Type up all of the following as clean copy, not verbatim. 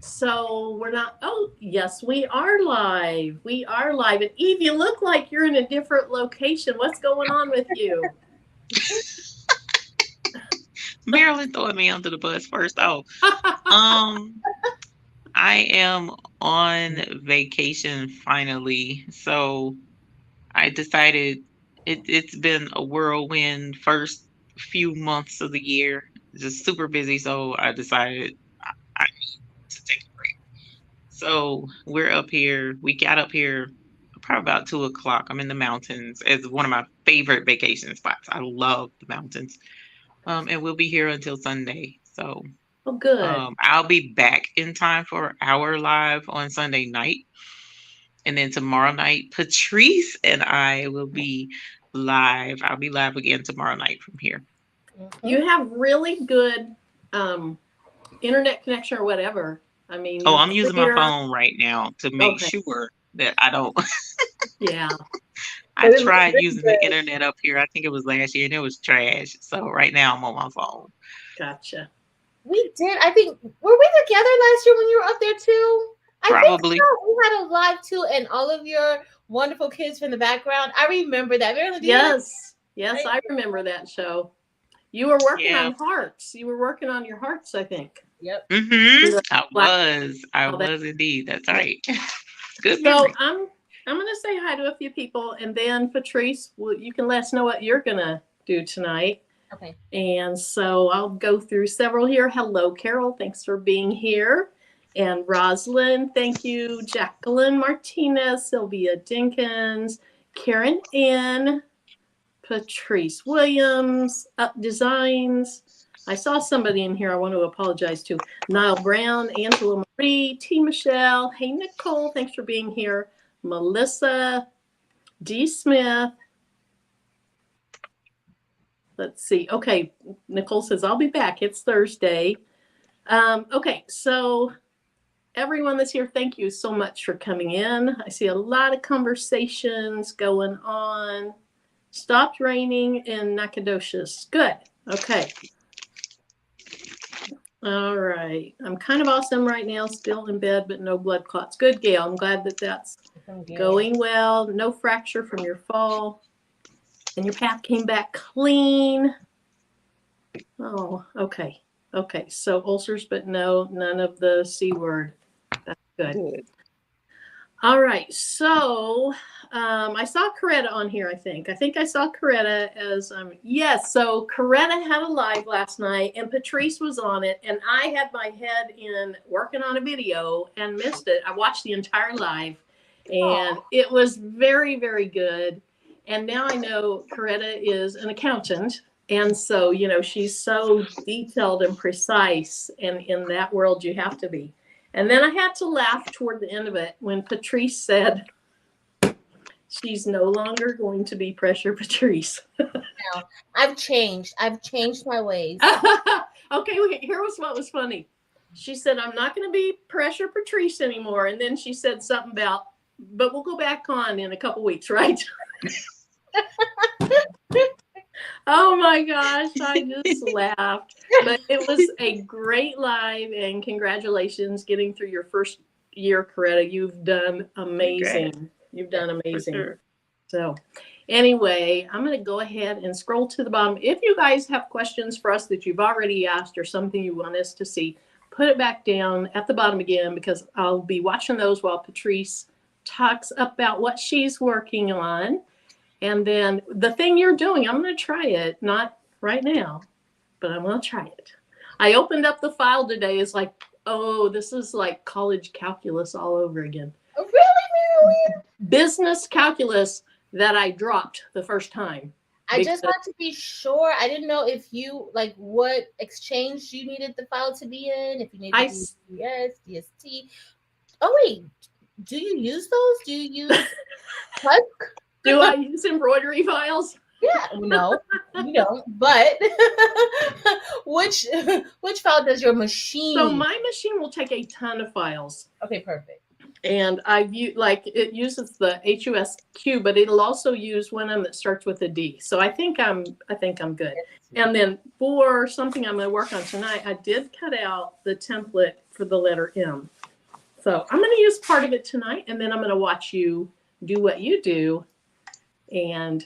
So we're not, oh, yes, we are live. We are live. And Eve, you look like you're in a different location. What's going on with you? Marilyn throwing me under the bus first off. Um, I am on vacation finally. So I decided it's been a whirlwind first few months of the year. Just super busy. So I decided I need to take a break. So we're up here. We got up here probably about 2 o'clock. I'm in the mountains. It's one of my favorite vacation spots. I love the mountains. And we'll be here until Sunday. So Oh, good. I'll be back in time for our live on Sunday night. And then tomorrow night, Patrice and I will be live. I'll be live again tomorrow night from here. You have really good um, internet connection or whatever. I mean, Oh, you're I'm using my clear. phone right now to make Okay. sure that I don't. Yeah. I But it looks tried really using the good. internet up here. I think it was last year and it was trash. So right now I'm on my phone. Gotcha. We did. I think were we together last year when you were up there too? I think Probably. so. We had a live too, and all of your wonderful kids from the background. I remember that. Marilyn, do you remember? Yes. Yes, I remember that show. You were working Yeah. on hearts. You were working on your hearts, I think. Yep. Mm-hmm. The I black, was. I all that. was indeed. That's Yeah. right. Good So memory. I'm gonna say hi to a few people, and then Patrice, you can let us know what you're gonna do tonight. Okay. And so I'll go through several here. Hello, Carol. Thanks for being here. And Rosalind, thank you. Jacqueline Martinez, Sylvia Dinkins, Karen Ann, Patrice Williams, Up Designs. I saw somebody in here I want to apologize to. Niall Brown, Angela Marie, T. Michelle. Hey, Nicole, thanks for being here. Melissa, D. Smith. Let's see. Okay, Nicole says, I'll be back. It's Thursday. Okay, so everyone that's here, thank you so much for coming in. I see a lot of conversations going on. Stopped raining in Nacogdoches. Good. Okay. All right. I'm kind of awesome right now, still in bed, but no blood clots. Good, Gail. I'm glad that that's going well. No fracture from your fall. And your path came back clean. Oh, okay. Okay. So ulcers, but no, none of the C word. That's good. Good. All right. So I saw Coretta on here, I think. I think I saw Coretta as yes. So Coretta had a live last night and Patrice was on it. And I had my head in working on a video and missed it. I watched the entire live and it was very, very good. And now I know Coretta is an accountant. And so, you know, she's so detailed and precise. And in that world, you have to be. And then I had to laugh toward the end of it when Patrice said she's no longer going to be Pressure Patrice. Now, I've changed. I've changed my ways. Okay, here was what was funny. She said, I'm not going to be Pressure Patrice anymore. And then she said something about, but we'll go back on in a couple weeks, right? Oh my gosh, I just laughed. But it was a great live, and congratulations getting through your first year, Coretta. You've done amazing. Congrats. You've done For amazing. sure. So anyway, I'm going to go ahead and scroll to the bottom. If you guys have questions for us that you've already asked or something you want us to see, put it back down at the bottom again, because I'll be watching those while Patrice talks about what she's working on. And then the thing you're doing, I'm going to try it, not right now, but I'm going to try it. I opened up the file today. It's like, oh, this is like college calculus all over again. Oh, really, Marilyn? Business calculus that I dropped the first time. I just want to be sure. I didn't know if you like what exchange you needed the file to be in. If you needed DS, DST. Oh wait, do you use those? Do you use Husk? Do I use embroidery files? Yeah, no, you don't. But which file does your machine? So my machine will take a ton of files. Okay, perfect. And it uses the HUSQ, but it'll also use one of them that starts with a D. So I think I'm good. And then for something I'm going to work on tonight, I did cut out the template for the letter M. So I'm going to use part of it tonight, and then I'm going to watch you do what you do and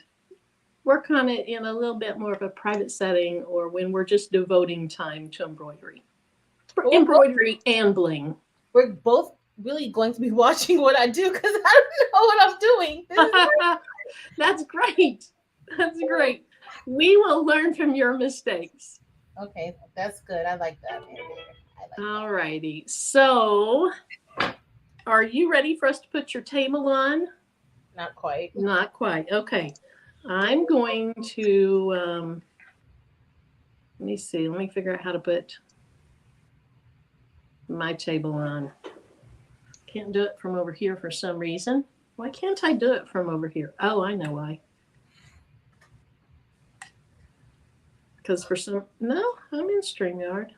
work on it in a little bit more of a private setting, or when we're just devoting time to embroidery. Embroidery and bling. We're both really going to be watching what I do because I don't know what I'm doing. This is That's great. That's great. We will learn from your mistakes. okay, that's good. I like that. All righty. So, are you ready for us to put your table on? Not quite. Not quite. Okay. I'm going to, let me see. Let me figure out how to put my table on. Can't do it from over here for some reason. Why can't I do it from over here? Oh, I know why. Because for some, no, I'm in StreamYard.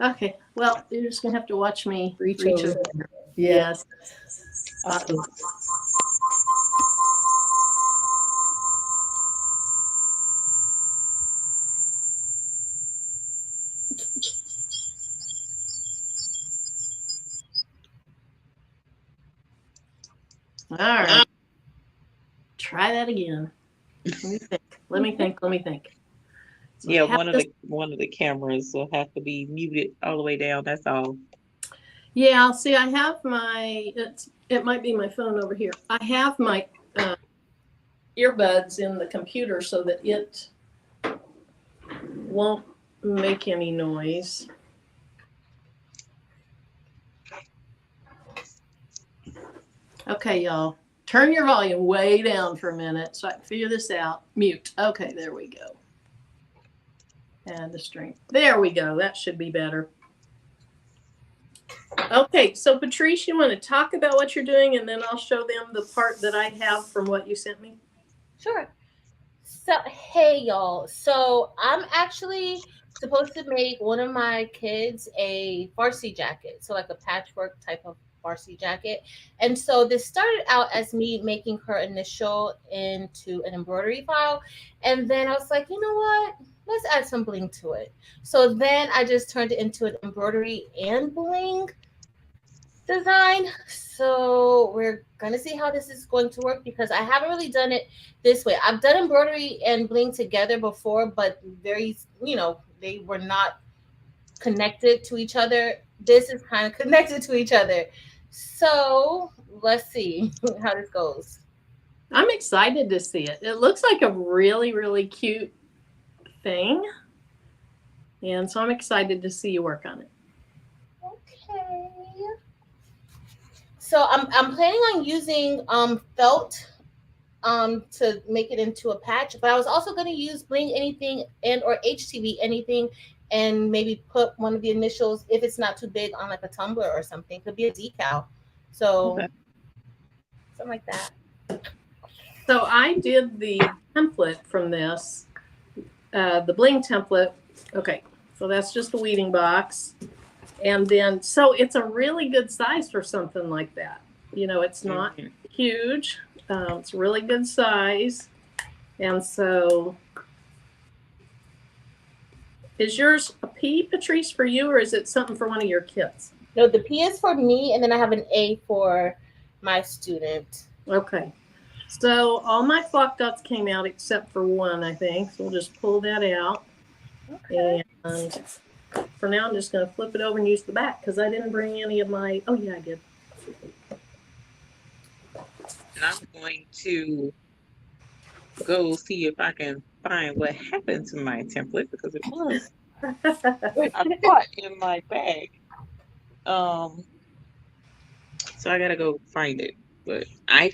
Okay, well, you're just going to have to watch me reach over. Yes. Uh-oh. All right. Try that again. Let me think. Let me think. Let me think. So yeah, one of the cameras will have to be muted all the way down. That's all. Yeah, see, I have my, it might be my phone over here. I have my earbuds in the computer so that it won't make any noise. Okay, y'all. Turn your volume way down for a minute so I can figure this out. Mute. Okay, there we go. And the string. There we go. That should be better. Okay, so Patrice, you want to talk about what you're doing, and then I'll show them the part that I have from what you sent me? Sure. So, hey, y'all. So I'm actually supposed to make one of my kids a Farsi jacket. So like a patchwork type of Farsi jacket. And so this started out as me making her initial into an embroidery file. And then I was like, you know what? Let's add some bling to it. So then I just turned it into an embroidery and bling design. So we're going to see how this is going to work because I haven't really done it this way. I've done embroidery and bling together before, but very, they were not connected to each other. This is kind of connected to each other. So let's see how this goes. I'm excited to see it. It looks like a really, really cute thing. And so I'm excited to see you work on it. Okay. So I'm planning on using felt to make it into a patch, but I was also going to use Bling anything and or HTV anything and maybe put one of the initials, if it's not too big, on like a tumbler or something. Could be a decal. So Okay. something like that. So I did the template from this, the Bling template. Okay, so that's just a weeding box. And then, so it's a really good size for something like that. It's not huge. It's a really good size. And so, is yours a P, Patrice, for you, or is it something for one of your kids? No, the P is for me, and then I have an A for my student. Okay. So all my flock dots came out except for one, I think. So we'll just pull that out. Okay. And for now, I'm just going to flip it over and use the back because I didn't bring any of my, oh yeah, I did. And I'm going to go see if I can find what happened to my template because it was I bought in my bag. So I gotta go find it. But I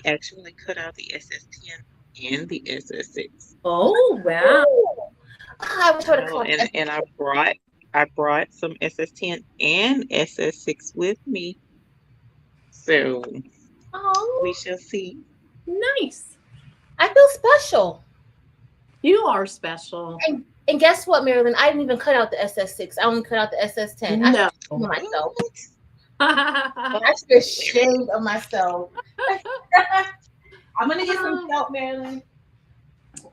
actually cut out the SS10 and the SS6. Oh wow! I was trying to call and I brought some SS10 and SS6 with me. So we shall see. Nice. I feel special. You are special. And guess what, Marilyn? I didn't even cut out the SS6. I only cut out the SS10. No. I should myself. I should be ashamed of myself. I'm gonna get some felt, Marilyn.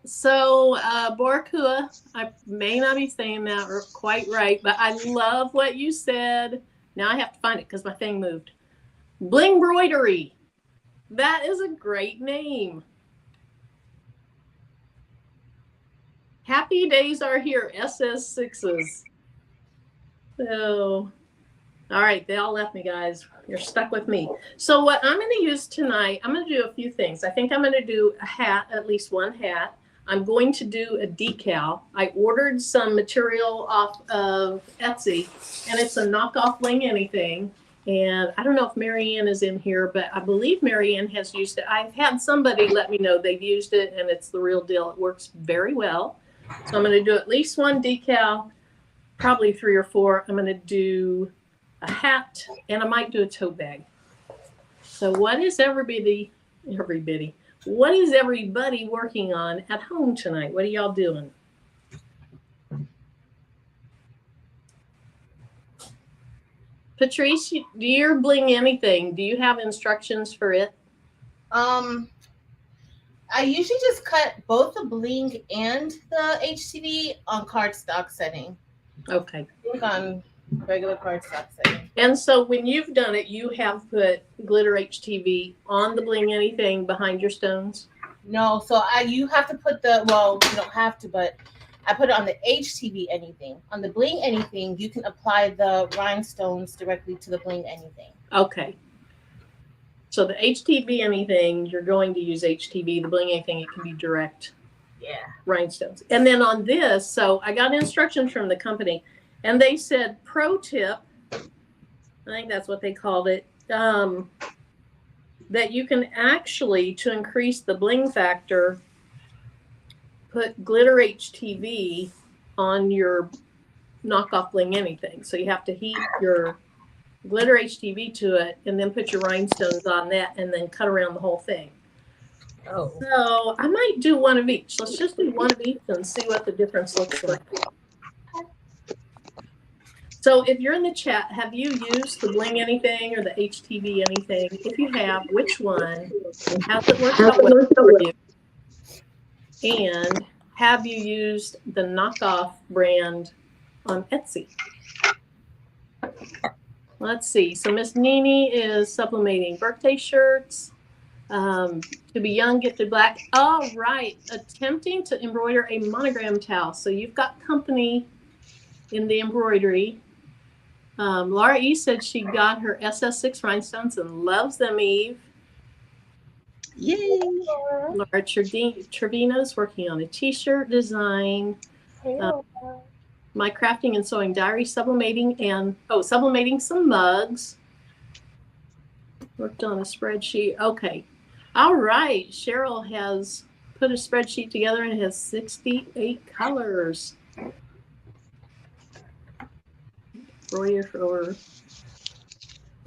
So, Borkua, I may not be saying that quite right, but I love what you said. Now I have to find it because my thing moved. Bling Embroidery. That is a great name. Happy days are here, SS6s. So, all right, they all left me, guys. You're stuck with me. So what I'm going to use tonight, I'm going to do a few things. I think I'm going to do a hat, at least one hat. I'm going to do a decal. I ordered some material off of Etsy, and it's a knockoff Bling Anything. And I don't know if Marianne is in here, but I believe Marianne has used it. I've had somebody let me know they've used it, and it's the real deal. It works very well. So I'm going to do at least one decal, probably 3 or 4. I'm going to do a hat, and I might do a tote bag. So what is everybody working on at home tonight? What are y'all doing? Patrice, do you Bling Anything? Do you have instructions for it? I usually just cut both the Bling and the HTV on cardstock setting. Okay. I think on regular cardstock setting. And so when you've done it, you have put glitter HTV on the Bling Anything behind your stones? No, so you have to put you don't have to, but I put it on the HTV Anything. On the Bling Anything, you can apply the rhinestones directly to the Bling Anything. Okay. So the HTV Anything, you're going to use HTV. The Bling Anything, it can be direct. Yeah. Rhinestones. And then on this, so I got instructions from the company, and they said, pro tip, I think that's what they called it, that you can actually, to increase the bling factor, put glitter HTV on your knockoff Bling Anything. So you have to heat your glitter HTV to it and then put your rhinestones on that and then cut around the whole thing. Oh. So I might do one of each. Let's just do one of each and see what the difference looks like. So if you're in the chat, have you used the Bling Anything or the HTV Anything? If you have, which one? Has it worked out well for you? And have you used the knockoff brand on Etsy? Let's see. So Miss Nini is sublimating birthday shirts. To be young, gifted, black. All right. Attempting to embroider a monogram towel. So you've got company in the embroidery. Laura E said she got her SS6 rhinestones and loves them, Eve. Yay! Laura Trevino's working on a t-shirt design. My crafting and sewing diary, sublimating some mugs. Worked on a spreadsheet. Okay. All right. Cheryl has put a spreadsheet together and it has 68 colors.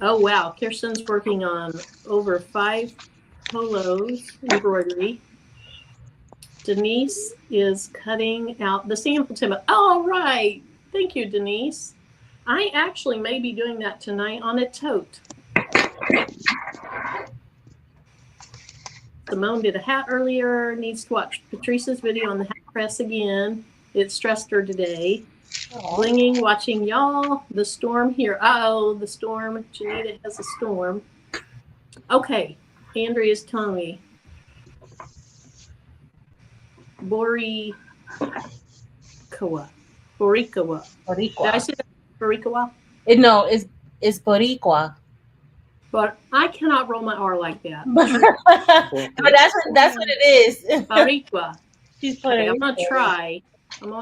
Oh, wow. Kirsten's working on over 5 polos embroidery. Denise is cutting out the sample template. All right. Thank you, Denise. I actually may be doing that tonight on a tote. Simone did a hat earlier. Needs to watch Patrice's video on the hat press again. It stressed her today. Blinging, watching y'all. The storm here. Uh-oh, the storm. Janita has a storm. Okay. Andrea's telling me. Boricua. Did I say that? Boricua? No, it's Boricua. But I cannot roll my R like that. But that's what it is. Boricua. She's putting. Okay, I'm gonna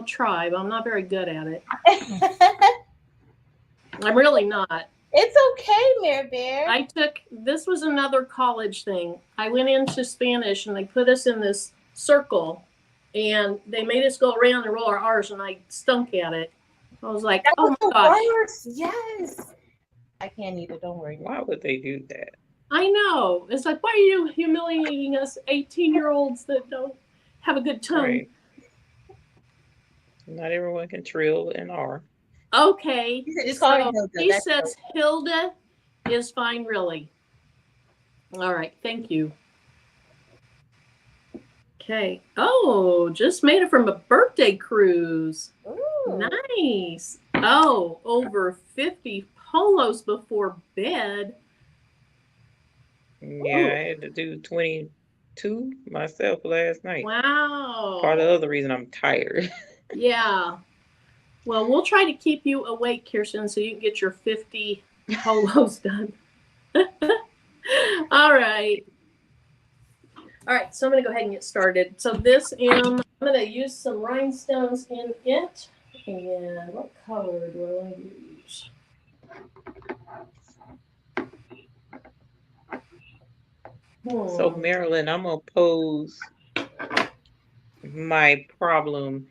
try, but I'm not very good at it. I'm really not. It's okay, Mare Bear. This was another college thing. I went into Spanish and they put us in this circle and they made us go around and roll our R's and I stunk at it. I was like, oh my gosh. Yes. I can't either. Don't worry. Why would they do that? I know. It's like, why are you humiliating us 18-year-olds that don't have a good tongue? Right. Not everyone can trill and R. Okay. So he says Hilda is fine, really. All right. Thank you. Okay. Oh, just made it from a birthday cruise. Ooh. Nice. Oh, over 50 polos before bed. Yeah, I had to do 22 myself last night. Wow. Part of the other reason I'm tired. Yeah. Well, we'll try to keep you awake, Kirsten, so you can get your 50 polos done. All right. All right, so I'm going to go ahead and get started. So this I'm going to use some rhinestones in it. And what color do I want to use? So Marilyn, I'm gonna pose my problem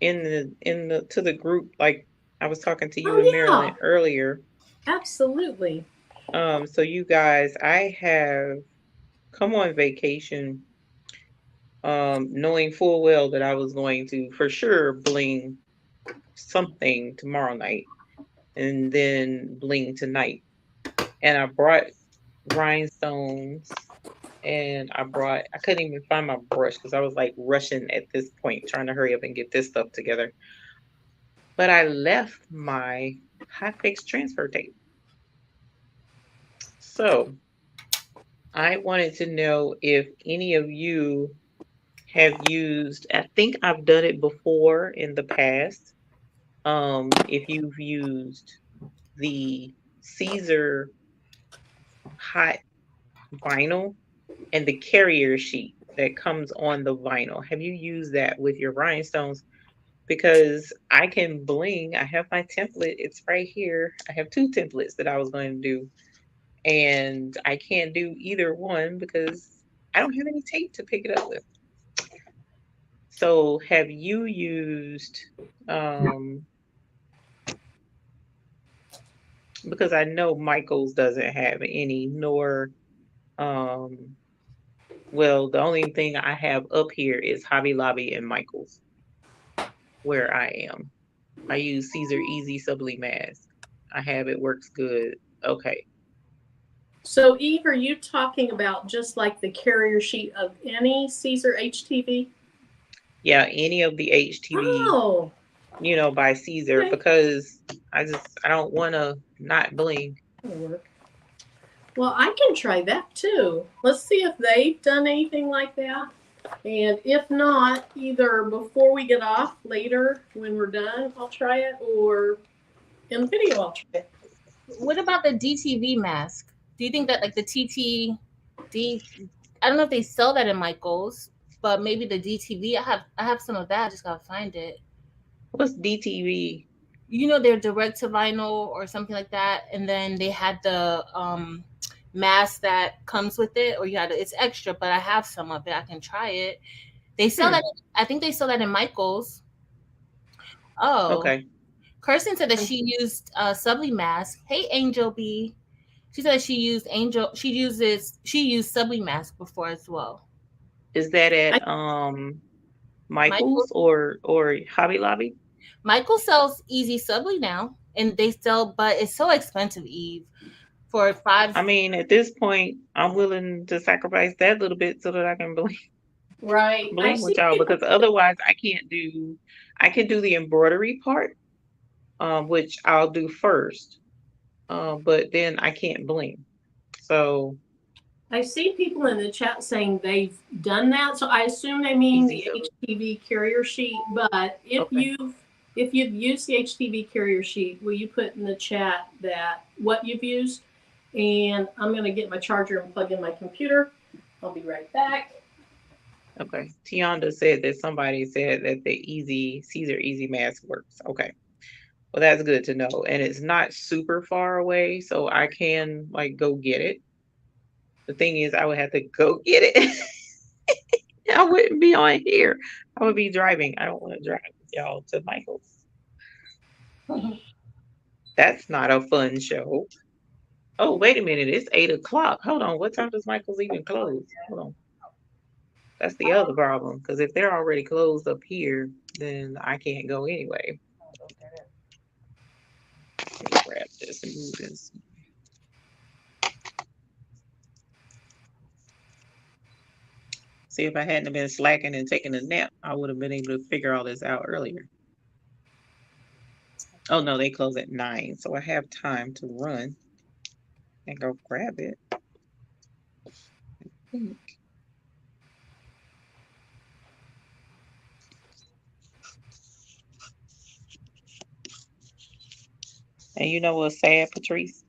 in the to the group, like I was talking to you and Marilyn earlier. Absolutely. So you guys, I have come on vacation, knowing full well that I was going to for sure bling something tomorrow night and then bling tonight. And I brought rhinestones and I couldn't even find my brush because I was like rushing at this point, trying to hurry up and get this stuff together. But I left my hot fix transfer tape. So I wanted to know if any of you have used, I think I've done it before in the past. If you've used the Caesar hot vinyl and the carrier sheet that comes on the vinyl. Have you used that with your rhinestones? Because I can bling. I have my template. It's right here. I have 2 templates that I was going to do. And I can't do either one because I don't have any tape to pick it up with. So have you used, because I know Michael's doesn't have any, nor, well, the only thing I have up here is Hobby Lobby and Michael's, where I am. I use Caesar Easy Subli Mask. I have it, works good. Okay. So Eve, are you talking about just like the carrier sheet of any Caesar HTV? Yeah, any of the HTV, Oh, you know, by Caesar, okay. because I don't want to not bling. That'll work. Well, I can try that too. Let's see if they've done anything like that. And if not, either before we get off later when we're done, I'll try it, or in the video, I'll try it. What about the DTV mask? Do you think that like the I don't know if they sell that in Michael's, but maybe the DTV. I have some of that. I just gotta find it. What's DTV? You know, they're direct to vinyl or something like that, and then they had the mask that comes with it, or it's extra. But I have some of it. I can try it. They sell that. I think they sell that in Michael's. Oh, Okay. Kirsten said that she used Subli mask. Hey, Angel B. She said she used Subli mask before as well. Is that at Michael's or Hobby Lobby? Michael sells Easy Subli now, and but it's so expensive, Eve. For $5. I mean, at this point, I'm willing to sacrifice that little bit so that I can bling. Right. Bling with y'all, because otherwise I can do the embroidery part, which I'll do first. But then I can't bling. So I see people in the chat saying they've done that, so I assume they mean the HTV carrier sheet. But if you've used the HTV carrier sheet, will you put in the chat that what you've used? And I'm going to get my charger and plug in my computer. I'll be right back. Okay. Tionda said that somebody said that the Caesar Easy Mask works. Okay. Well, that's good to know. And it's not super far away, so I can like go get it. The thing is, I would have to go get it. I wouldn't be on here. I would be driving. I don't want to drive with y'all to Michael's. That's not a fun show. Oh, wait a minute. It's 8 o'clock. Hold on. What time does Michael's even close? Hold on. That's the other problem. Because if they're already closed up here, then I can't go anyway. Let me grab this and move this. See, if I hadn't been slacking and taking a nap, I would have been able to figure all this out earlier. Oh no, they close at 9, so I have time to run and go grab it. And you know what's sad, Patrice?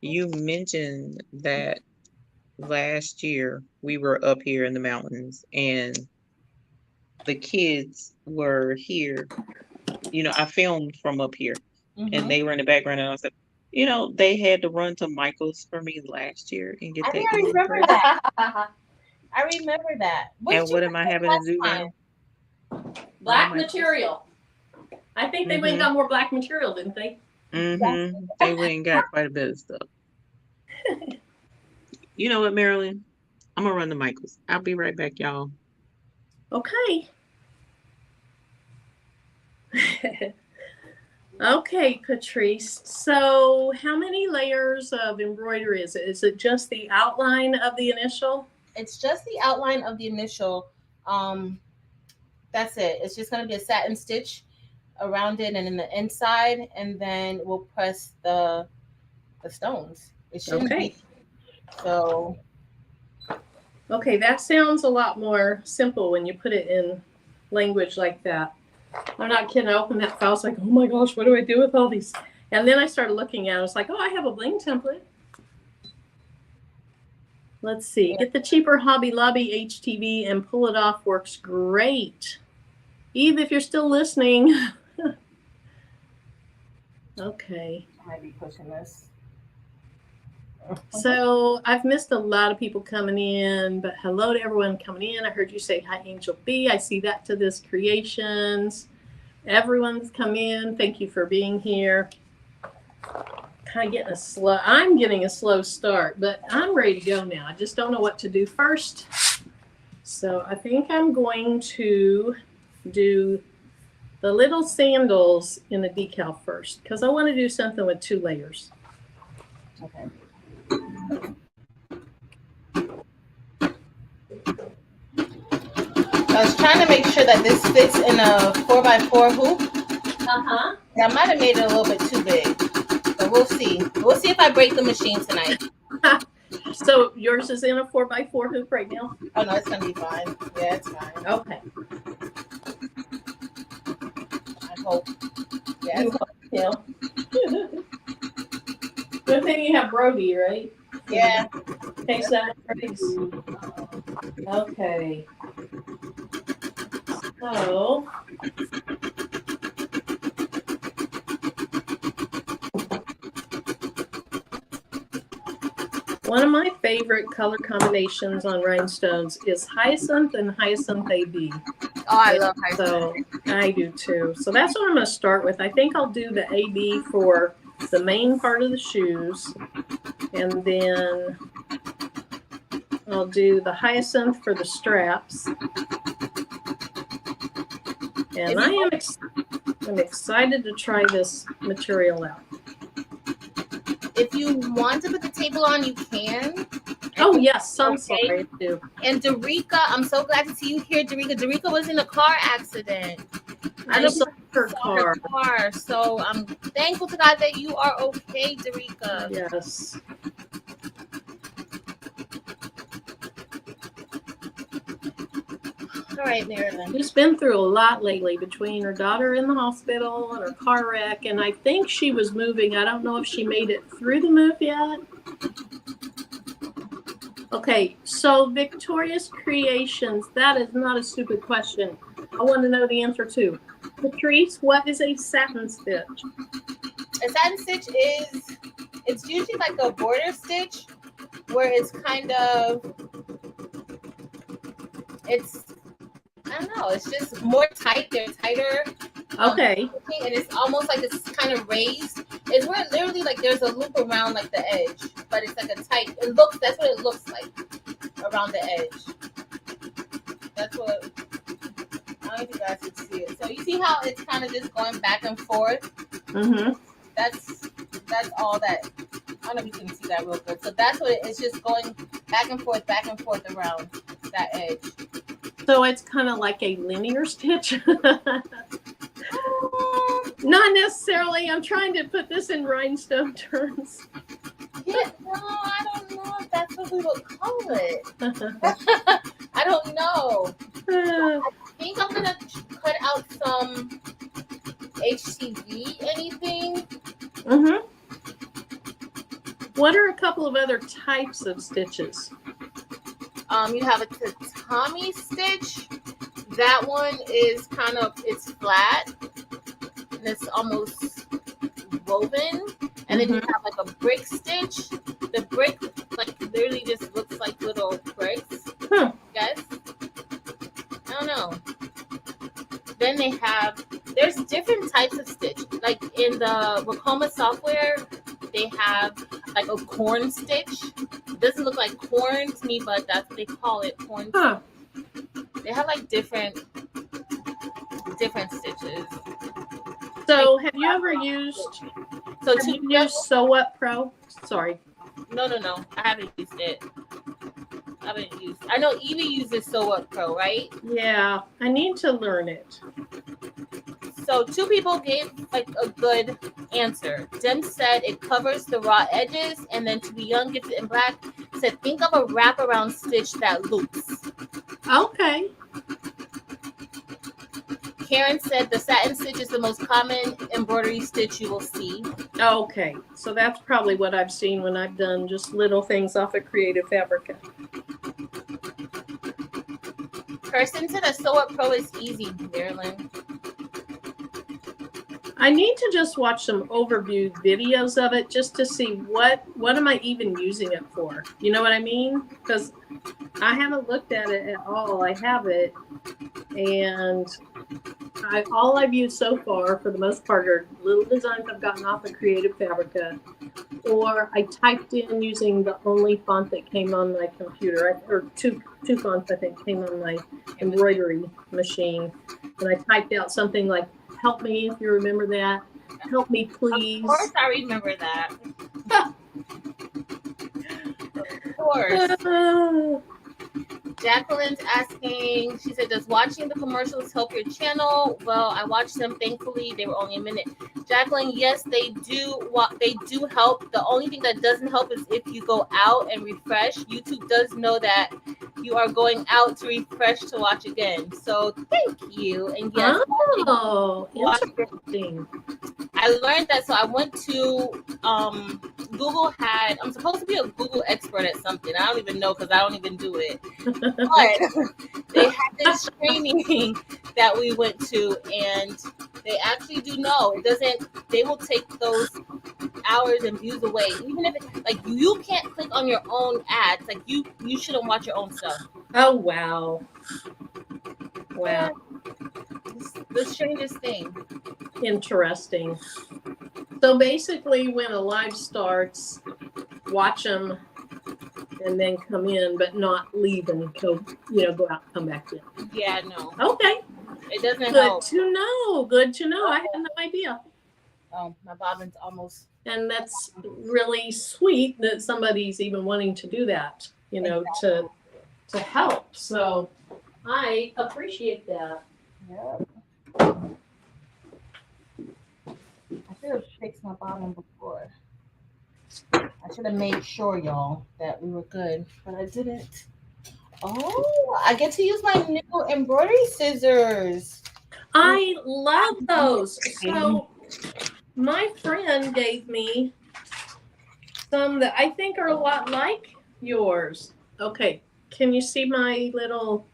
You mentioned that last year we were up here in the mountains and the kids were here. You know, I filmed from up here and they were in the background, and I said, you know, they had to run to Michael's for me last year and get that. I remember that. I remember that. And what am I having to do now? Black material. I think they went and got more black material, didn't they? Mm-hmm. They went and got quite a bit of stuff. You know what, Marilyn? I'm gonna run to Michael's. I'll be right back, y'all. Okay. Okay, Patrice. So how many layers of embroidery is it? Is it just the outline of the initial? It's just the outline of the initial. That's it. It's just going to be a satin stitch around it and in the inside, and then we'll press the stones. It shouldn't be. So. Okay, that sounds a lot more simple when you put it in language like that. I'm not kidding. I opened that file. I was like, oh my gosh, what do I do with all these? And then I started looking at it. I was like, oh, I have a Bling template. Let's see. Get the cheaper Hobby Lobby HTV and pull it off. Works great. Eve, if you're still listening. Okay. I might be pushing this. So I've missed a lot of people coming in, but hello to everyone coming in. I heard you say hi, Angel B. I see that to this Creations. Everyone's come in. Thank you for being here. Kind of getting a slow. I'm getting a slow start, but I'm ready to go now. I just don't know what to do first. So I think I'm going to do the little sandals in the decal first because I want to do something with 2 layers. Okay. I was trying to make sure that this fits in a 4x4 hoop. Uh-huh. I might have made it a little bit too big, but we'll see. We'll see if I break the machine tonight. So yours is in a 4x4 hoop right now? Oh no, it's gonna be fine. Yeah, it's fine. Okay. I hope. Yeah. Yeah. Good thing you have Brody, right? Yeah. Takes that place. Okay. So one of my favorite color combinations on rhinestones is hyacinth and hyacinth AB. Oh, I love hyacinth. So I do too. So that's what I'm going to start with. I think I'll do the AB for the main part of the shoes, and then I'll do the hyacinth for the straps. And I'm excited to try this material out. If you want to put the table on, you can. Oh, yes. I'm sorry. I do. And Derica, I'm so glad to see you here, Derica. Derica was in a car accident. I saw her car. So I'm thankful to God that you are okay, Derica. Yes. All right, Marilyn. She's been through a lot lately between her daughter in the hospital and her car wreck, and I think she was moving. I don't know if she made it through the move yet. Okay, so Victorious Creations, that is not a stupid question. I want to know the answer too. Patrice, what is a satin stitch? A satin stitch it's usually like a border stitch where it's kind of, I don't know, it's just more tight. They're tighter. Okay. And it's almost like it's kind of raised. It's where literally like there's a loop around like the edge, but it's like a tight. That's what it looks like around the edge. That's what. I don't know if you guys can see it. So you see how it's kind of just going back and forth. Mm-hmm. That's all that. don't know if you can see that real good. So that's what it's just going back and forth around that edge. So it's kind of like a linear stitch. Not necessarily. I'm trying to put this in rhinestone terms. Yeah, no, I don't know if that's what we would call it. I don't know. I think I'm gonna cut out some HTV. Anything? Mm-hmm. What are a couple of other types of stitches? You have a tatami stitch. That one is it's flat and it's almost woven. And then you have like a brick stitch. The brick like literally just looks like little bricks. Yes. I don't know. Then there's different types of stitch. Like in the Wacoma software, they have like a corn stitch. It doesn't look like corn to me, but that's what they call it, corn. They have like different stitches. So have you ever used Sew Up Pro? Sorry. No. I haven't used it. I know Evie uses Sew Up Pro, right? Yeah, I need to learn it. So 2 people gave like a good answer. Dem said it covers the raw edges, and then To Be Young Gifted in Black said think of a wraparound stitch that loops. Okay. Karen said the satin stitch is the most common embroidery stitch you will see. Okay, so that's probably what I've seen when I've done just little things off of Creative Fabrica. Kirsten said a Sew Up Pro is easy, Marilyn. I need to just watch some overview videos of it just to see what am I even using it for. You know what I mean? Because I haven't looked at it at all. I have it, and all I've used so far, for the most part, are little designs I've gotten off of Creative Fabrica, or I typed in using the only font that came on my computer, or two fonts I think came on my embroidery machine, and I typed out something like, "Help me," if you remember that. "Help me, please." Of course, I remember that. Of course. Jacqueline's asking, she said, does watching the commercials help your channel? Well, I watched them. Thankfully, they were only a minute. Jacqueline, yes, they do. They do help. The only thing that doesn't help is if you go out and refresh. YouTube does know that you are going out to refresh to watch again. So thank you. And yes, interesting. I learned that. So I went to Google had. I'm supposed to be a Google expert at something. I don't even know because I don't even do it. But they had this training that we went to, and they actually do know it doesn't. They will take those hours and views away, even if it, like you can't click on your own ads. Like you shouldn't watch your own stuff. Oh wow! Wow, it's the strangest thing. Interesting. So basically, when a live starts, watch them and then come in, but not leave and go out and come back in. Yeah, no. Okay. It doesn't Good help. to know. Good to know. I had no idea. Oh, my bobbin's almost. And that's really sweet that somebody's even wanting to do that, exactly. to help. So I appreciate that. Yep. I should have fixed my bobbin before. I should have made sure, y'all, that we were good, but I didn't. Oh, I get to use my new embroidery scissors. I love those. So my friend gave me some that I think are a lot like yours. Okay, can you see my little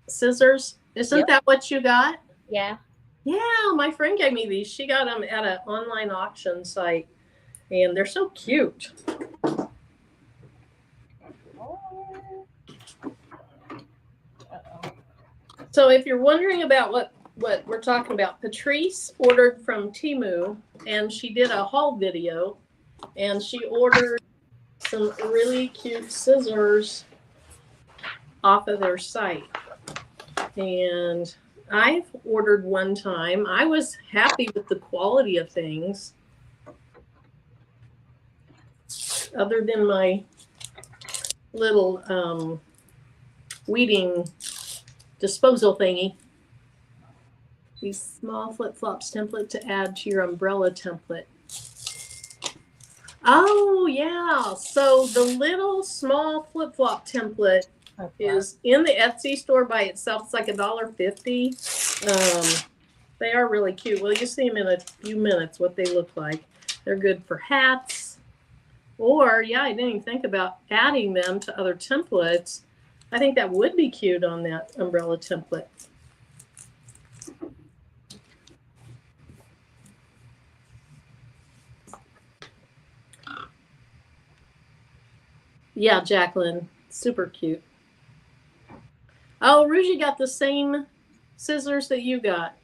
scissors? Isn't that what you got? Yeah. Yeah, my friend gave me these. She got them at an online auction site, and they're so cute. So if you're wondering about what we're talking about, Patrice ordered from Temu, and she did a haul video, and she ordered some really cute scissors off of their site. And I've ordered one time. I was happy with the quality of things. other than my little weeding disposal thingy. These small flip-flops template to add to your umbrella template. Oh, yeah. So the little small flip-flop template is in the Etsy store by itself. It's like $1.50. They are really cute. Well, you see them in a few minutes, what they look like. They're good for hats. Or, yeah, I didn't even think about adding them to other templates. I think that would be cute on that umbrella template. Yeah, Jacqueline, super cute. Oh, Rougie got the same scissors that you got.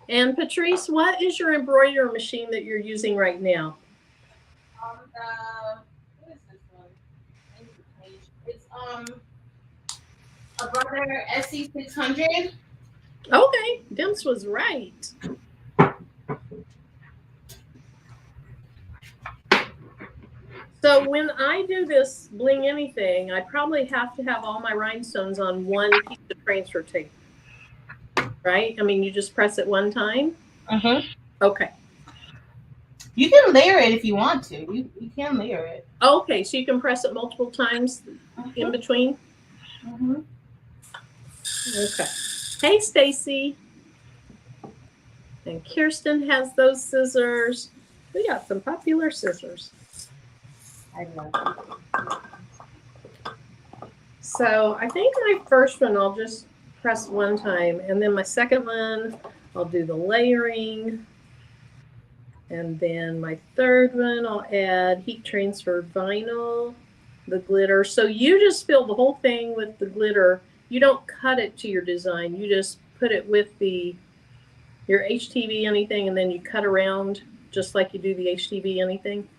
And Patrice, what is your embroidery machine that you're using right now? What is this one? It's a brother SC600. Okay, Dims was right. So when I do this bling anything, I probably have to have all my rhinestones on one piece of transfer tape, right? I mean, you just press it one time? Okay. You can layer it if you want to. You can layer it. Okay, so you can press it multiple times in between? Okay. Hey, Stacy. And Kirsten has those scissors. We got some popular scissors. I love it. So I think my first one I'll just press one time, and then my second one I'll do the layering, and then my third one I'll add heat transfer vinyl, the glitter. So you just fill the whole thing with the glitter. You don't cut it to your design. You just put it with your HTV anything, and then you cut around just like you do the HTV anything.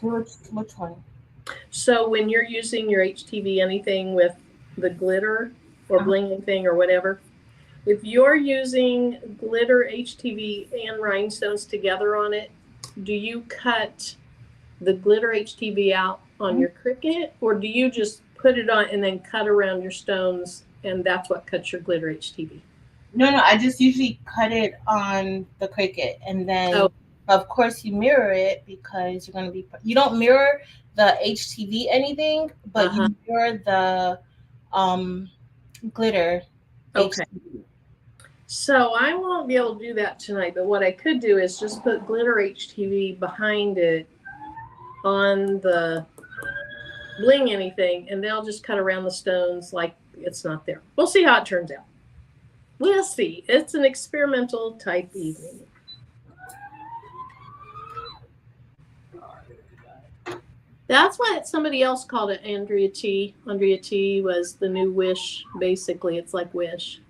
Which one? So when you're using your HTV anything with the glitter or bling anything or whatever, if you're using glitter, HTV, and rhinestones together on it, do you cut the glitter HTV out on your Cricut, or do you just put it on and then cut around your stones, and that's what cuts your glitter HTV? No, I just usually cut it on the Cricut, and then of course you mirror it because you're going to be. You don't mirror the HTV anything, but you mirror the glitter. Okay. HTV. So I won't be able to do that tonight, but what I could do is just put glitter HTV behind it on the bling anything, and then I'll just cut around the stones like it's not there. We'll see how it turns out. We'll see. It's an experimental type evening. That's what somebody else called it, Andrea T. Andrea T was the new Wish. Basically, it's like Wish.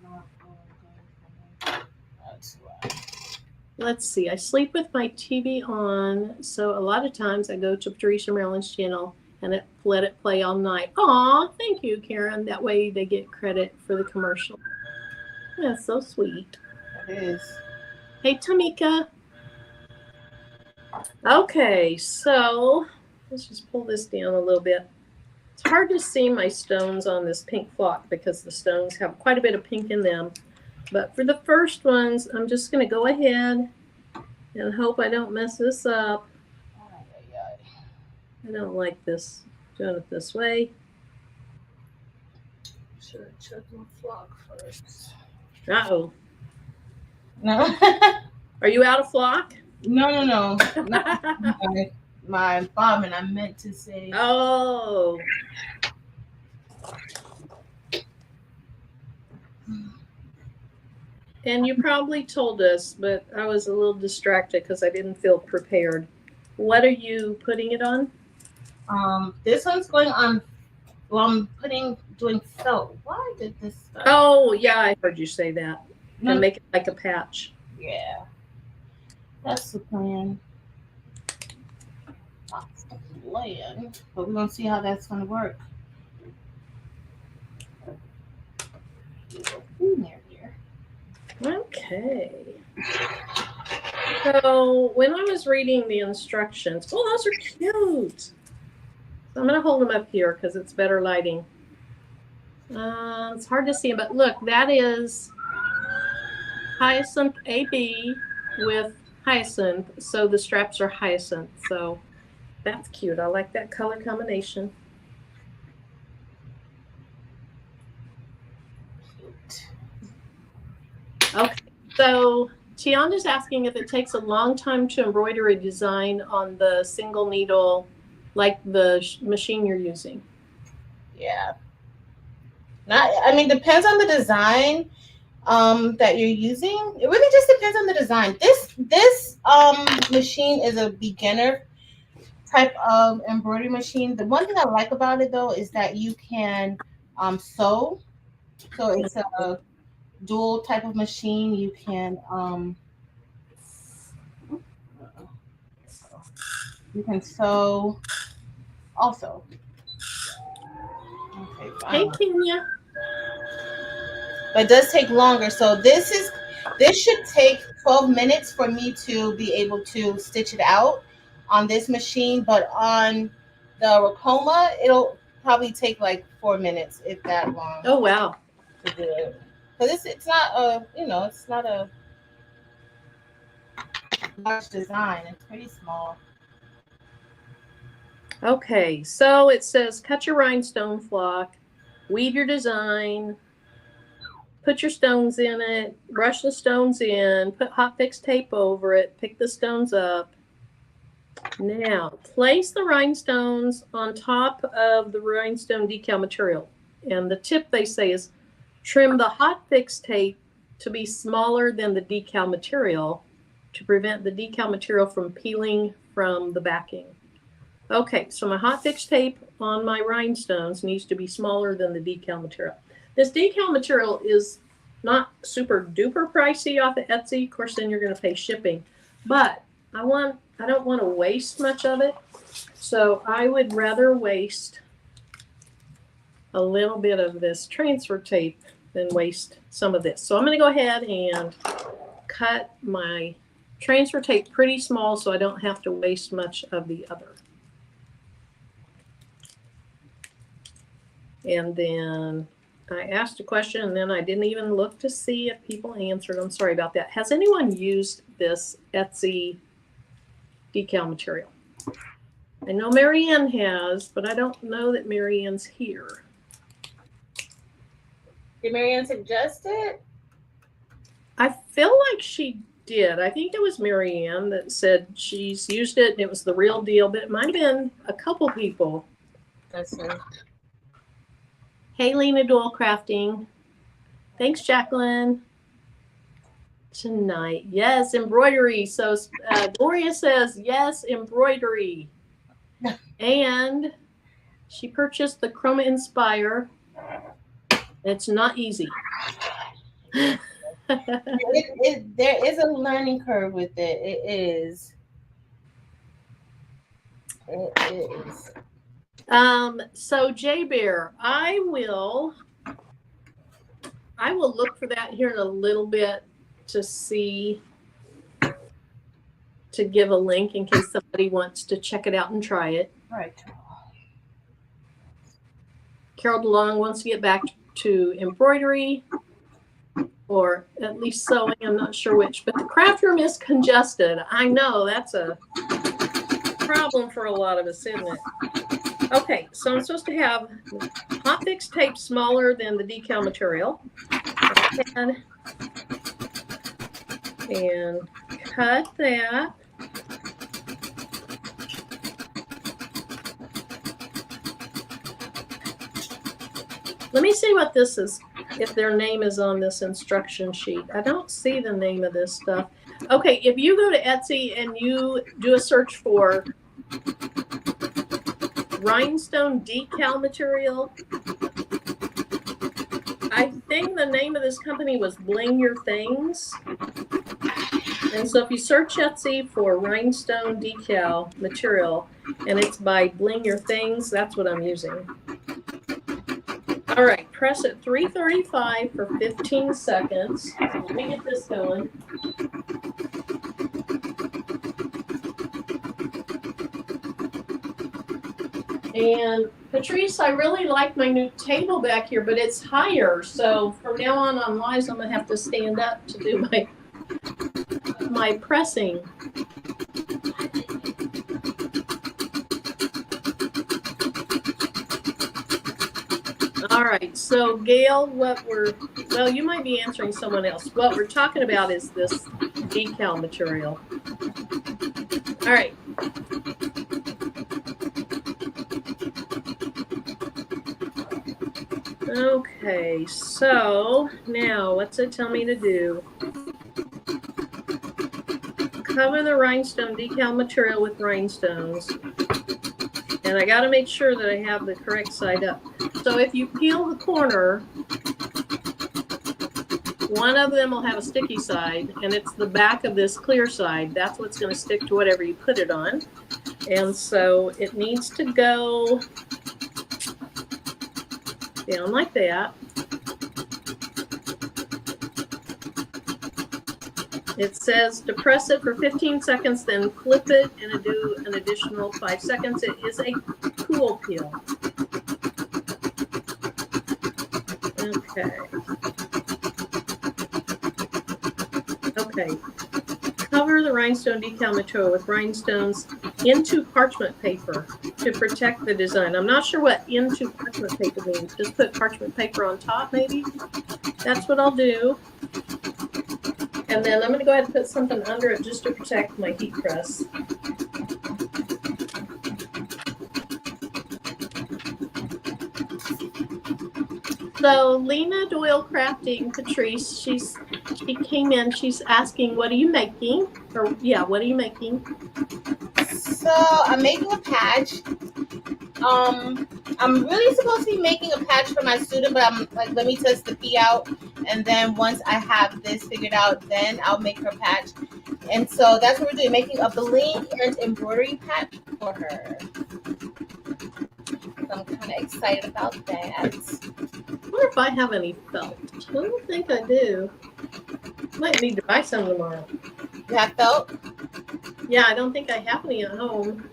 Let's see. I sleep with my TV on, so a lot of times I go to Patrice and Marilyn's channel and let it play all night. Aw, thank you, Karen. That way they get credit for the commercial. That's so sweet. It is. Hey, Tamika. Okay, so let's just pull this down a little bit. It's hard to see my stones on this pink flock because the stones have quite a bit of pink in them. But for the first ones, I'm just going to go ahead and hope I don't mess this up. I don't like this, doing it this way. Should have checked my flock first. Uh-oh. No. Are you out of flock? No. My bobbin, I meant to say. Oh. And you probably told us, but I was a little distracted because I didn't feel prepared. What are you putting it on? This one's going on. Well, I'm doing felt. Why did this start? Oh, yeah, I heard you say that. No. And make it like a patch. Yeah. That's the plan. That's the plan. But we're going to see how that's going to work. Okay. So when I was reading the instructions, oh, those are cute. So I'm going to hold them up here because it's better lighting. It's hard to see, but look, that is hyacinth AB with hyacinth. So the straps are hyacinth. So that's cute. I like that color combination. Okay, so Tiana's asking if it takes a long time to embroider a design on the single needle, like the machine you're using. Yeah. I mean, depends on the design that you're using. It really just depends on the design. This machine is a beginner type of embroidery machine. The one thing I like about it though is that you can sew. So it's a dual type of machine. You can sew also. Okay, fine. Hey, Kenya. But it does take longer. So this should take 12 minutes for me to be able to stitch it out on this machine. But on the Racoma, it'll probably take like 4 minutes, if that long. Oh, wow. To do it. Because it's not a, it's not a large design. It's pretty small. Okay, so it says cut your rhinestone flock, weave your design, put your stones in it, brush the stones in, put hot fix tape over it, pick the stones up. Now, place the rhinestones on top of the rhinestone decal material. And the tip they say is trim the hot fix tape to be smaller than the decal material to prevent the decal material from peeling from the backing. Okay, so my hot fix tape on my rhinestones needs to be smaller than the decal material. This decal material is not super duper pricey off of Etsy. Of course, then you're going to pay shipping. But I don't want to waste much of it. So I would rather waste a little bit of this transfer tape than waste some of this. So I'm going to go ahead and cut my transfer tape pretty small so I don't have to waste much of the other. And then I asked a question and then I didn't even look to see if people answered. I'm sorry about that. Has anyone used this Etsy decal material? I know Marianne has, but I don't know that Marianne's here. Did Marianne suggest it? I feel like she did. I think it was Marianne that said she's used it and it was the real deal, but it might have been a couple people. That's right. Hey, Lena Dual Crafting. Thanks, Jacqueline. Tonight. Yes, embroidery. So Gloria says, yes, embroidery. And she purchased the Chroma Inspire. It's not easy. There is a learning curve with it. It is. It is. So J Bear, I will look for that here in a little bit to see, to give a link in case somebody wants to check it out and try it. Right. Carol DeLong wants to get back to embroidery or at least sewing. I'm not sure which, but the craft room is congested. I know that's a problem for a lot of us, isn't it? Okay, so I'm supposed to have hot fix tape smaller than the decal material. And cut that. Let me see what this is, if their name is on this instruction sheet. I don't see the name of this stuff. Okay, if you go to Etsy and you do a search for Rhinestone decal material, I think the name of this company was Bling Your Things. And so if you search Etsy for Rhinestone decal material and it's by Bling Your Things, that's what I'm using. All right, press at 335 for 15 seconds. Let me get this going. And Patrice, I really like my new table back here, but it's higher. So from now on lives, I'm gonna have to stand up to do my pressing. All right, so Gail, well, you might be answering someone else. What we're talking about is this decal material. All right. Okay, so now what's it tell me to do? Cover the rhinestone decal material with rhinestones. And I got to make sure that I have the correct side up. So if you peel the corner, one of them will have a sticky side, and it's the back of this clear side. That's what's going to stick to whatever you put it on. And so it needs to go down like that. It says to press it for 15 seconds, then flip it and do an additional 5 seconds. It is a cool peel. Okay. Okay. Cover the rhinestone decal material with rhinestones into parchment paper to protect the design. I'm not sure what into parchment paper means. Just put parchment paper on top, maybe? That's what I'll do. And then I'm going to go ahead and put something under it just to protect my heat press. So Lena Doyle Crafting, Patrice, she came in, she's asking, what are you making? Or yeah, what are you making? So I'm making a patch. I'm really supposed to be making a patch for my student, but I'm like, let me test the P out, and then once I have this figured out, then I'll make her patch. And so that's what we're doing, making a bling and embroidery patch for her. So I'm kind of excited about that. I wonder if I have any felt. I don't think I do. Might need to buy some tomorrow. You have felt? Yeah, I don't think I have any at home.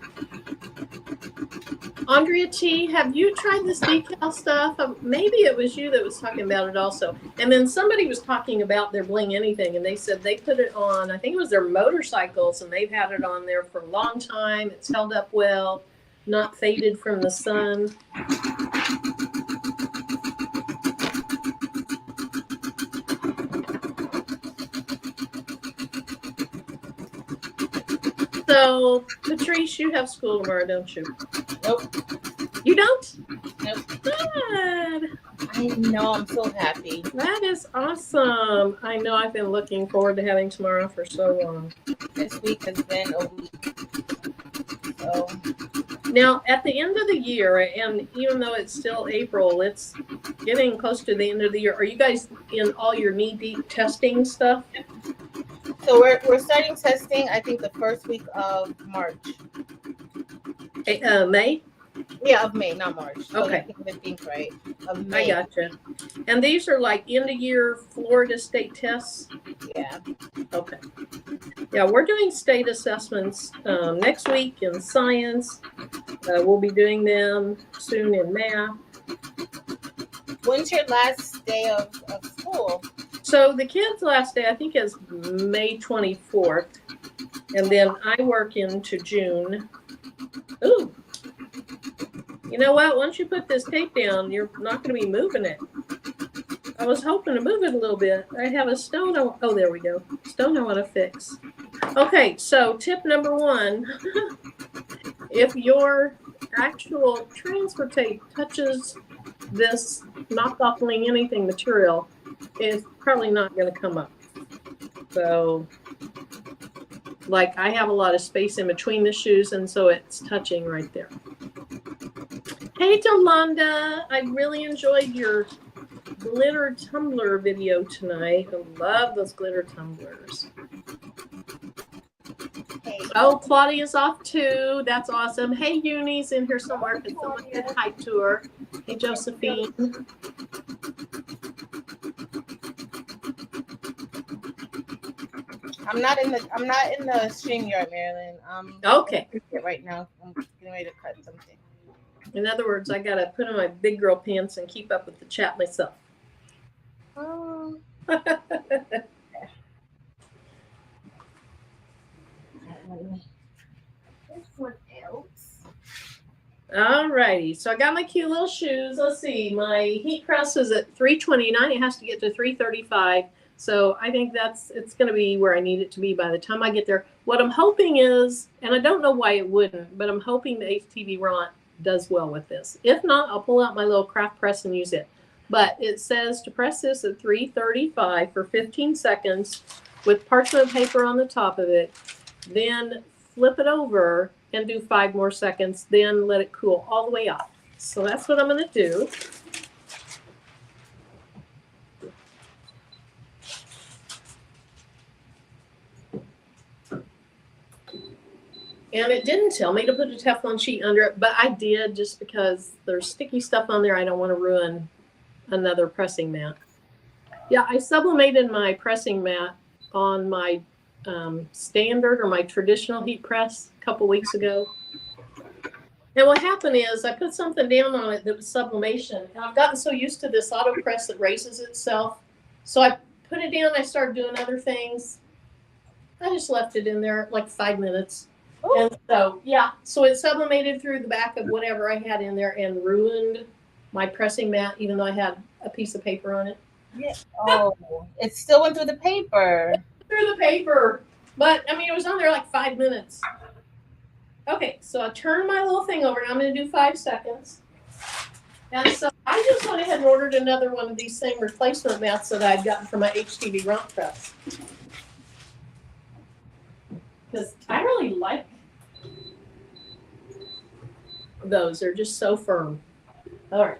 Andrea T, have you tried this decal stuff? Maybe it was you that was talking about it also. And then somebody was talking about their Bling Anything, and they said they put it on, I think it was their motorcycles, and they've had it on there for a long time. It's held up well, not faded from the sun. So, Patrice, you have school tomorrow, don't you? Nope. You don't? Nope. Good. I know, I'm so happy. That is awesome. I know I've been looking forward to having tomorrow for so long. This week has been a week. So now, at the end of the year, and even though it's still April, it's getting close to the end of the year. Are you guys in all your knee-deep testing stuff? So we're starting testing, I think, the first week of March. May? Yeah, of May, not March. So okay. I think right. Of May. I gotcha. And these are like end-of-year Florida state tests? Yeah. Okay. Yeah, we're doing state assessments next week in science. We'll be doing them soon in math. When's your last day of school? So the kids' last day, I think, is May 24th. And then I work into June. Ooh. You know what? Once you put this tape down, you're not going to be moving it. I was hoping to move it a little bit. I have a stone. Oh, there we go. Stone I want to fix. Okay, so tip number 1. If your actual transfer tape touches this knockoff Bling Anything material, it's probably not going to come up. So, like, I have a lot of space in between the shoes, and so it's touching right there. Hey, Delonda, I really enjoyed your glitter tumbler video tonight. I love those glitter tumblers. Hey. Oh, Claudia's off too. That's awesome. Hey, Uni's in here somewhere. Can someone say hi to her? Hey, Josephine. I'm not in the StreamYard, Marilyn. Okay. Right now, I'm getting ready to cut something. In other words, I got to put on my big girl pants and keep up with the chat myself. Oh. All righty, so I got my cute little shoes. Let's see, my heat press is at 329. It has to get to 335. So I think it's going to be where I need it to be by the time I get there. What I'm hoping is, and I don't know why it wouldn't, but I'm hoping the HTV Ront does well with this. If not, I'll pull out my little craft press and use it. But it says to press this at 335 for 15 seconds with parchment paper on the top of it, then flip it over and do 5 more seconds, then let it cool all the way off. So that's what I'm going to do. And it didn't tell me to put a Teflon sheet under it, but I did just because there's sticky stuff on there. I don't want to ruin another pressing mat. Yeah, I sublimated my pressing mat on my standard or my traditional heat press a couple weeks ago. And what happened is I put something down on it that was sublimation. And I've gotten so used to this auto press that raises itself. So I put it down. I started doing other things. I just left it in there like 5 minutes. Ooh. And so, yeah, so it sublimated through the back of whatever I had in there and ruined my pressing mat, even though I had a piece of paper on it. Yeah. Oh, it still went through the paper. Through the paper. But, I mean, it was on there like 5 minutes. Okay, so I turn my little thing over, and I'm going to do 5 seconds. And so I just went ahead and ordered another one of these same replacement mats that I'd gotten from my HTV Ront press. Because I really like those. They're just so firm. All right.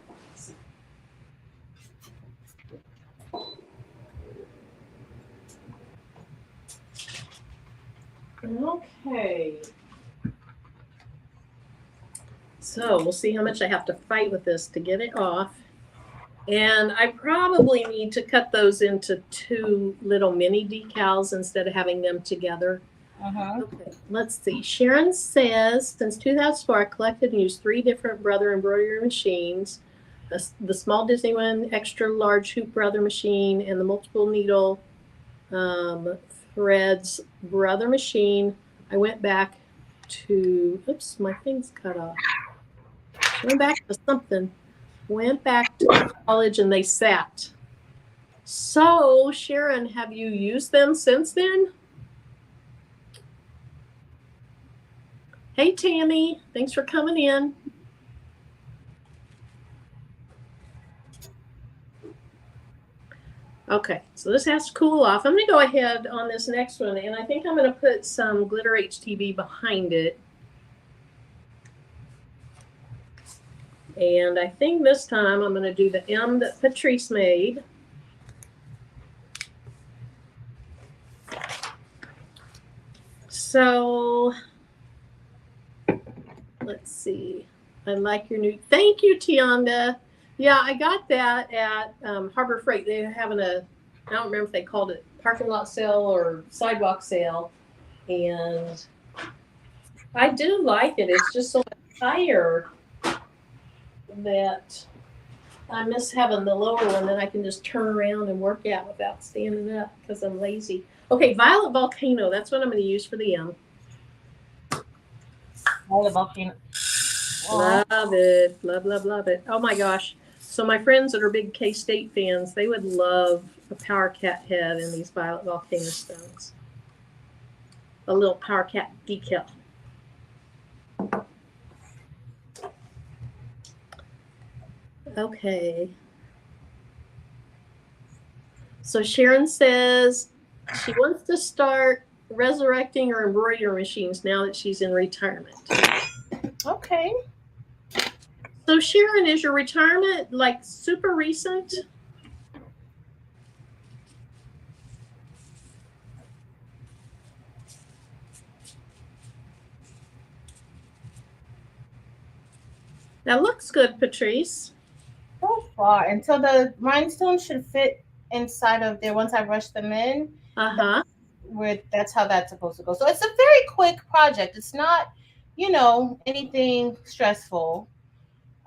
Okay. So we'll see how much I have to fight with this to get it off. And I probably need to cut those into 2 little mini decals instead of having them together. Okay, let's see. Sharon says, since 2004, I collected and used 3 different Brother embroidery machines. The small Disney one, extra large hoop Brother machine, and the multiple needle threads Brother machine. I went back to, oops, my thing's cut off. Went back to something. Went back to college and they sat. So, Sharon, have you used them since then? Hey, Tammy, thanks for coming in. Okay, so this has to cool off. I'm going to go ahead on this next one, and I think I'm going to put some glitter HTV behind it. And I think this time I'm going to do the M that Patrice made. So let's see. I like your new, thank you, Tionda. Yeah, I got that at Harbor Freight. They're having a, I don't remember if they called it parking lot sale or sidewalk sale. And I do like it. It's just so much higher that I miss having the lower one that I can just turn around and work out without standing up because I'm lazy. Okay, Violet Volcano. That's what I'm going to use for the M. Violet Volcano. Love it. Love it. Oh my gosh. So my friends that are big K-State fans, they would love a Power Cat head in these Violet Volcano stones. A little Power Cat decal. Okay. So Sharon says she wants to start resurrecting her embroidery machines now that she's in retirement. Okay. So Sharon, is your retirement like super recent? That looks good, Patrice. So far, until the rhinestone should fit inside of there once I brush them in. That's how that's supposed to go. So it's a very quick project. It's not, anything stressful.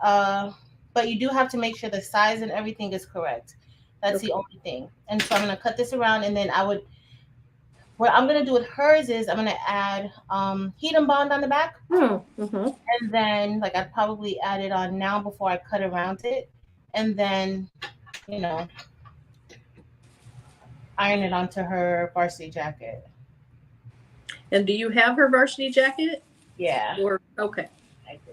But you do have to make sure the size and everything is correct. That's the only thing. And so I'm gonna cut this around, and then what I'm gonna do with hers is I'm gonna add heat and bond on the back, and then like I'd probably add it on now before I cut around it, and then iron it onto her varsity jacket. And do you have her varsity jacket? Yeah. Or okay. I do.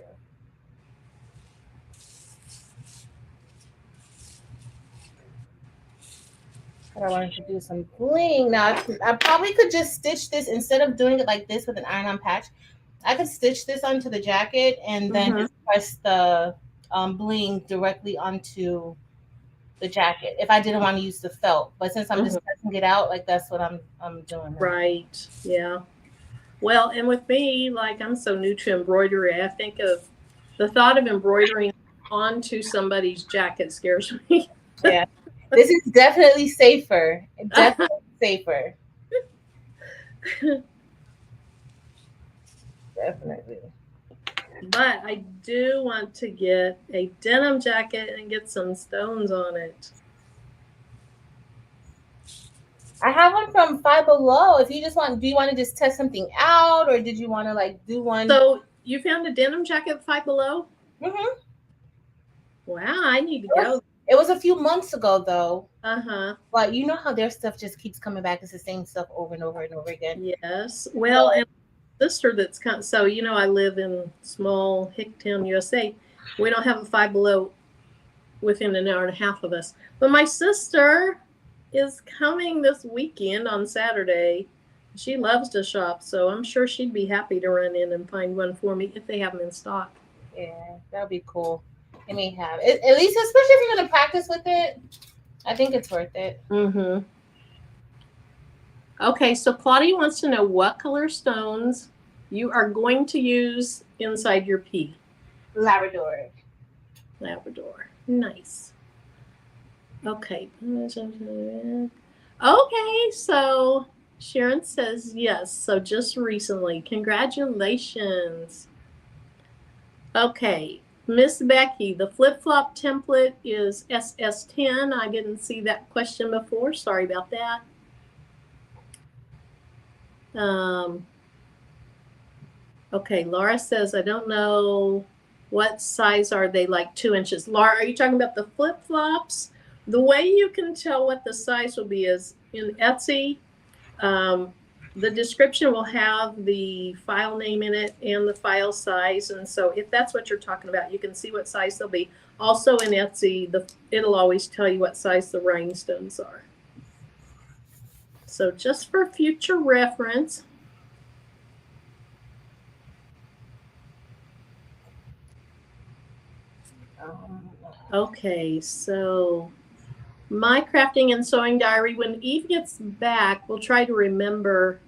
But I wanted to do some bling. Now I probably could just stitch this instead of doing it like this with an iron-on patch. I could stitch this onto the jacket and then just press the bling directly onto the jacket if I didn't want to use the felt. But since I'm just pressing it out, like that's what I'm doing now. Right. Yeah. Well, and with me, like I'm so new to embroidery, I think of the thought of embroidering onto somebody's jacket scares me. Yeah. This is definitely safer. Definitely safer. Definitely. But I do want to get a denim jacket and get some stones on it. I have one from Five Below. If you just do you want to just test something out, or did you want to like do one? So you found a denim jacket at Five Below? Mm-hmm. Wow, I need to go. It was a few months ago though. But you know how their stuff just keeps coming back. It's the same stuff over and over and over again. Yes. Well, and sister that's kind of, so I live in small Hicktown, USA. We don't have a Five Below within an hour and a half of us. But my sister is coming this weekend on Saturday. She loves to shop, so I'm sure she'd be happy to run in and find one for me if they have them in stock. Yeah, that would be cool. They may have it, at least, especially if you're going to practice with it. I think it's worth it. Okay, so Claudia wants to know what color stones you are going to use inside your P. Labrador. Nice. Okay. Okay, so Sharon says yes. So just recently. Congratulations. Okay. Miss Becky, the flip-flop template is SS10. I didn't see that question before. Sorry about that. Okay, Laura says, I don't know what size are they, like 2 inches. Laura, are you talking about the flip-flops? The way you can tell what the size will be is in Etsy. The description will have the file name in it and the file size. And so if that's what you're talking about, you can see what size they'll be. Also in Etsy, it'll always tell you what size the rhinestones are. So just for future reference. Okay, so my crafting and sewing diary, when Eve gets back, we'll try to remember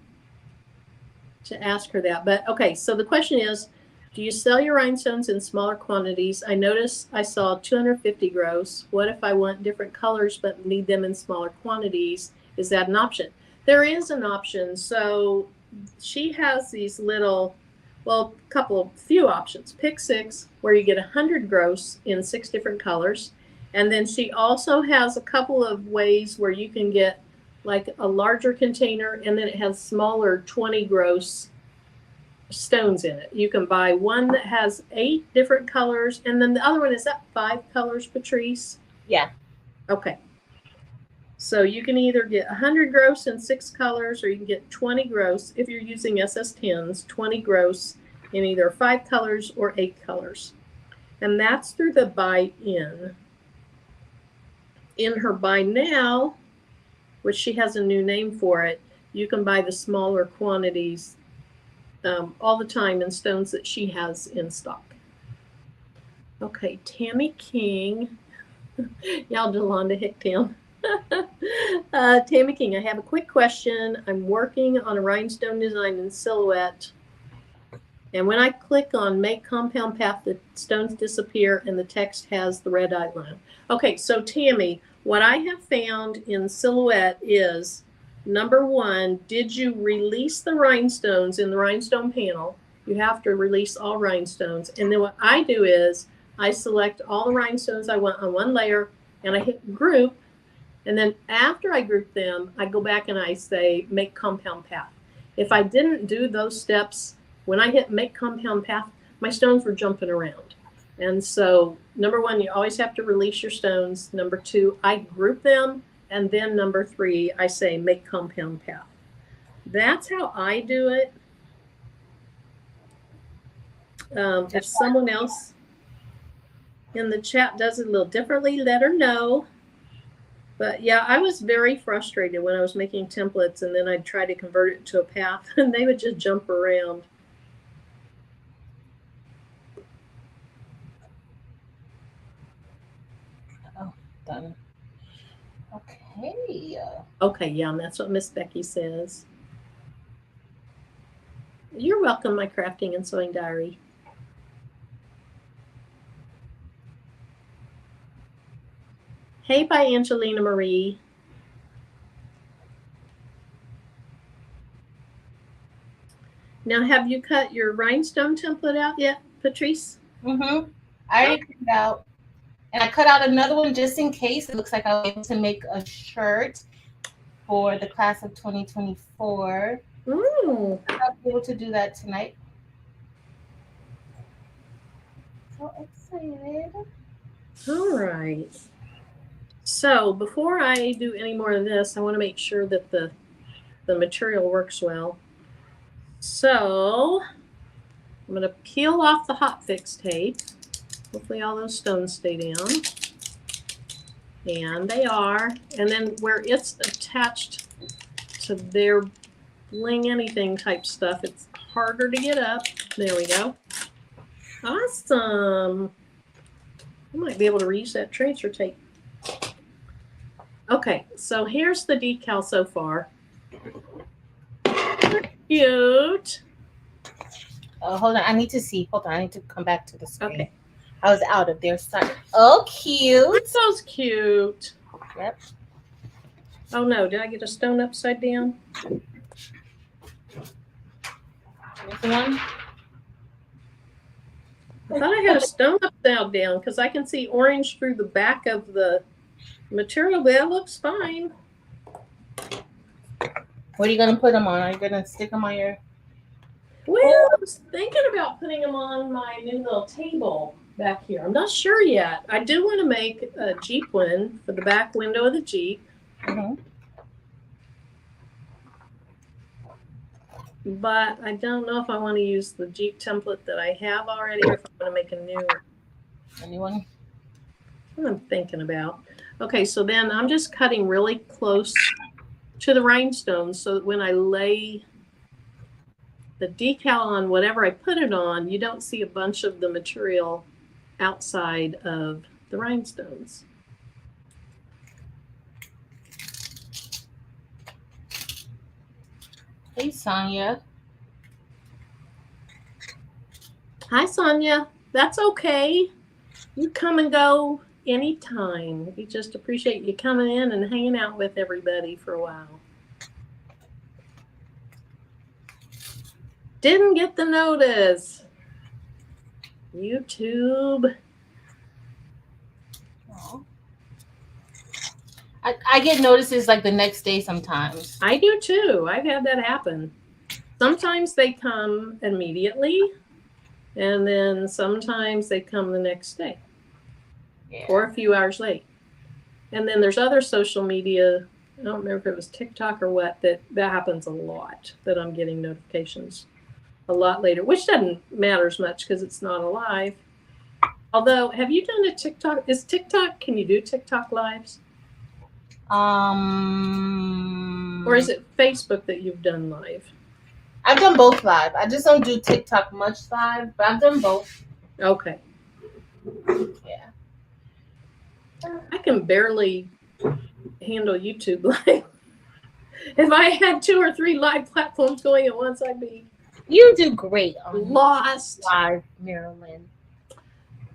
to ask her that. But okay, so the question is, do you sell your rhinestones in smaller quantities? I noticed I saw 250 gross. What if I want different colors but need them in smaller quantities? Is that an option? There is an option. So she has these little, well, few options. Pick 6, where you get 100 gross in 6 different colors. And then she also has a couple of ways where you can get like a larger container, and then it has smaller 20 gross stones in it. You can buy one that has 8 different colors, and then the other one, is that 5 colors, Patrice? Yeah. Okay. So you can either get 100 gross in 6 colors, or you can get 20 gross if you're using SS10s, 20 gross in either 5 colors or 8 colors. And that's through the buy in. In her buy now, which she has a new name for it, you can buy the smaller quantities all the time in stones that she has in stock. Okay, Tammy King. Y'all Delonda Hicktown. Tammy King, I have a quick question. I'm working on a rhinestone design in Silhouette. And when I click on Make Compound Path, the stones disappear and the text has the red outline. Okay, so Tammy, what I have found in Silhouette is, number 1, did you release the rhinestones in the rhinestone panel? You have to release all rhinestones. And then what I do is I select all the rhinestones I want on one layer, and I hit group. And then after I group them, I go back and I say make compound path. If I didn't do those steps, when I hit make compound path, my stones were jumping around. And so number one, you always have to release your stones. Number two, I group them. And then number three, I say make compound path. That's how I do it. If someone else in the chat does it a little differently, let her know. But yeah, I was very frustrated when I was making templates and then I'd try to convert it to a path and they would just jump around. Oh, done. Okay. Okay, yeah, and that's what Miss Becky says. You're welcome, my crafting and sewing diary. Hey, by Angelina Marie. Now, have you cut your rhinestone template out yet, Patrice? Mm-hmm. I already cut it out. And I cut out another one just in case. It looks like I was able to make a shirt for the class of 2024. Ooh. I'll be able to do that tonight. So excited. All right. So before I do any more of this, I want to make sure that the material works well. So I'm going to peel off the hot fix tape. Hopefully all those stones stay down. And they are. And then where it's attached to their bling anything type stuff, it's harder to get up. There we go. Awesome. I might be able to reuse that transfer tape. Okay, so here's the decal so far. Cute. Hold on. I need to see. Hold on. I need to come back to the screen. Okay. I was out of there. Sorry. Oh, cute. So cute. Yep. Oh no, did I get a stone upside down? This one? I thought I had a stone upside down because I can see orange through the back of the material, but that looks fine. What are you going to put them on? Are you going to stick them on your... Well, I was thinking about putting them on my new little table back here. I'm not sure yet. I do want to make a Jeep one for the back window of the Jeep. Mm-hmm. But I don't know if I want to use the Jeep template that I have already or if I want to make a new one. Anyone? What I'm thinking about. Okay, so then I'm just cutting really close to the rhinestones so that when I lay the decal on whatever I put it on, you don't see a bunch of the material outside of the rhinestones. Hey, Sonia. Hi, Sonia. That's okay. You come and go anytime. We just appreciate you coming in and hanging out with everybody for a while. Didn't get the notice. YouTube. Oh. I get notices like the next day sometimes. I do too. I've had that happen. Sometimes they come immediately, and then sometimes they come the next day. Yeah. Or a few hours late. And then there's other social media, I don't remember if it was TikTok or what, that happens a lot, that I'm getting notifications a lot later, which doesn't matter as much because it's not alive. Although, have you done a TikTok? Can you do TikTok lives? Or is it Facebook that you've done live? I've done both live. I just don't do TikTok much live, but I've done both. Okay. Yeah. I can barely handle YouTube live. If I had 2 or 3 live platforms going at once, I'd be You do great on lost. live, Marilyn.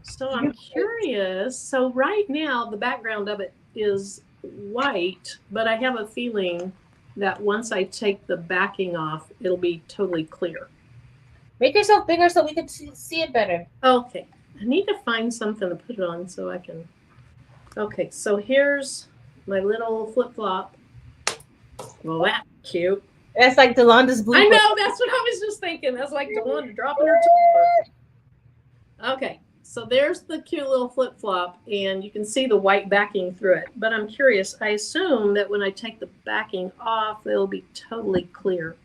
So I'm curious. So right now, the background of it is white, but I have a feeling that once I take the backing off, it'll be totally clear. Make yourself bigger so we can see it better. Okay. I need to find something to put it on so I can. Okay, so here's my little flip-flop. Well, that's cute. That's like Delonda's blue. I know, that's what I was just thinking. That's like Delonda dropping her tumbler. Okay, so there's the cute little flip-flop, and you can see the white backing through it. But I'm curious, I assume that when I take the backing off, it'll be totally clear.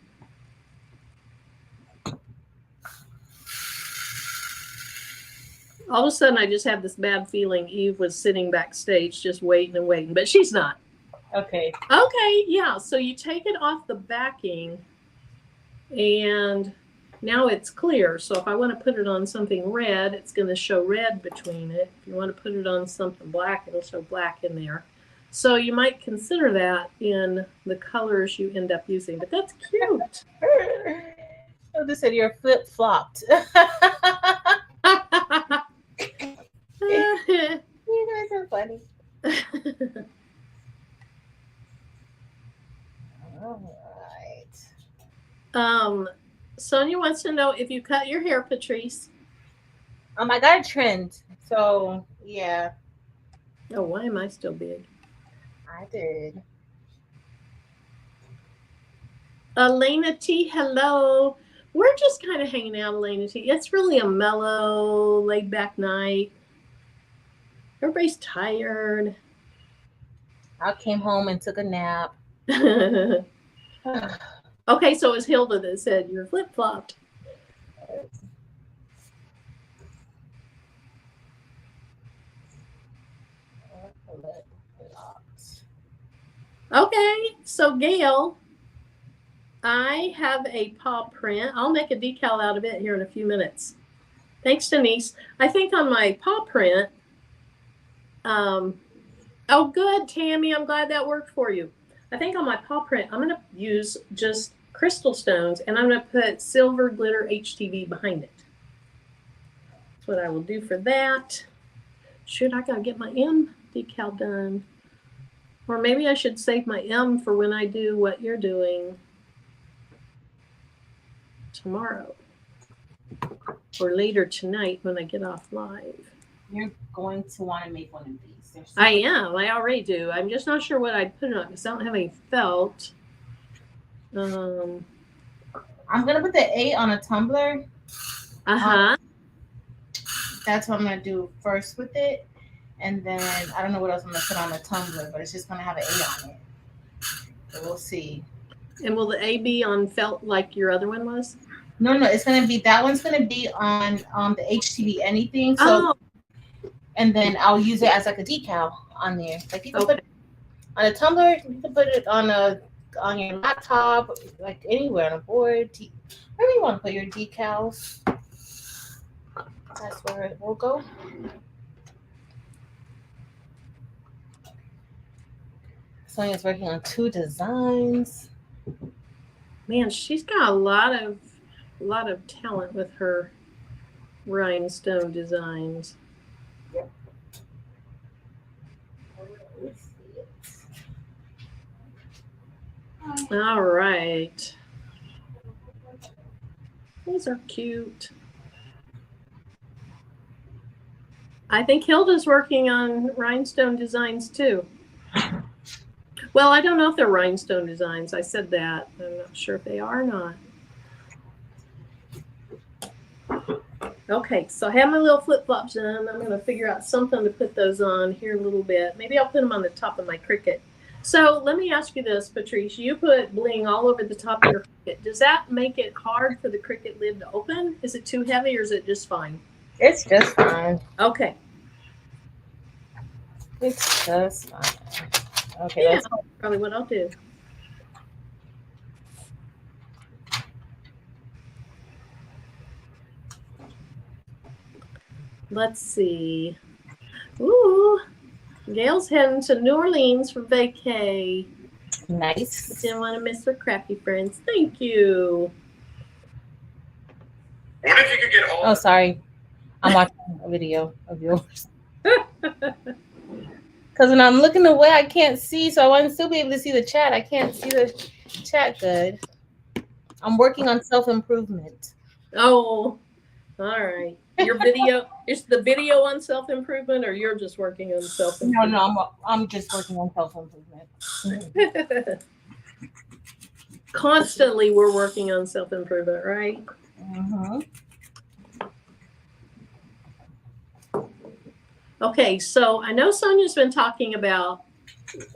All of a sudden, I just have this bad feeling Eve was sitting backstage just waiting and waiting, but she's not. Okay. Okay, yeah. So you take it off the backing, and now it's clear. So if I want to put it on something red, it's going to show red between it. If you want to put it on something black, it'll show black in there. So you might consider that in the colors you end up using, but that's cute. Oh, they said you're flip-flopped. You guys are funny. All right. Sonia wants to know if you cut your hair, Patrice. I got a trend. So yeah. Oh, why am I still big? I did. Elena T, hello. We're just kind of hanging out, Elena T. It's really a mellow, laid-back night. Everybody's tired. I came home and took a nap. Okay, so it was Hilda that said you're flip-flopped. Okay, so Gail, I have a paw print. I'll make a decal out of it here in a few minutes. Thanks, Denise. I think on my paw print, oh, good, Tammy. I'm glad that worked for you. I think on my paw print, I'm going to use just crystal stones, and I'm going to put silver glitter HTV behind it. That's what I will do for that. Shoot, I got to get my M decal done. Or maybe I should save my M for when I do what you're doing tomorrow. Or later tonight when I get off live. You're going to want to make one of these. I am. I already do. I'm just not sure what I'd put it on because I don't have any felt. I'm gonna put the 8 on a tumbler. That's what I'm gonna do first with it, and then I don't know what else I'm gonna put on the tumbler, but it's just gonna have an 8 on it. So we'll see. And will the A be on felt like your other one was? No, it's gonna be that one's gonna be on the HTV anything. So. And then I'll use it as like a decal on there. Like you can put it on a tumbler, you can put it on your laptop, like anywhere on a board. Wherever you want to put your decals, that's where it will go. Sonia's working on 2 designs. Man, she's got a lot of talent with her rhinestone designs. All right. These are cute. I think Hilda's working on rhinestone designs too. Well, I don't know if they're rhinestone designs. I said that. I'm not sure if they are or not. Okay, so I have my little flip-flops done. I'm going to figure out something to put those on here a little bit. Maybe I'll put them on the top of my Cricut. So let me ask you this, Patrice. You put bling all over the top of your Cricut. Does that make it hard for the Cricut lid to open? Is it too heavy or is it just fine? It's just fine. Okay. It's just fine. Okay, Yeah, that's probably what I'll do. Let's see. Ooh, Gail's heading to New Orleans for vacay. nice. Didn't want to miss her crappy friends. Thank you. What if you could get all? Oh, sorry. I'm watching a video of yours. Because when I'm looking away, I can't see. So I want to still be able to see the chat. I can't see the chat good. I'm working on self-improvement. Oh, all right. Your video is the video on self-improvement, or you're just working on self-improvement? No, I'm just working on self-improvement. Constantly, we're working on self-improvement, right? Mm-hmm. Okay, so I know Sonia's been talking about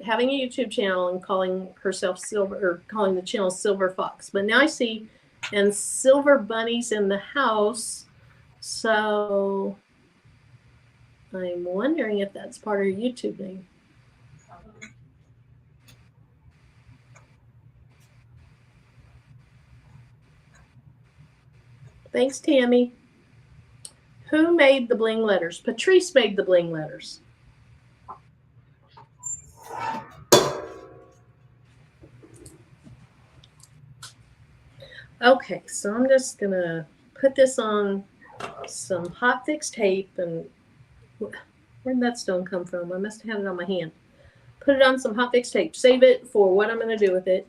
having a YouTube channel and calling herself Silver, or calling the channel Silver Fox, but now I see and Silver Bunnies in the house, so I'm wondering if that's part of your YouTube name. Thanks, Tammy. Who made the bling letters? Patrice made the bling letters. Okay, so I'm just gonna put this on some hot fix tape, and where'd that stone come from? I must have had it on my hand. Put it on some hot fix tape. Save it for what I'm gonna do with it.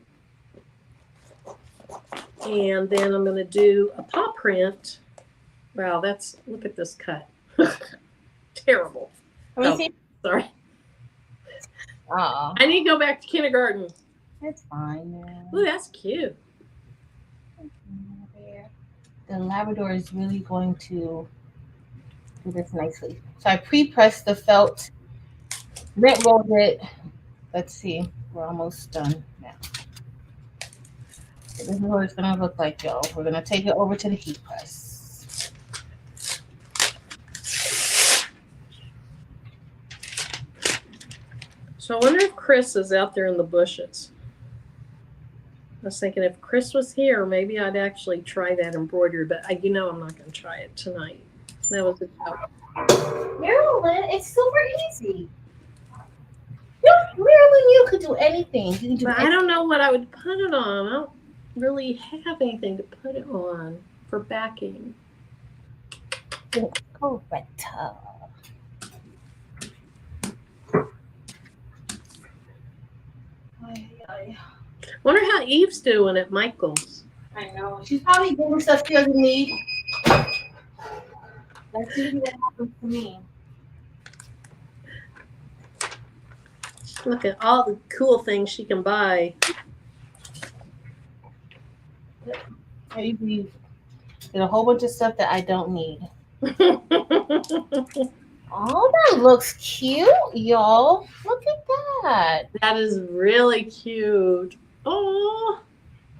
And then I'm gonna do a paw print. Wow, look at this cut. Terrible. Let me see. Sorry. I need to go back to kindergarten. It's fine, man. Ooh, that's cute. The Labrador is really going to do this nicely. So I pre-pressed the felt, lint rolled it. Let's see, we're almost done now. So this is what it's gonna look like, y'all. We're gonna take it over to the heat press. So I wonder if Chris is out there in the bushes. I was thinking if Chris was here, maybe I'd actually try that embroidery, but I'm not going to try it tonight. That was a joke. Marilyn, it's super easy. Marilyn, you could do anything. You can do but I don't know what I would put it on. I don't really have anything to put it on for backing. Correct. Wonder how Eve's doing at Michael's. I know. She's probably getting stuff she doesn't need. That's usually what happens to me. Look at all the cool things she can buy. I usually get a whole bunch of stuff that I don't need. Oh, that looks cute, y'all. Look at that. That is really cute. Oh.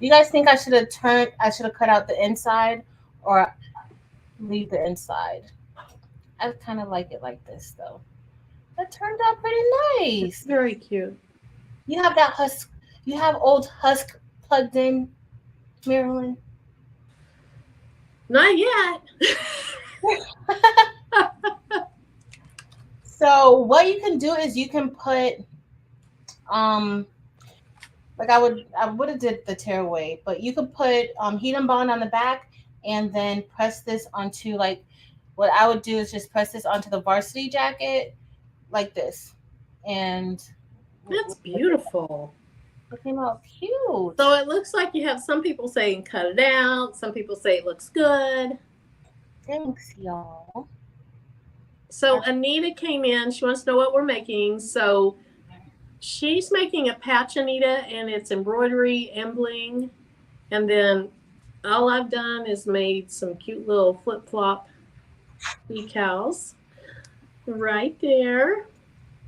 You guys think I should have cut out the inside or leave the inside? I kind of like it like this, though. That turned out pretty nice. It's very cute. You have that husk. You have old husk plugged in, Marilyn? Not yet. So what you can do is you can put, like I would have did the tearaway, but you could put heat and bond on the back and then press this onto, like, what I would do is just press this onto the varsity jacket like this. And that's beautiful. It came out cute. So it looks like you have some people saying cut it out. Some people say it looks good. Thanks, y'all. So Anita came in. She wants to know what we're making. So she's making a patch, Anita, and it's embroidery and bling. And then all I've done is made some cute little flip-flop decals right there.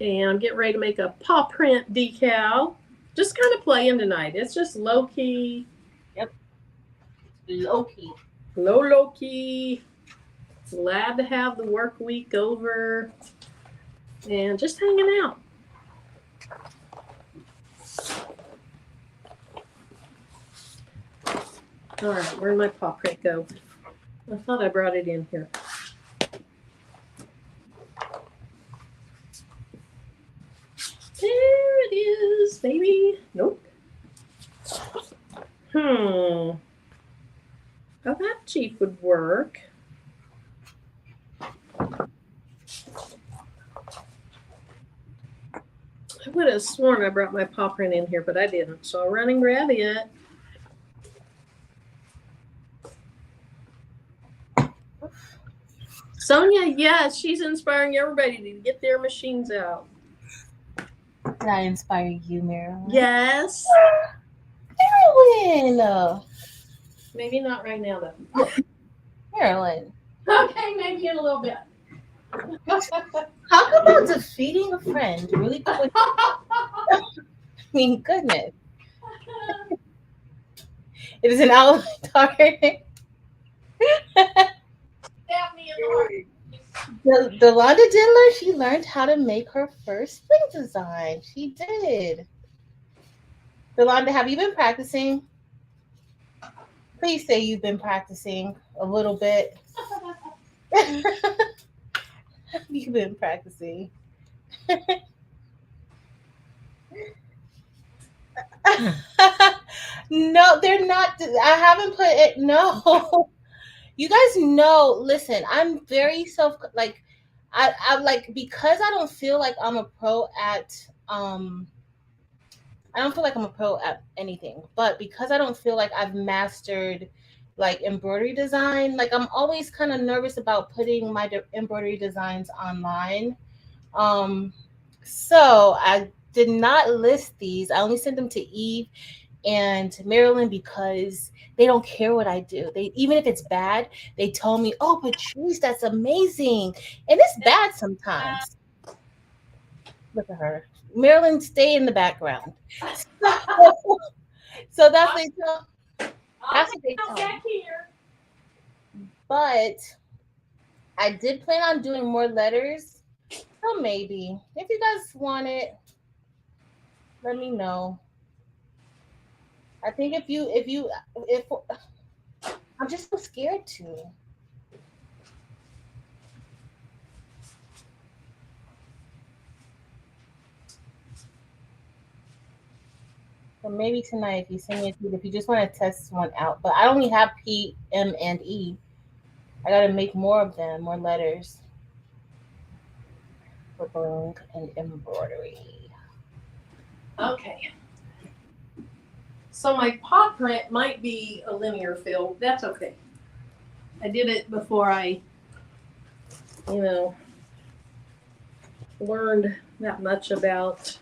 And I'm getting ready to make a paw print decal. Just kind of playing tonight. It's just low-key. Yep. Low-key. Low-key. Glad to have the work week over and just hanging out. All right, where'd my paw print go? I thought I brought it in here. There it is, baby. Nope. Oh, that cheap would work. I would have sworn I brought my paw print in here, but I didn't. So I'll run and grab it. Sonia, yes, she's inspiring everybody to get their machines out. Did I inspire you, Marilyn? Yes. Marilyn. Maybe not right now, though. Marilyn. Okay, maybe in a little bit. Talk about defeating a friend really quick. I mean, goodness. It is an hour dark. Stab me in the heart. Delonda Diddler, she learned how to make her first spring design. She did. Delonda, have you been practicing? Please say you've been practicing a little bit. Have you been practicing? No, they're not. I haven't put it. No. You guys know, listen, I'm very I'm like, because I don't feel like I'm a pro at I don't feel like I'm a pro at anything, but because I don't feel like I've mastered like embroidery design, like I'm always kind of nervous about putting my embroidery designs online. So I did not list these. I only sent them to Eve and Marilyn because they don't care what I do. They, even if it's bad, they tell me, "Oh, Patrice, that's amazing," and it's bad sometimes. Look at her, Marilyn. Stay in the background. So that's what they tell. That's what they tell me. But I did plan on doing more letters. So maybe if you guys want it, let me know. I think if I'm just so scared to. So maybe tonight, if you send me a tweet, if you just want to test one out. But I only have P, M, and E. I got to make more of them, more letters for Bling and Embroidery. Okay. So my paw print might be a linear fill. That's okay. I did it before I, learned that much about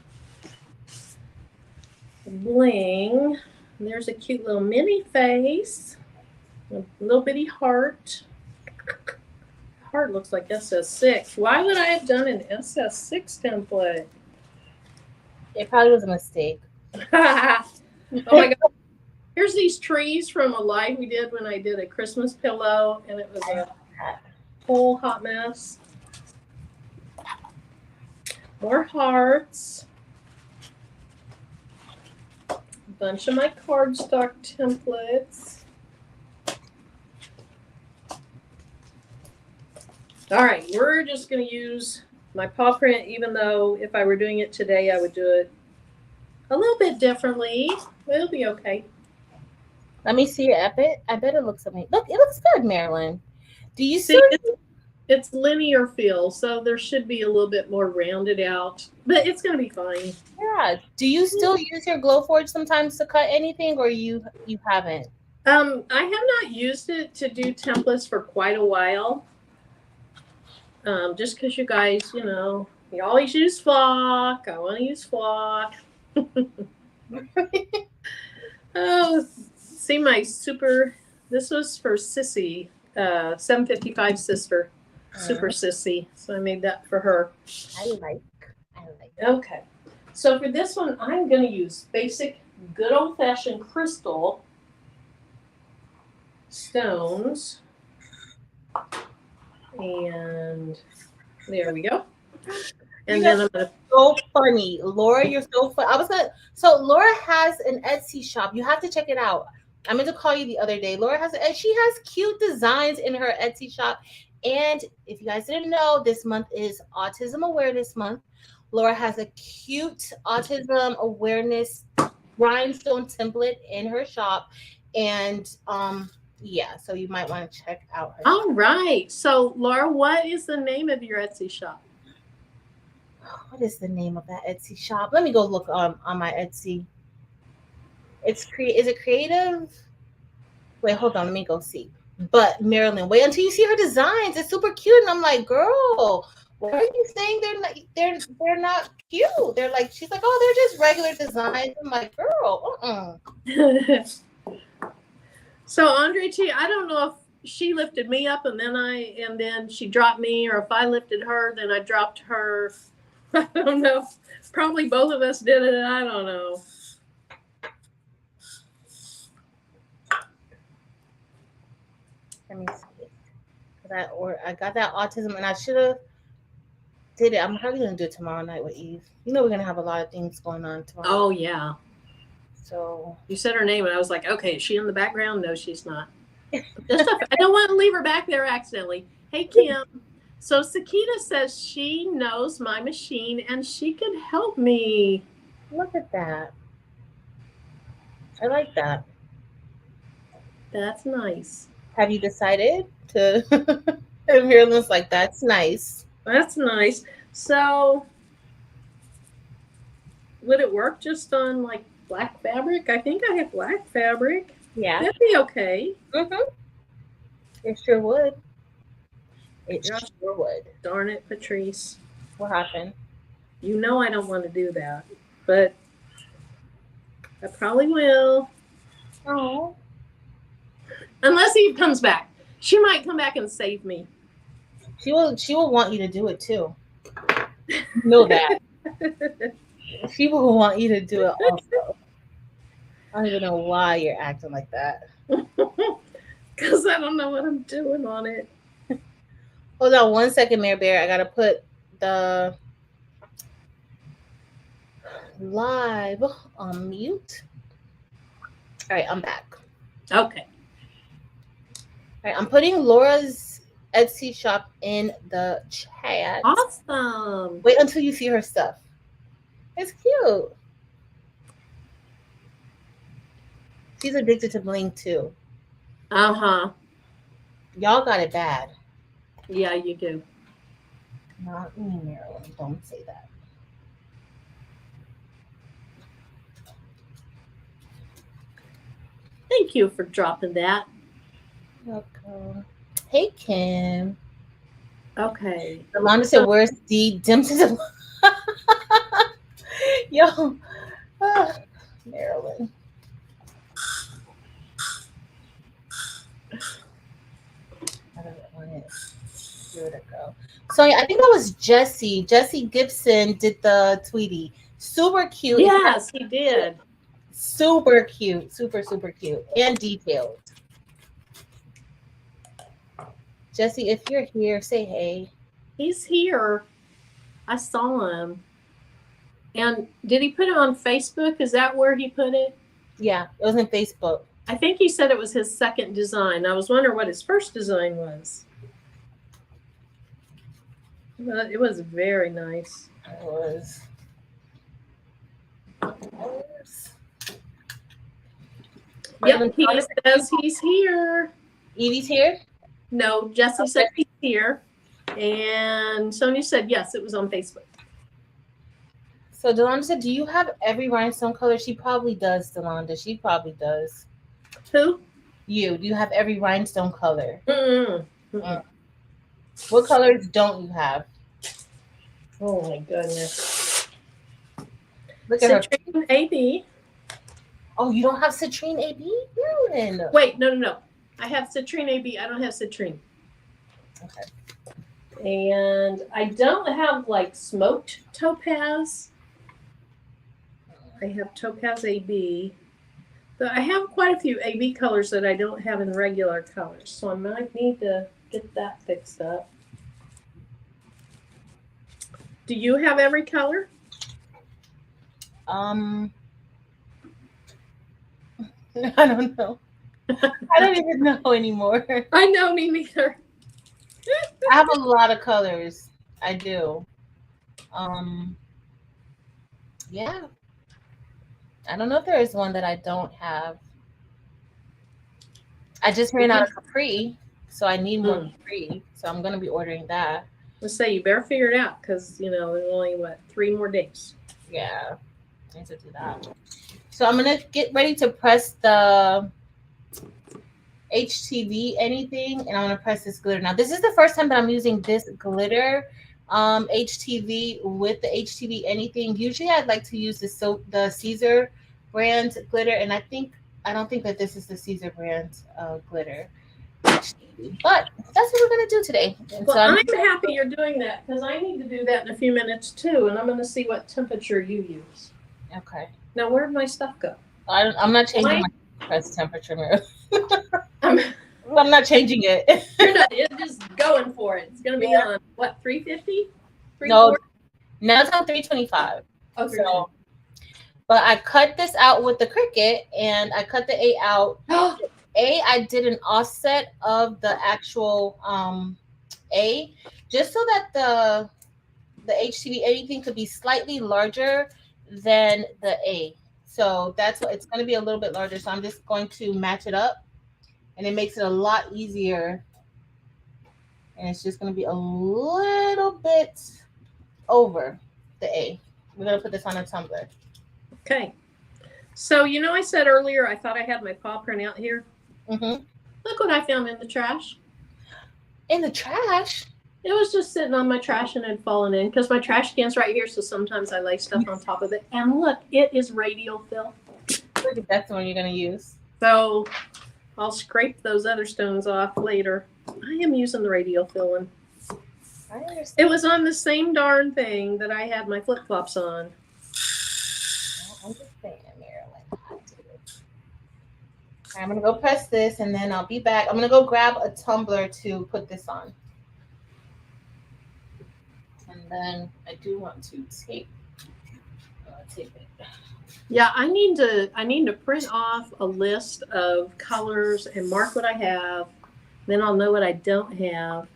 Bling. And there's a cute little mini face, a little bitty heart. Heart looks like SS6. Why would I have done an SS6 template? It probably was a mistake. Oh my God. Here's these trees from a live we did when I did a Christmas pillow, and it was a whole hot mess. More hearts. A bunch of my cardstock templates. All right, we're just going to use my paw print, even though if I were doing it today, I would do it a little bit differently. It'll be okay. Let me see it. I bet it looks amazing. Look, it looks good, Marilyn. Do you see? It's linear feel, so there should be a little bit more rounded out, but it's going to be fine. Yeah. Do you still use your Glowforge sometimes to cut anything, or you haven't? I have not used it to do templates for quite a while. Just because you guys, you always use flock. I want to use flock. Oh, see my super. This was for Sissy, 755 sister, super Sissy. So I made that for her. I like. Okay. So for this one, I'm going to use basic, good old-fashioned crystal stones. And there we go. And then I'm gonna. So funny, Laura. You're so funny. So Laura has an Etsy shop. You have to check it out. I meant to call you the other day. Laura she has cute designs in her Etsy shop. And if you guys didn't know, this month is Autism Awareness Month. Laura has a cute autism awareness rhinestone template in her shop, and yeah, so you might want to check out her All shop. right. So Laura, what is the name of your Etsy shop? What is the name of that Etsy shop? Let me go look on my Etsy. Is it creative? Wait, hold on. Let me go see. But Marilyn, wait until you see her designs. It's super cute. And I'm like, girl, why are you saying they're not cute? They're like, she's like, oh, they're just regular designs. I'm like, girl, So Andre T, I don't know if she lifted me up and then she dropped me, or if I lifted her, then I dropped her. I don't know. Probably both of us did it. I don't know. Let me see. I got that autism, and I should have did it. I'm probably gonna do it tomorrow night with Eve. You know, we're gonna have a lot of things going on tomorrow. Oh yeah. So you said her name, and I was like, okay, is she in the background? No, she's not. I don't want to leave her back there accidentally. Hey Kim. So Sakita says she knows my machine and she can help me. Look at that. I like that. That's nice. Have you decided to? And Marilyn's like, that's nice. That's nice. So would it work just on like black fabric? I think I have black fabric. Yeah. That'd be okay. Mm-hmm. It sure would. It sure would. Darn it, Patrice. What happened? You know I don't want to do that, but I probably will. Oh. Unless Eve comes back. She might come back and save me. She will want you to do it too. You know that. She will want you to do it also. I don't even know why you're acting like that. Because I don't know what I'm doing on it. Hold on 1 second, Mare Bear. I gotta put the live on mute. All right, I'm back. Okay. All right, I'm putting Laura's Etsy shop in the chat. Awesome. Wait until you see her stuff. It's cute. She's addicted to Bling too. Uh-huh. Y'all got it bad. Yeah, you do. Not me, Marilyn. Don't say that. Thank you for dropping that. Welcome. Hey, Kim. Okay. Yolanda said, where's the Dimson? Yo. Marilyn. I don't want it. Where'd it go? Sonia, I think that was Jesse. Jesse Gibson did the Tweety. Super cute. Yes, he did. Super cute. Super, super cute. And detailed. Jesse, if you're here, say hey. He's here. I saw him. And did he put it on Facebook? Is that where he put it? Yeah, it was on Facebook. I think he said it was his second design. I was wondering what his first design was. But it was very nice. It was. Yep, he says he's here. Evie's here? No, Jesse said he's here. And Sonia said, yes, it was on Facebook. So Delonda said, do you have every rhinestone color? She probably does, Delonda. She probably does. Who? You. Do you have every rhinestone color? Mm-mm. Mm-mm. What colors don't you have? Oh, my goodness. Look at her. Citrine AB. Oh, you don't have Citrine AB? Marilyn. Wait, no. I have Citrine AB. I don't have Citrine. Okay. And I don't have like smoked topaz. I have topaz AB. But I have quite a few AB colors that I don't have in regular colors. So I might need to get that fixed up. Do you have every color? I don't know. I don't even know anymore. I know, me neither. I have a lot of colors. I do. Yeah. I don't know if there is one that I don't have. I just ran out of Capri, so I need more Capri. So I'm gonna be ordering that. Let's say you better figure it out because there's only 3 more days. Yeah, I need to do that. So I'm gonna get ready to press the HTV anything, and I'm gonna press this glitter. Now, this is the first time that I'm using this glitter HTV with the HTV anything. Usually I'd like to use the Caesar brand glitter, and I don't think that this is the Caesar brand glitter HTV, but that's what we're gonna do today. And well, I'm happy you're doing that because I need to do that in a few minutes too, and I'm going to see what temperature you use. Okay. Now, where'd my stuff go? I'm not changing my press temperature mirror. I'm not changing it. You're just going for it. It's going to be on what, 350? No, now it's on 325. Oh, so, but I cut this out with the Cricut, and I cut the A out. I did an offset of the actual A, just so that the HTV anything could be slightly larger than the A. So that's what it's going to be, a little bit larger. So I'm just going to match it up, and it makes it a lot easier. And it's just going to be a little bit over the A. We're going to put this on a tumbler. Okay. So, I said earlier I thought I had my paw print out here. Mm-hmm. Look what I found in the trash. In the trash? It was just sitting on my trash and had fallen in because my trash can's right here. So sometimes I lay stuff on top of it. And look, it is radial fill. That's the one you're going to use. So I'll scrape those other stones off later. I am using the radial fill one. I understand. It was on the same darn thing that I had my flip-flops on. I'm just saying, Marilyn. I'm going to go press this, and then I'll be back. I'm going to go grab a tumbler to put this on. And then I do want to tape it. Yeah, I need to print off a list of colors and mark what I have. Then I'll know what I don't have.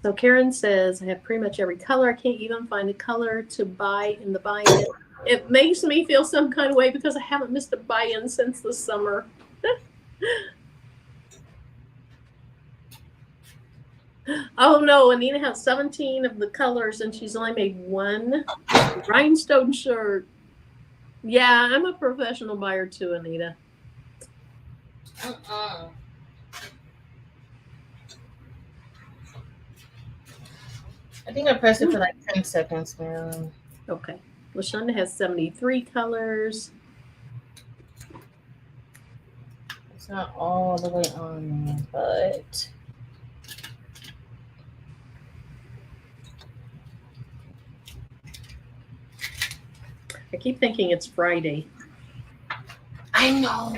So Karen says I have pretty much every color. I can't even find a color to buy in the buy-in. It makes me feel some kind of way because I haven't missed a buy-in since the summer. Oh no, Anita has 17 of the colors and she's only made one rhinestone shirt. Yeah, I'm a professional buyer too, Anita. I think I pressed it for like 10 seconds, man. Okay. LaShonda has 73 colors. It's not all the way on, but I keep thinking it's Friday. I know.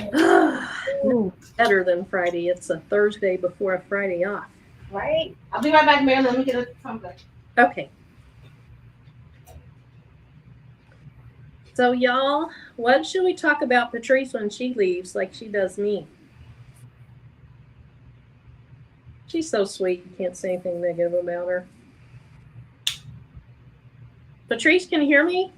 No, better than Friday. It's a Thursday before a Friday off. Right? I'll be right back, Mary. Let me get a tumbler. Okay. So, y'all, what should we talk about Patrice when she leaves like she does me? She's so sweet. You can't say anything negative about her. Patrice, can you hear me?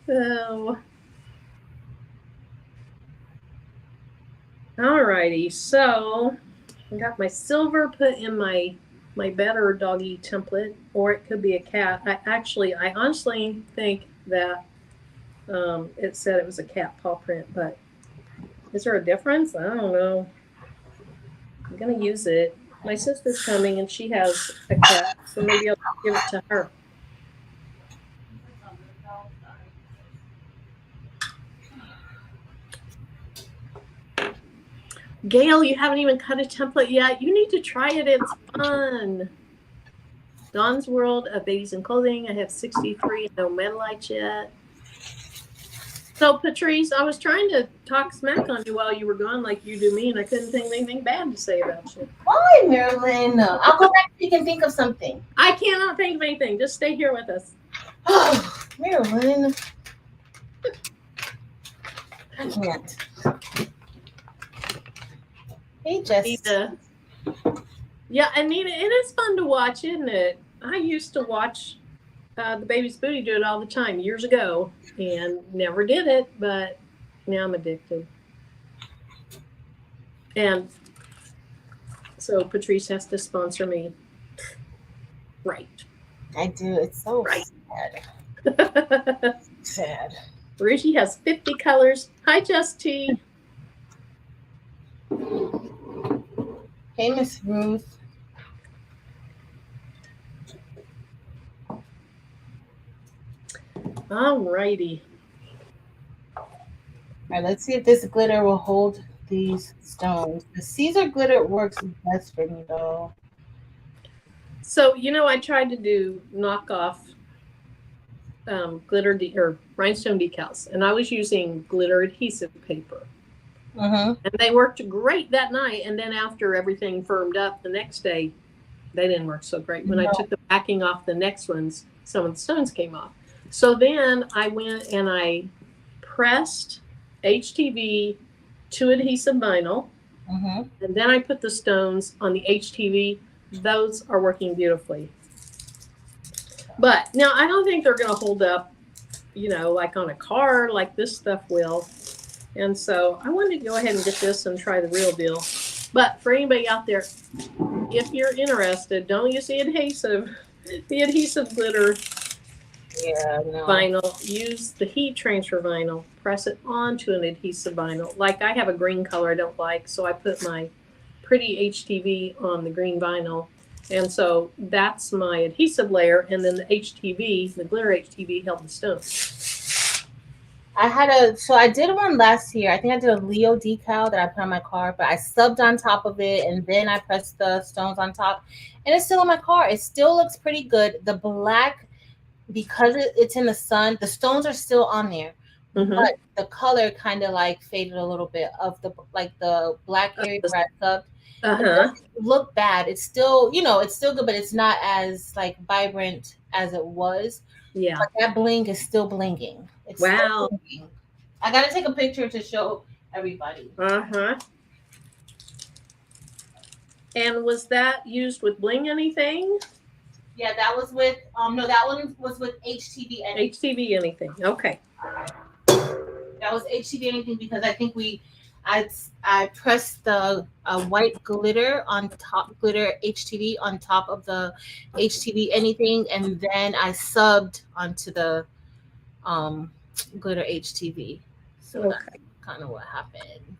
Oh. Alrighty, so I got my silver put in my better doggy template, or it could be a cat. I honestly think that it said it was a cat paw print, but is there a difference? I don't know. I'm gonna use it. My sister's coming and she has a cat, so maybe I'll give it to her. Gail, you haven't even cut a template yet. You need to try it. It's fun. Dawn's World of Babies and Clothing. I have 63. No metalites yet. So, Patrice, I was trying to talk smack on you while you were gone like you do me, and I couldn't think of anything bad to say about you. Why, Marilyn? I'll go back if you can think of something. I cannot think of anything. Just stay here with us. Oh, Marilyn. I can't. Hey, Jessica. Yeah, Anita, it is fun to watch, isn't it? I used to watch the Baby's Booty do it all the time years ago and never did it, but now I'm addicted. And so Patrice has to sponsor me. Right. I do. It's so right. Sad. Rishi has 50 colors. Hi, Just T. Hey, Miss Ruth. All righty. All right, let's see if this glitter will hold these stones. The Caesar glitter works best for me, though. So, you know, I tried to do knockoff glitter or rhinestone decals, and I was using glitter adhesive paper. And they worked great that night. And then after everything firmed up the next day, they didn't work so great. When I took the backing off the next ones, some of the stones came off. So then I went and I pressed HTV to adhesive vinyl. And then I put the stones on the HTV. Those are working beautifully. But now I don't think they're going to hold up, you know, like on a car like this stuff will. And so I wanted to go ahead and get this and try the real deal. But for anybody out there, if you're interested, don't use the adhesive glitter vinyl. Use the heat transfer vinyl. Press it onto an adhesive vinyl. Like I have a green color I don't like, so I put my pretty HTV on the green vinyl. And so that's my adhesive layer. And then the HTV, the glitter HTV, held the stone. I did one last year. I think I did a Leo decal that I put on my car, but I subbed on top of it and then I pressed the stones on top. And it's still on my car. It still looks pretty good. The black, because it's in the sun, the stones are still on there. But the color kind of like faded a little bit of the black area where I subbed. It doesn't look bad. It's still, you know, it's still good, but it's not as like vibrant as it was. Yeah. But that bling is still blinging. It's wow. Still blinging. I gotta take a picture to show everybody. And was that used with Bling anything? Yeah, that was with no, that one was with HTV anything. HTV anything. Okay. That was HTV anything because I think I pressed the white glitter on top, glitter HTV on top of the HTV anything, and then I subbed onto the glitter HTV. So that's kind of what happened.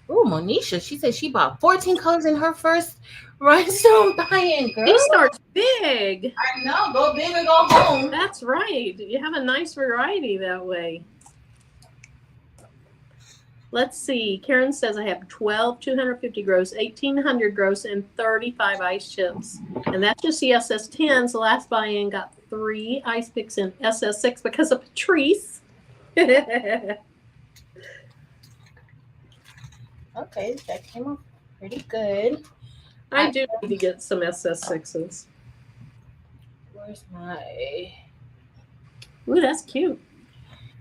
Oh, Monisha, she said she bought 14 colors in her first rhinestone buy-in, girl. He starts big. I know, go big or go home. That's right. You have a nice variety that way. Let's see. Karen says I have 12 250 gross, 1800 gross, and 35 ice chips. And that's just the SS10s. The last buy-in got 3 ice picks in SS6 because of Patrice. Okay, that came up pretty good. I do need to get some SS6s. Where's my... Ooh, that's cute.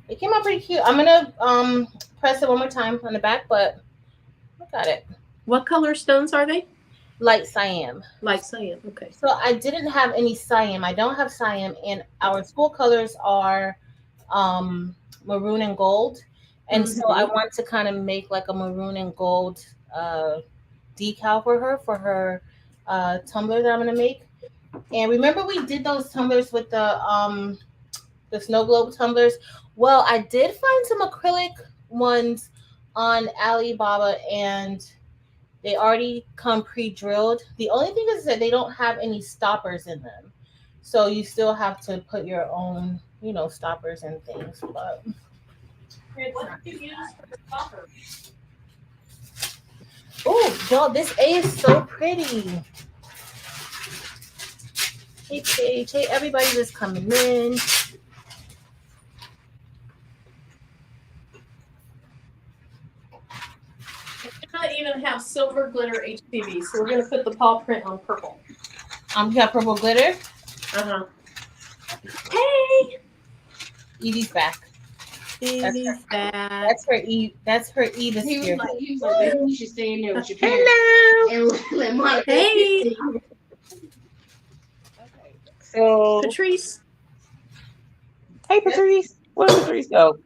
It came out pretty cute. I'm gonna press it one more time on the back, but I got it. What color stones are they? Light cyan. Light cyan, okay. So I didn't have any cyan. I don't have cyan, and our school colors are maroon and gold. And so I want to kind of make like a maroon and gold decal for her tumbler that I'm gonna make. And remember we did those tumblers with the snow globe tumblers. Well, I did find some acrylic ones on Alibaba, and they already come pre-drilled. The only thing is that they don't have any stoppers in them, so you still have to put your own, you know, stoppers and things. But what did you use for the stopper? Oh, y'all, this A is so pretty. Hey, Paige. Hey, everybody that's coming in. Not even have silver glitter HTV, so we're gonna put the paw print on purple. You got purple glitter? Hey! Evie's back. Evie's back. That's her Eve. That's her Eve is here. He was like, you should stay in there with your parents. Hello. And let Monica. Hey. Okay. So Patrice. Hey Patrice. Where did Patrice go?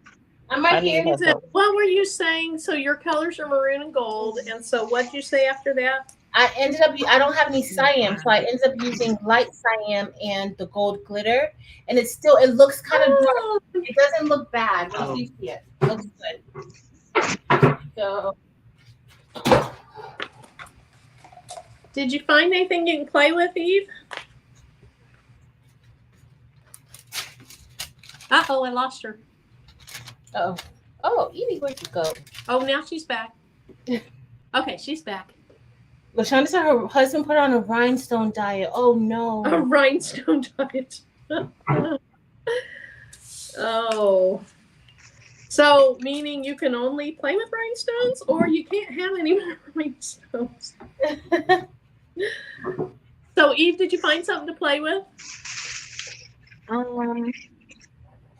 I'm right here. What were you saying? So your colors are maroon and gold, and so what'd you say after that? I don't have any cyan, so I ended up using light cyan and the gold glitter, and it looks kind of dark. It doesn't look bad once you see it. It looks good. So, Did you find anything you can play with, Eve? Uh-oh, I lost her. oh, Evie, where'd you go? Oh, now she's back. Okay, she's back. LaShonda said her husband put her on a rhinestone diet. Oh no. A rhinestone diet. Oh. So, meaning you can only play with rhinestones, or you can't have any more rhinestones? So, Eve, did you find something to play with?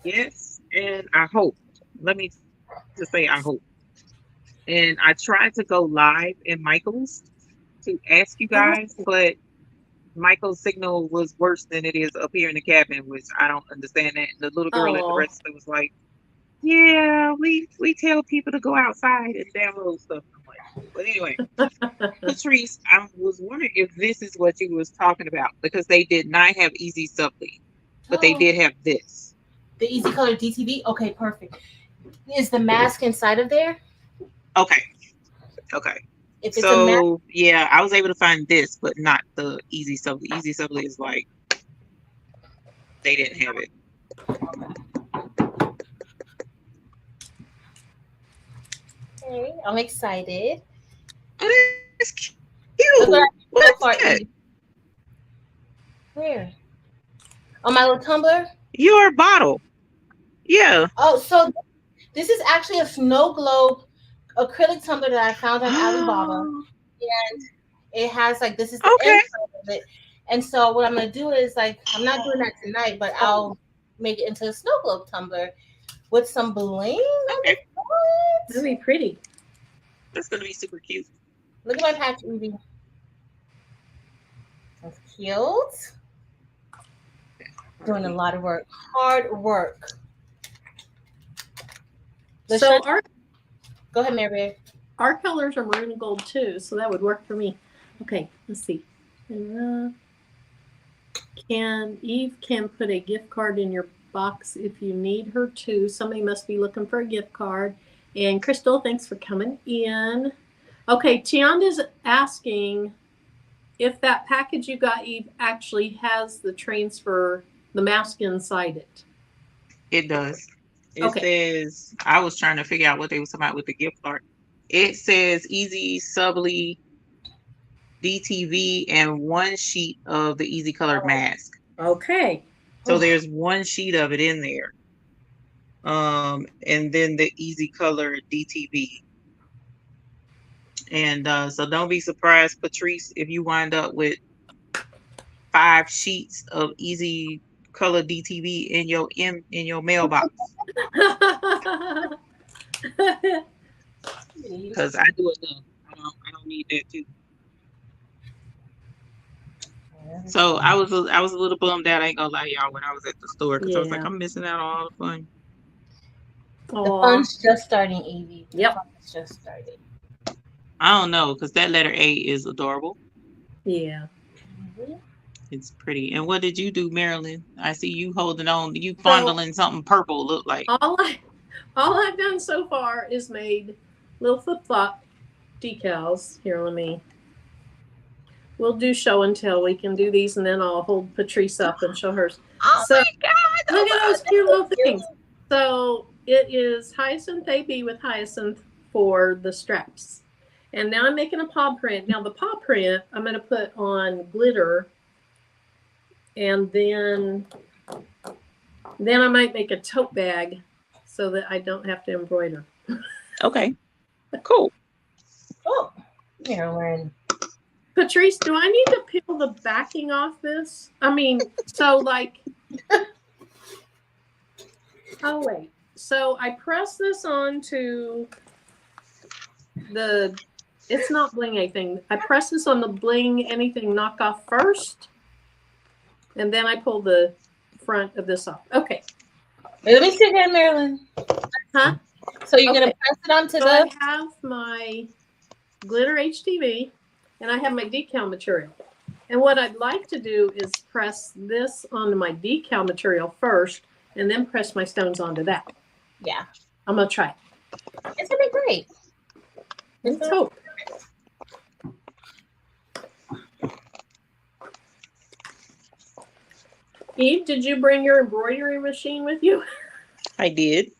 Yes, and I hope. Let me just say I hope. And I tried to go live in Michael's to ask you guys, but Michael's signal was worse than it is up here in the cabin, which I don't understand that. The little girl at the register was like, "Yeah, we tell people to go outside and download stuff." I'm like, but anyway, Patrice, I was wondering if this is what you was talking about, because they did not have Easy Subly, but they did have this. The Easy Color DTV? Okay, perfect. Is the mask inside of there? Okay. If it's So yeah, I was able to find this, but not the Easy Subly. Easy Subly is like they didn't have it. Okay, I'm excited. Oh, that's cute. What's that? Where? On my little tumbler? Your bottle. Yeah. Oh, so this is actually a snow globe acrylic tumbler that I found on Alibaba. And it has like, this is the inside of it. And so what I'm going to do is like, I'm not doing that tonight, but I'll make it into a snow globe tumbler with some bling. Okay. That'd be pretty. That's going to be super cute. Look at my patch, Evie. That's cute. Doing a lot of work. Hard work. So go ahead, Mary. Our colors are maroon and gold too, so that would work for me. Okay, let's see. Eve can put a gift card in your box if you need her to. Somebody must be looking for a gift card. And Crystal, thanks for coming in. Okay, Tianda's asking if that package you got, Eve, actually has the mask inside it. It does. It says, I was trying to figure out what they was talking about with the gift card. It says Easy Subly DTV and one sheet of the Easy Color mask. Okay. So there's one sheet of it in there. And then the Easy Color DTV. And so don't be surprised, Patrice, if you wind up with 5 sheets of Easy Color DTV in your mailbox. Because I do it now. I don't need that too. So I was a little bummed out. I ain't gonna lie, y'all, when I was at the store, because I was like, I'm missing out on all the fun. The fun's just starting, Evie. Yep. It's just starting. I don't know, because that letter A is adorable. Yeah. It's pretty. And what did you do, Marilyn? I see you holding on. You fondling something purple, look like. All I've done so far is made little flip-flop decals. Here, we'll do show and tell. We can do these, and then I'll hold Patrice up and show hers. Oh my God! Look at those cute little things. So it is Hyacinth AB with Hyacinth for the straps. And now I'm making a paw print. Now the paw print, I'm going to put on glitter. And then I might make a tote bag so that I don't have to embroider. Okay. Cool. Oh, Marilyn. Patrice, do I need to peel the backing off this? I mean, so like, oh wait. So I press this onto it's not Bling anything. I press this on the Bling anything knockoff first. And then I pull the front of this off. Okay. Wait, let me see again, Marilyn. Huh? So you're going to press it onto I have my glitter HTV. and I have my decal material. And what I'd like to do is press this onto my decal material first, and then press my stones onto that. Yeah. I'm gonna try it. It's gonna be great. Let's hope. Eve, did you bring your embroidery machine with you? I did.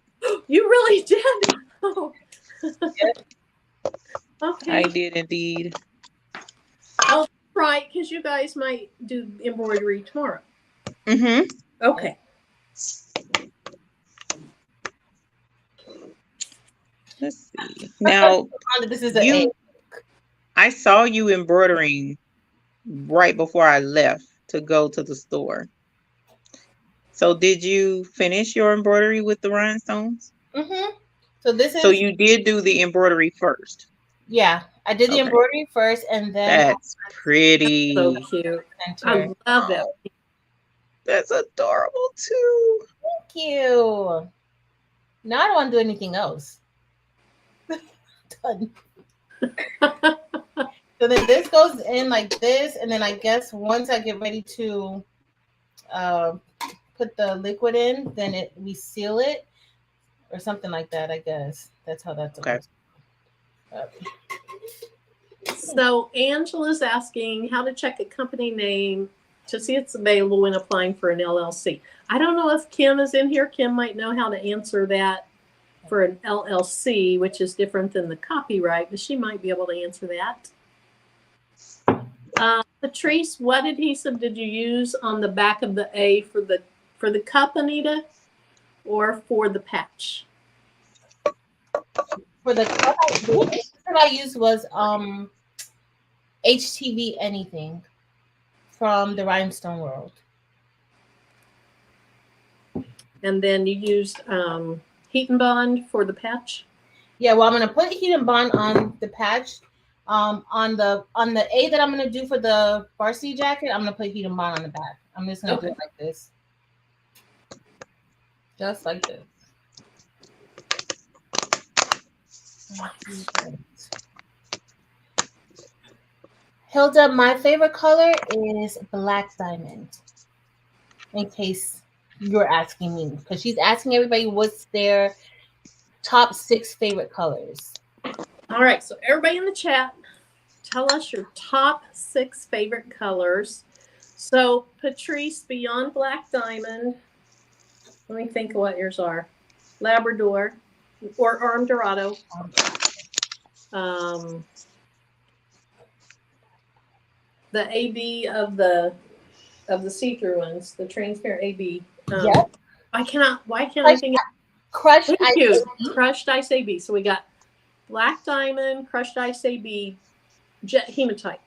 You really did. Oh. Okay. I did indeed. Oh, right, because you guys might do embroidery tomorrow. Mm-hmm. Okay. Let's see. Now, This is a I saw you embroidering right before I left to go to the store. So did you finish your embroidery with the rhinestones? Mm-hmm. So this is. So you did do the embroidery first. Yeah, I did the embroidery first, and then that's pretty. So cute. I love that. That's adorable too. Thank you. Now I don't want to do anything else. Done. So then this goes in like this, and then I guess once I get ready to put the liquid in, then we seal it or something like that. I guess that's how that's okay. So Angela's asking how to check a company name to see it's available when applying for an LLC. I don't know if Kim is in here. Kim might know how to answer that for an LLC, which is different than the copyright, but she might be able to answer that. Patrice, what adhesive did you use on the back of the A for the cup, Anita, or for the patch? For the cup, what I used was HTV anything from the Rhinestone world. And then you used heat and bond for the patch? Yeah, well, I'm gonna put heat and bond on the patch. On the A that I'm gonna do for the varsity jacket, I'm gonna put heat and bond on the back. I'm just gonna do it like this. Just like this. Hilda, my favorite color is black diamond. In case you're asking me, because she's asking everybody what's their top 6 favorite colors. All right, so everybody in the chat, tell us your top 6 favorite colors. So Patrice, beyond black diamond, let me think of what yours are. Labrador or Arm Dorado. The AB of the see-through ones, the transparent AB. Yep. Why can't I think of crushed ice AB? Crushed ice AB. So we got black diamond, crushed ice AB, jet hematite.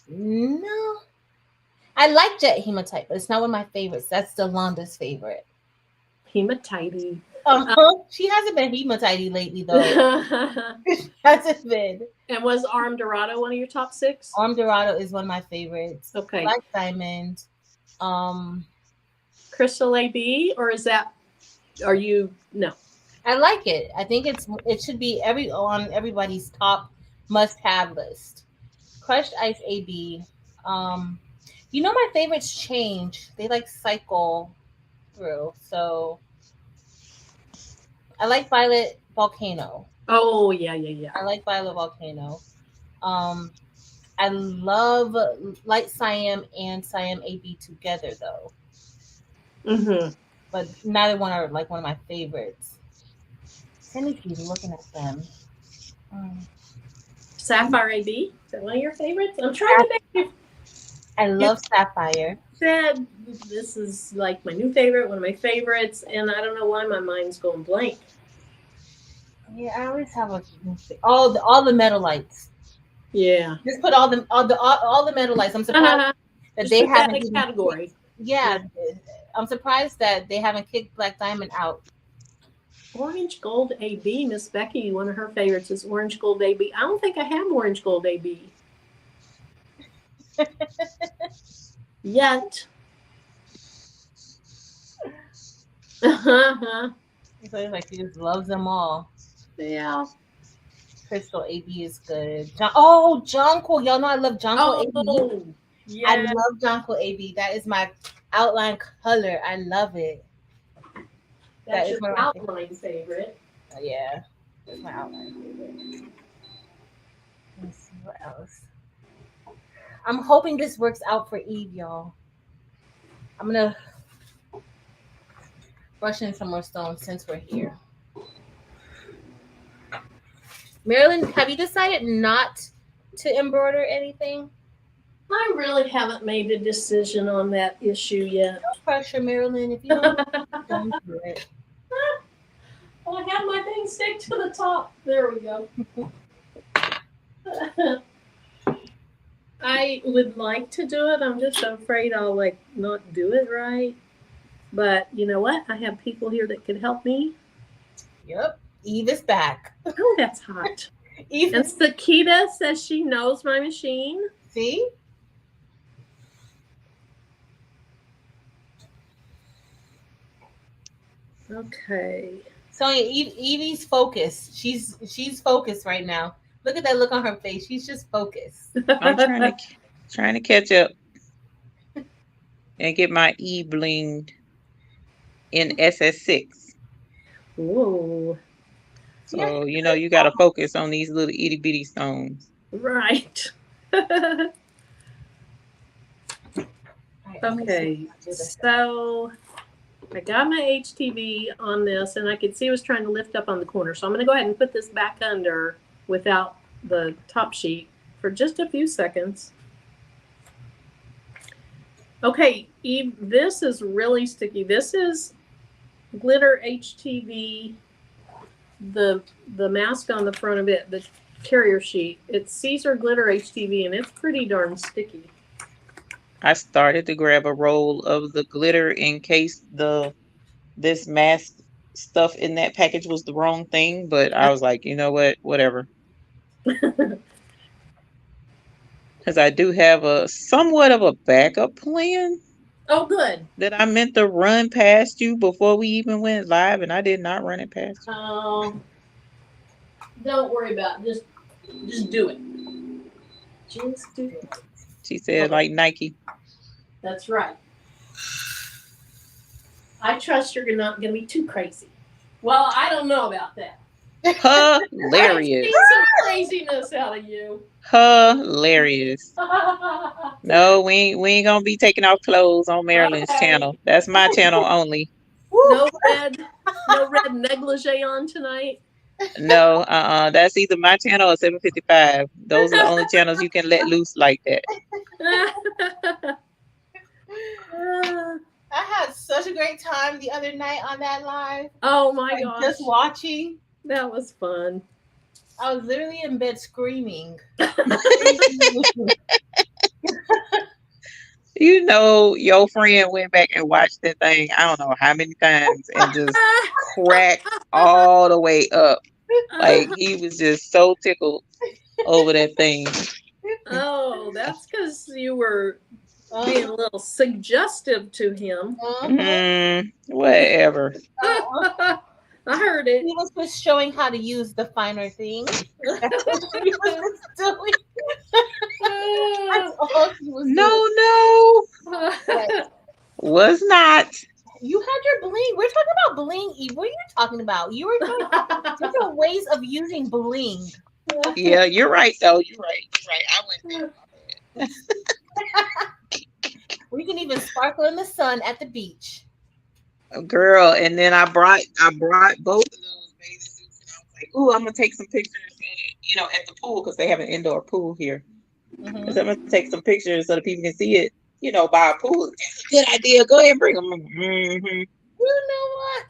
No. I like jet hematite, but it's not one of my favorites. That's Yolanda's favorite. Hematite. She hasn't been hematite lately, though. She hasn't been. And was Arm Dorado one of your top 6? Arm Dorado is one of my favorites. Okay. Black diamond. Crystal AB, or is that? Are you no? I like it. I think it should be on everybody's top must-have list. Crushed ice AB. My favorites change. They cycle through. So I like Violet Volcano. Oh yeah. I like Violet Volcano. I love Light Siam and Siam AB together though. Mm-hmm. But neither one are one of my favorites. Cindy's looking at them. Sapphire AB, is that one of your favorites? I'm trying to think. I love Sapphire. Said this is my new favorite, one of my favorites, and I don't know why my mind's going blank. Yeah, I always have all the metal lights. Yeah. Just put all the metal lights. I'm surprised that they haven't even category. Yeah, I'm surprised that they haven't kicked Black Diamond out. Orange Gold AB, Miss Becky, one of her favorites is Orange Gold AB. I don't think I have Orange Gold AB. Yet. So it's she just loves them all. Yeah. Crystal AB is good. Jonquil. Y'all know I love Jonquil AB. Oh, I yeah. love Jonquil AB. That is my outline color. I love it. That's That is your my outline favorite. Yeah, that's my outline favorite. Let's see what else. I'm hoping this works out for Eve, y'all. I'm gonna brush in some more stones since we're here. Marilyn, have you decided not to embroider anything? I really haven't made a decision on that issue yet. No pressure, Marilyn. If you don't do it. Well, I have my thing stick to the top. There we go. I would like to do it. I'm just afraid I'll not do it right. But you know what? I have people here that could help me. Yep. Eve is back. Oh, that's hot. Eve And Sakita says she knows my machine. See? Okay. Sonia, Evie's focused. She's focused right now. Look at that look on her face. She's just focused. I'm trying to catch up and get my Bling in SS6. Whoa. So you got to focus on these little itty bitty stones. Right. Okay. So I got my HTV on this, and I could see it was trying to lift up on the corner. So I'm going to go ahead and put this back under without the top sheet for just a few seconds. Okay, Eve, this is really sticky. This is glitter HTV, the mask on the front of it, the carrier sheet. It's Caesar glitter HTV, and it's pretty darn sticky. I started to grab a roll of the glitter in case this mask stuff in that package was the wrong thing, but I was like, you know what, whatever. Because I do have a somewhat of a backup plan. Oh, good. That I meant to run past you before we even went live, and I did not run it past you. Don't worry about it. Just do it. Just do it. She said, like Nike. That's right. I trust you're not going to be too crazy. Well, I don't know about that. Hilarious. I've seen some craziness out of you. Hilarious. No, we ain't gonna be taking off clothes on Marilyn's channel. That's my channel only. No red negligee on tonight. No, that's either my channel or 755. Those are the only channels you can let loose like that. I had such a great time the other night on that live. Oh my gosh. Just watching. That was fun. I was literally in bed screaming. Your friend went back and watched that thing, I don't know how many times, and just cracked all the way up. Like, he was just so tickled over that thing. Oh, that's because you were being a little suggestive to him. Whatever. I heard it. He was just showing how to use the finer things. That's what she was doing. That's all she was doing. No. Was not. You had your bling. We're talking about bling, Eve. What are you talking about? You were talking about different ways of using bling. Yeah, you're right, though. You're right. I went there. We can even sparkle in the sun at the beach. Girl, and then I brought both of those bathing suits, and I was like, "Ooh, I'm gonna take some pictures, at the pool because they have an indoor pool here. Mm-hmm. So I'm gonna take some pictures so that people can see it, by a pool. Good idea. Go ahead and bring them. Mm-hmm. You know what?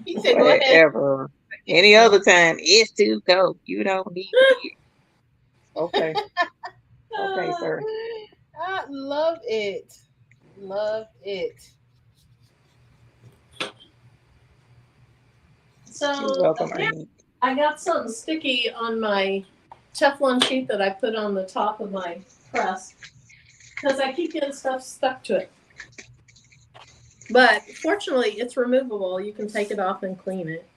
He said, "Go ahead." Whatever. Any other time, it's too cold. You don't need it. Okay. Okay, sir. I love it. Love it. So you're welcome, I got something sticky on my Teflon sheet that I put on the top of my press because I keep getting stuff stuck to it. But fortunately, it's removable. You can take it off and clean it.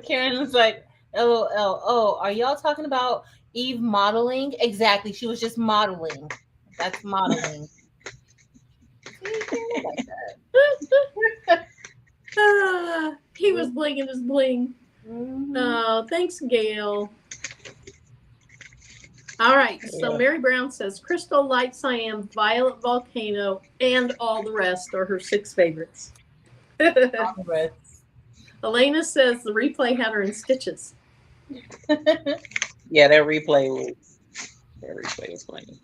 Karen was like, LOL. Oh, are y'all talking about Eve modeling? Exactly. She was just modeling. That's modeling. See, Karen, I like that. He was blinging his bling. Mhm. Oh, thanks, Gail. All right. So Mary Brown says Crystal Light Cyan, Violet Volcano, and all the rest are her 6 favorites. All the rest. Elena says the replay had her in stitches. Yeah, that replay was funny.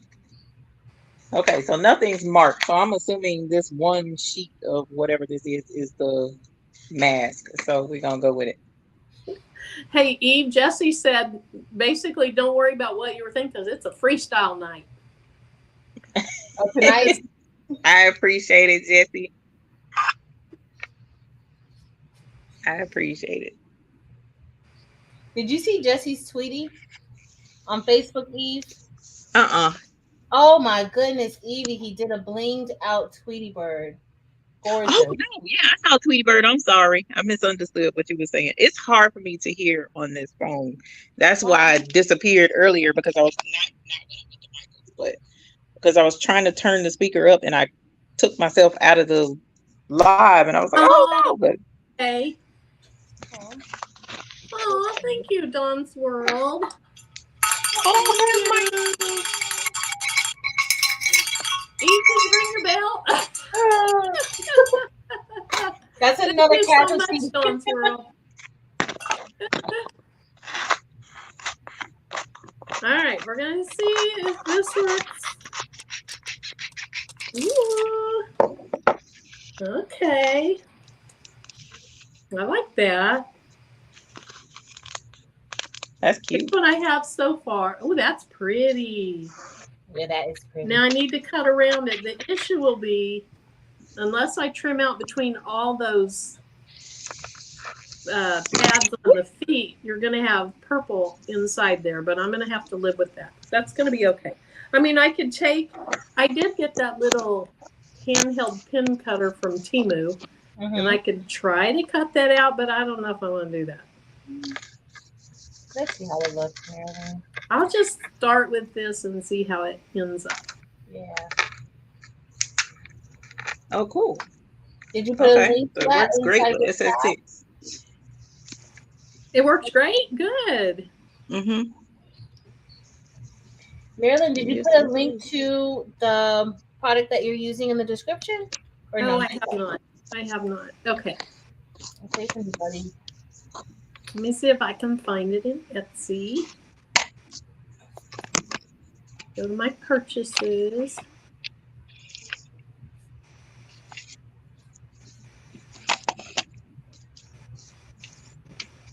Okay, so nothing's marked. So I'm assuming this one sheet of whatever this is the mask. So we're gonna go with it. Hey, Eve, Jesse said basically don't worry about what you were thinking because it's a freestyle night. Oh, tonight. I appreciate it, Jesse. I appreciate it. Did you see Jesse's tweetie on Facebook, Eve? Oh Oh my goodness, Evie, he did a blinged out Tweety bird. Gorgeous. no, yeah, I saw Tweety Bird. I'm sorry. I misunderstood what you were saying. It's hard for me to hear on this phone. That's why I disappeared earlier because I was not with the mic, but because I was trying to turn the speaker up and I took myself out of the live and I was like, oh no, but Hey. Oh, thank you, Dawn's World. oh my Eve, did you ring your bell? That's another Thank you so much, casualty. Dawn's World. All right, we're gonna see if this works. Ooh. Okay. I like that. That's cute. That's what I have so far. Oh, that's pretty. Yeah, that is pretty. Now I need to cut around it. The issue will be, unless I trim out between all those pads on the feet, you're going to have purple inside there, but I'm going to have to live with that. That's going to be okay. I mean, I did get that little handheld pin cutter from Temu, and I could try to cut that out, but I don't know if I want to do that. Let's see how it looks, Marilyn. I'll just start with this and see how it ends up. Yeah. Oh, cool. Did you put a link to so it that works great inside with the chat? SS6. It works great? Good. Mm-hmm. Marilyn, did you Yes, put a it link is. to the product that you're using in the description? Or No, no? I have not. I have not. Okay. Okay, everybody. Let me see if I can find it in Etsy. Go to my purchases.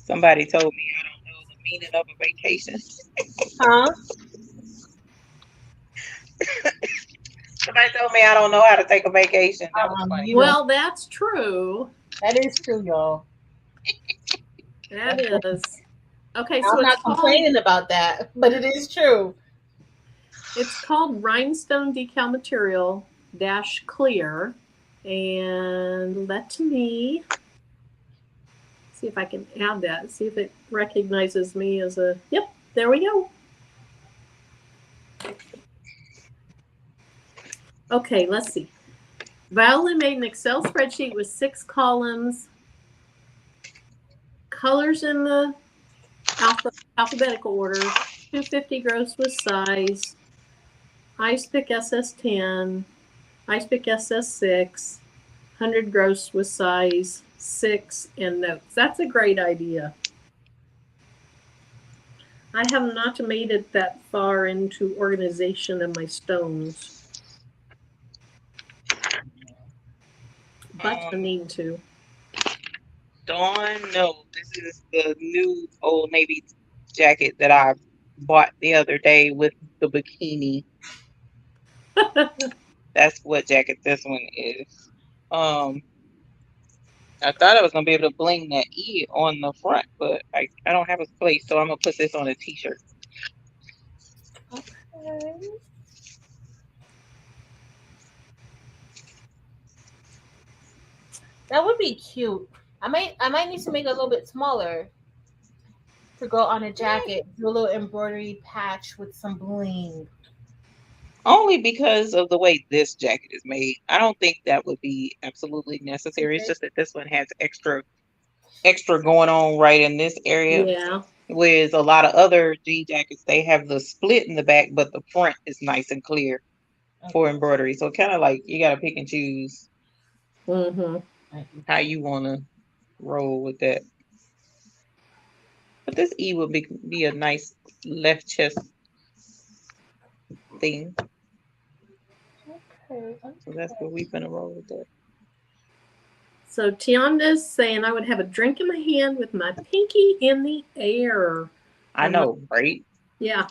Somebody told me I don't know the meaning of a vacation. Huh? Somebody told me I don't know how to take a vacation. That was funny. Well, that's true. That is true, y'all. That is. Okay, so I'm not complaining about that, but it is true. It's called Rhinestone Decal Material - Clear. And let me see if I can add that. See if it recognizes me as a, yep, there we go. Okay, let's see. Viola made an Excel spreadsheet with 6 columns, colors in the alphabetical order, 250 gross with size, Ice Pick SS10, Ice Pick SS6, 100 gross with size 6, and notes. That's a great idea. I have not made it that far into organization of my stones, but I need to. Dawn, no, this is the new Old Navy jacket that I bought the other day with the bikini. That's what jacket this one is. I thought I was gonna be able to bling that E on the front, but I don't have a place, so I'm gonna put this on a t-shirt. Okay. That would be cute. I might need to make it a little bit smaller to go on a jacket. Do a little embroidery patch with some bling. Only because of the way this jacket is made. I don't think that would be absolutely necessary. It's just that this one has extra going on right in this area. Yeah. Whereas a lot of other jean jackets, they have the split in the back, but the front is nice and clear for embroidery. So kind of like you gotta pick and choose how you want to roll with that. But this E would be a nice left chest thing. Okay. So that's what we're gonna roll with that. So Tionda's saying I would have a drink in my hand with my pinky in the air. I know, right? Yeah.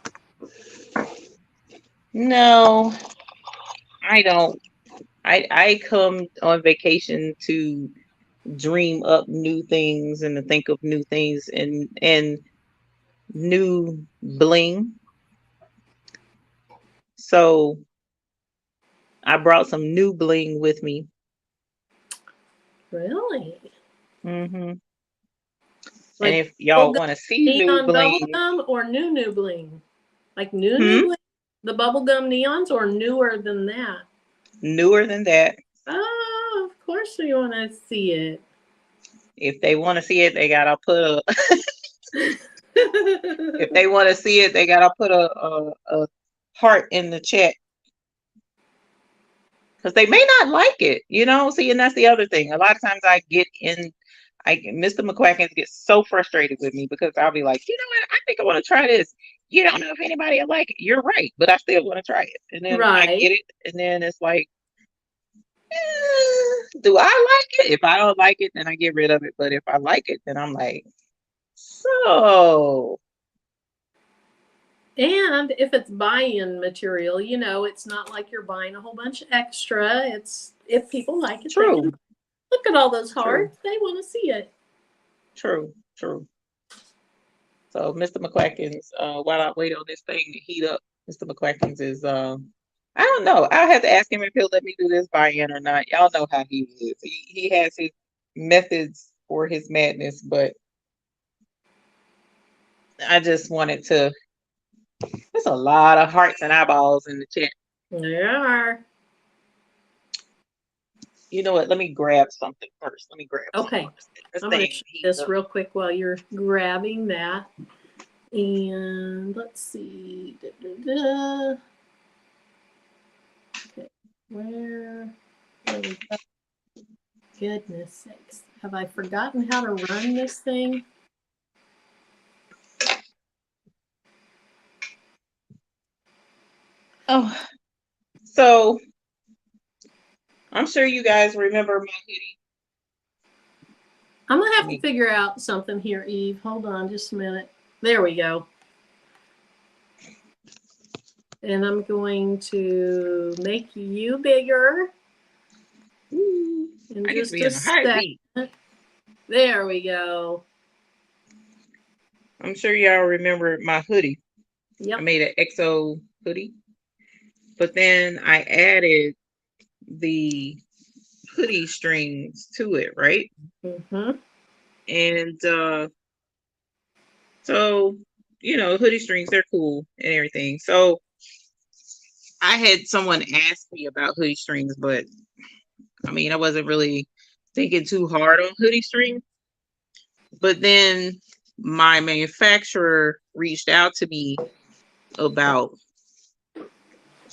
No, I don't. I come on vacation to dream up new things and to think of new things and new bling. So I brought some new bling with me. Really? Mm-hmm. Like and if y'all want to see new bling, bubblegum or new bling? Like new bling? The bubblegum neons or newer than that? Newer than that. Oh, of course we want to see it. If they want to see it, they gotta put a. If they want to see it, they gotta put a heart in the chat. Because they may not like it, you know. See, and that's the other thing. A lot of times Mr. McQuackins gets so frustrated with me because I'll be like, you know what? I think I want to try this. You don't know if anybody will like it. You're right, but I still want to try it. And then I get it, and then it's like, do I like it? If I don't like it, then I get rid of it. But if I like it, then I'm like, so. And if it's buy-in material, you know, it's not like you're buying a whole bunch extra. It's if people like it, True. they can look at all those hearts. They want to see it. True. So Mr. McQuackins, while I wait on this thing to heat up, Mr. McQuackins is I don't know. I'll have to ask him if he'll let me do this buy-in or not. Y'all know how he is. He has his methods for his madness, but I just wanted to. There's a lot of hearts and eyeballs in the chat. There are. You know what? Let me grab something first. Okay. I'm going to show this real quick while you're grabbing that. And let's see. Okay. Where we go? Goodness sakes. Have I forgotten how to run this thing? Oh, so I'm sure you guys remember my hoodie. I'm going to have to figure out something here, Eve. Hold on just a minute. There we go. And I'm going to make you bigger. I just be in a heartbeat. There we go. I'm sure y'all remember my hoodie. Yep. I made an EXO hoodie. But then I added the hoodie strings to it, right? Mm-hmm. And so, you know, hoodie strings, they're cool and everything. So I had someone ask me about hoodie strings, but I mean, I wasn't really thinking too hard on hoodie strings. But then my manufacturer reached out to me about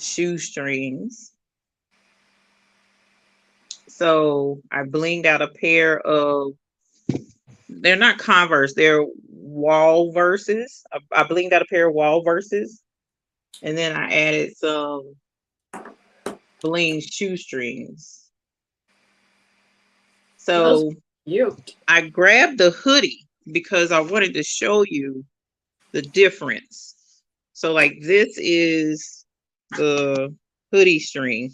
shoestrings. So I blinged out a pair of, they're not Converse, they're Wall Verses. I blinged out a pair of Wall Verses. And then I added some bling shoestrings. So I grabbed the hoodie because I wanted to show you the difference. So like this is the hoodie string.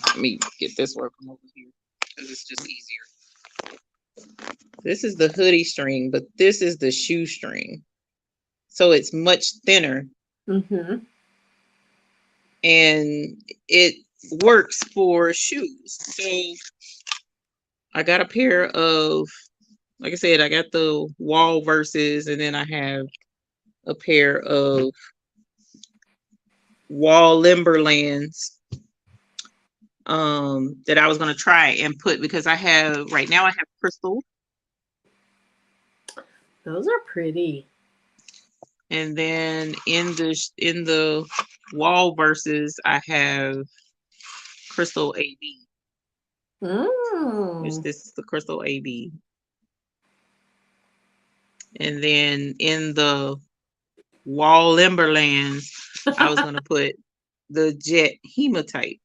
Let me get this one from over here because it's just easier. This is the hoodie string, but this is the shoestring. So it's much thinner. Mm-hmm. And it works for shoes. So I got a pair of, like I said, I got the wall verses, and then I have a pair of wall Limberlands that I was going to try and put, because I have right now I have crystal, Those are pretty. and then in the wall verses I have crystal AB, which this is the crystal AB, and then in the wall Limberlands I was going to put the jet hematite.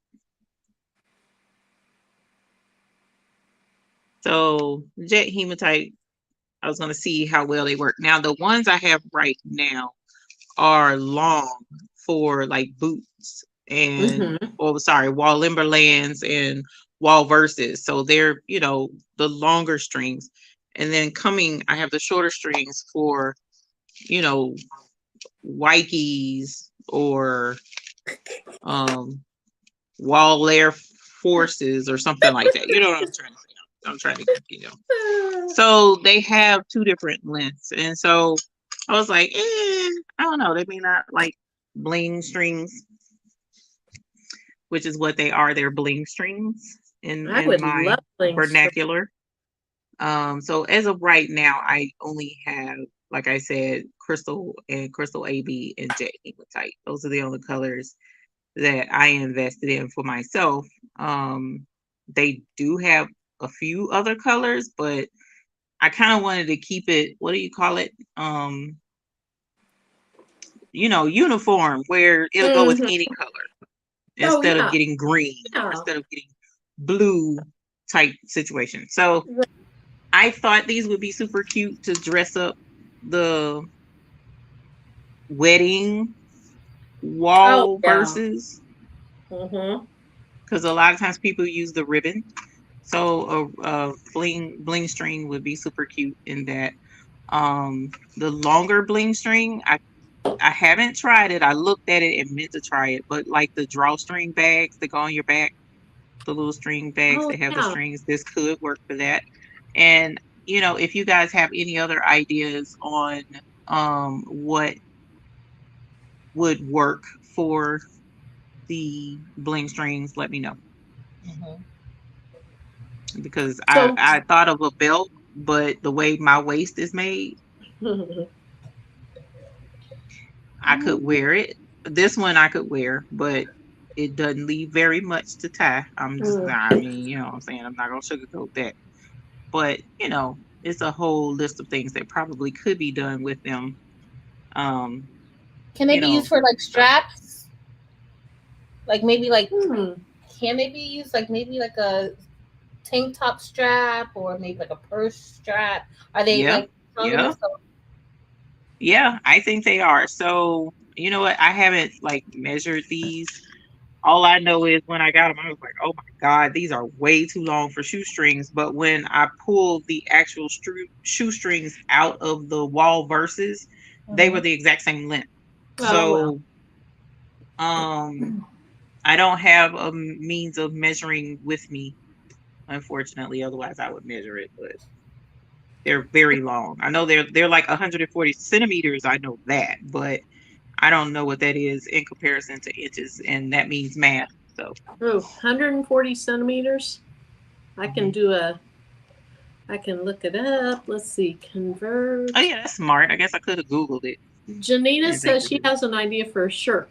So jet hematite, I was going to see how well they work. Now, the ones I have right now are long for like boots and, wall Limberlands and wall verses. So they're, the longer strings. And then I have the shorter strings for, Wikes or wall Air Forces or something like that. You know what I'm trying to say? I'm trying to, So they have two different lengths. And so I was like, I don't know. They may not like bling strings, which is what they are. They're bling strings in my vernacular. So as of right now, I only have, like I said, crystal and crystal AB and jet hematite. Those are the only colors that I invested in for myself. They do have a few other colors, but I kind of wanted to keep it, what do you call it? Uniform, where it'll go with any color instead of getting green, instead of getting blue type situation. So I thought these would be super cute to dress up the wedding wall verses. Because a lot of times people use the ribbon. So a bling string would be super cute in that. The longer bling string, I haven't tried it. I looked at it and meant to try it, but like the drawstring bags that go on your back, the little string bags that have the strings, this could work for that. And if you guys have any other ideas on what would work for the bling strings, let me know. Because I thought of a belt, but the way my waist is made, I could wear it. This one I could wear, but it doesn't leave very much to tie. I'm just, I mean, you know what I'm saying? I'm not going to sugarcoat that. But, it's a whole list of things that probably could be done with them. Can they be used for like straps? Like maybe like, can they be used like maybe like a tank top strap or maybe like a purse strap? Are they like strong enough? Yeah, I think they are. So, you know what? I haven't like measured these. All I know is when I got them, I was like, oh my God, these are way too long for shoestrings. But when I pulled the actual shoestrings out of the wall verses, they were the exact same length. So, I don't have a means of measuring with me, unfortunately. Otherwise, I would measure it, but they're very long. I know they're like 140 centimeters. I know that, but I don't know what that is in comparison to inches, and that means math. So 140 centimeters. I can look it up. Let's see. Convert. Oh yeah, that's smart. I guess I could have Googled it. Janina says she has an idea for a shirt.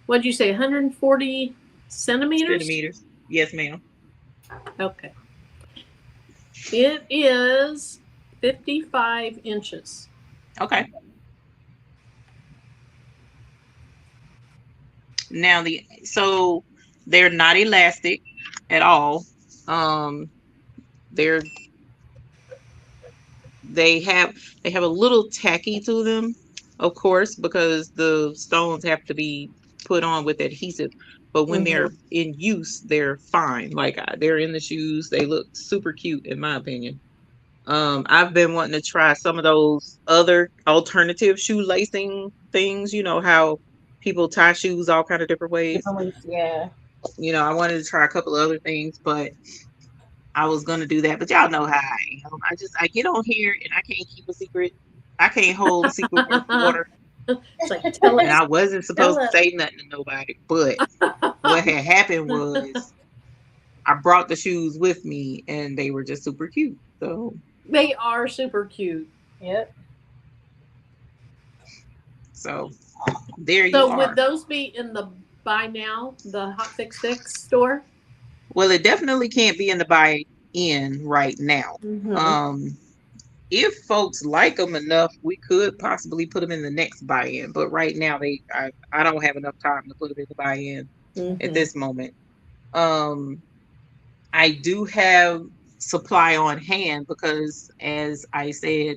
What'd you say? 140 centimeters? Centimeters. Yes, ma'am. Okay. It is 55 inches. Okay. Now so they're not elastic at all. They have a little tacky to them, of course, because the stones have to be put on with adhesive. But when they're in use, they're fine. Like they're in the shoes. They look super cute, in my opinion. I've been wanting to try some of those other alternative shoe lacing things. You know how people tie shoes all kind of different ways. Yeah. I wanted to try a couple of other things, but I was gonna do that, but y'all know how I am. I get on here and I can't keep a secret. I can't hold a secret for a quarter. It's like, tell And us. I wasn't supposed to us. say nothing to nobody. But what had happened was I brought the shoes with me and they were just super cute. So They are super cute. Yep. so there you So are. would those be in the buy now, the Hot Fix Fix store? Well, it definitely can't be in the buy in right now. Mm-hmm. If folks like them enough, we could possibly put them in the next buy-in. But right now, I don't have enough time to put them in the buy-in at this moment. I do have supply on hand because, as I said,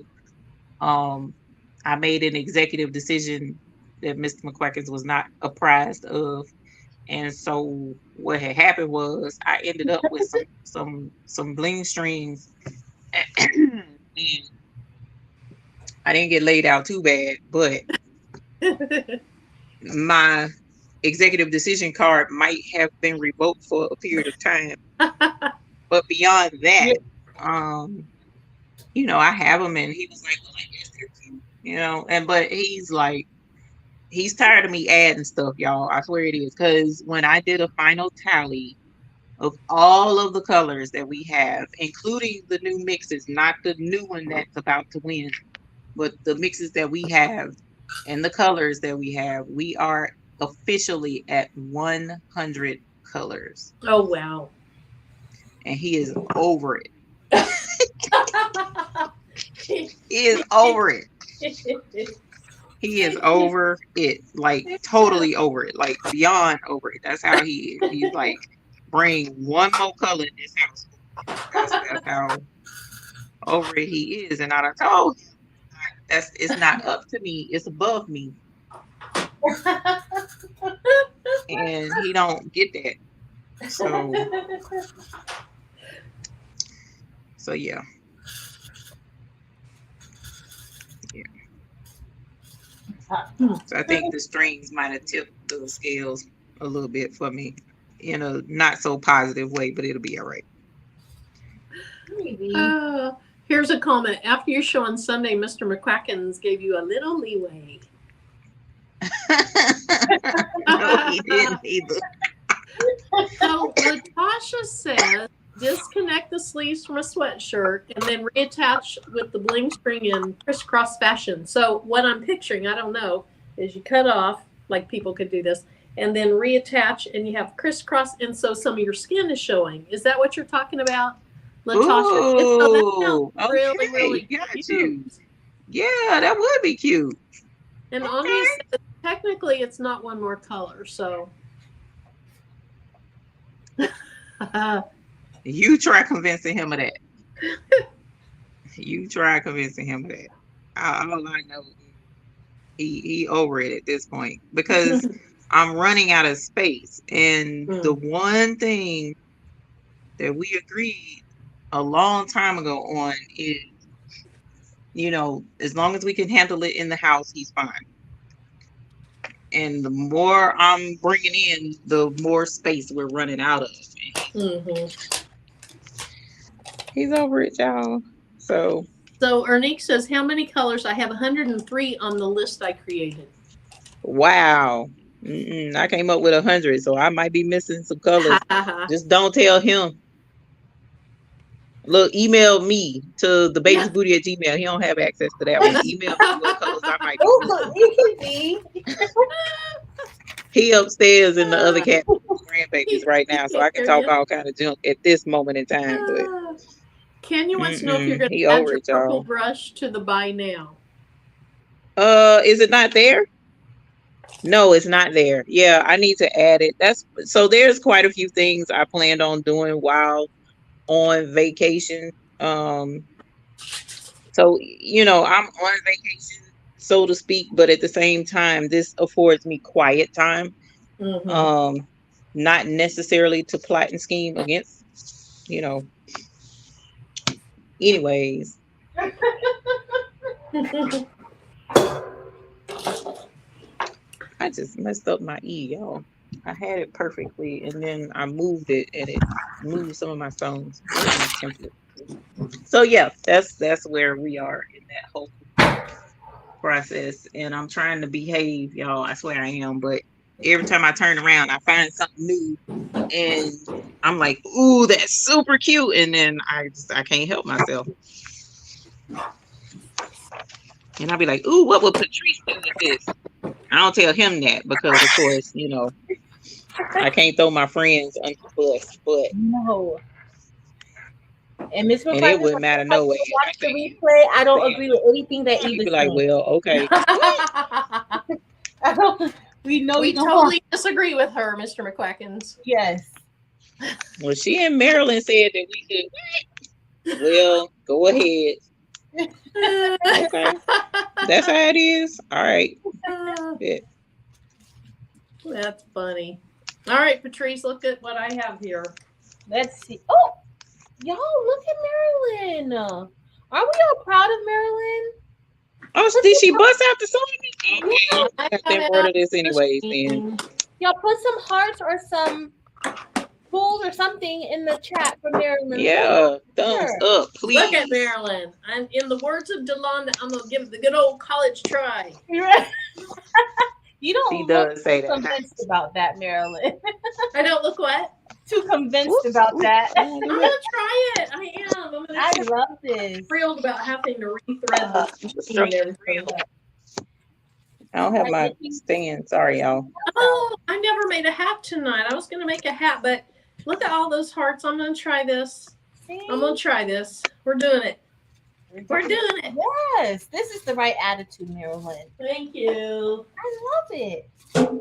I made an executive decision that Mr. McQuackins was not apprised of. And so what had happened was I ended up with some bling strings and I didn't get laid out too bad, but my executive decision card might have been revoked for a period of time. But beyond that, I have him and he was like, well, I guess they're cute, but he's tired of me adding stuff, y'all. I swear it is. Because when I did a final tally of all of the colors that we have, including the new mixes, not the new one that's about to win, but the mixes that we have and the colors that we have, we are officially at 100 colors. Oh, wow. And he is over it. He is over it. He is over it, like totally over it, like beyond over it. That's how he is. He's like, bring one more color in this house. That's how over it he is. And I told him, it's not up to me, it's above me. And he don't get that. So yeah. So I think the strings might have tipped the scales a little bit for me in a not so positive way, but it'll be all right. Maybe. Here's a comment. After your show on Sunday, Mr. McQuackins gave you a little leeway. No, he didn't either. So Latasha says, disconnect the sleeves from a sweatshirt and then reattach with the bling string in crisscross fashion. So what I'm picturing, I don't know, is you cut off, like people could do this, and then reattach and you have crisscross, and so some of your skin is showing. Is that what you're talking about, Latasha? Ooh, that really, really got cute. you. Yeah, that would be cute. And Anya says, technically it's not one more color, so you try convincing him of that. You try convincing him of that. All I know, he over it at this point because I'm running out of space. And the one thing that we agreed a long time ago on is, as long as we can handle it in the house, he's fine. And the more I'm bringing in, the more space we're running out of. He's over it, y'all. So Ernique says, how many colors? I have 103 on the list I created. Wow. I came up with 100, so I might be missing some colors. Just don't tell him. Look, email me to the baby's booty at Gmail. He don't have access to that one. Email me what colors I might be missing. He upstairs in the other cat grandbabies right now, so I can talk all kind of junk at this moment in time. But Kenya wants to know if you're going to add your purple brush to the buy now. Is it not there? No, it's not there. Yeah, I need to add it. There's quite a few things I planned on doing while on vacation. I'm on vacation, so to speak, but at the same time, this affords me quiet time. Not necessarily to plot and scheme against, anyways. I just messed up my E, y'all. I had it perfectly and then I moved it and it move some of my stones. So yeah, that's where we are in that whole process. And I'm trying to behave, y'all. I swear I am. But every time I turn around, I find something new, and I'm like, "Ooh, that's super cute!" And then I can't help myself. And I'll be like, "Ooh, what would Patrice do with this?" I don't tell him that because, of course, I can't throw my friends under the bus. But No. And Miss and it McCracken, wouldn't matter no way. watch the replay. I don't Damn. agree with anything that You'd Eva's be like, saying. "Well, okay." I don't. We know We you don't totally disagree with her, Mr. McQuackins. Yes. Well, she in Maryland said that we could. Well, go ahead. Okay. That's how it is. All right. Yeah. That's funny. All right, Patrice, look at what I have here. Let's see. Oh, y'all, look at Marilyn. Are we all proud of Marilyn? Oh, did she bust out the song? Okay. Yeah. I got to order this anyways, then. Y'all put some hearts or some bulls or something in the chat for Marilyn. Yeah. Thumbs up, please. Look at Marilyn. I'm in the words of Delonda, I'm gonna give it the good old college try. You don't She look does say too that. convinced about that, Marilyn. I don't look what? Too convinced about that. I'm gonna try it. I am. I'm gonna I love this. thrilled about having to rethread the machine and everything. I don't have my stand. Sorry, y'all. Oh, I never made a hat tonight. I was gonna make a hat, but look at all those hearts. I'm gonna try this. I'm gonna try this. We're doing it. We're doing it. Yes, this is the right attitude, Marilyn. Thank you. I love it.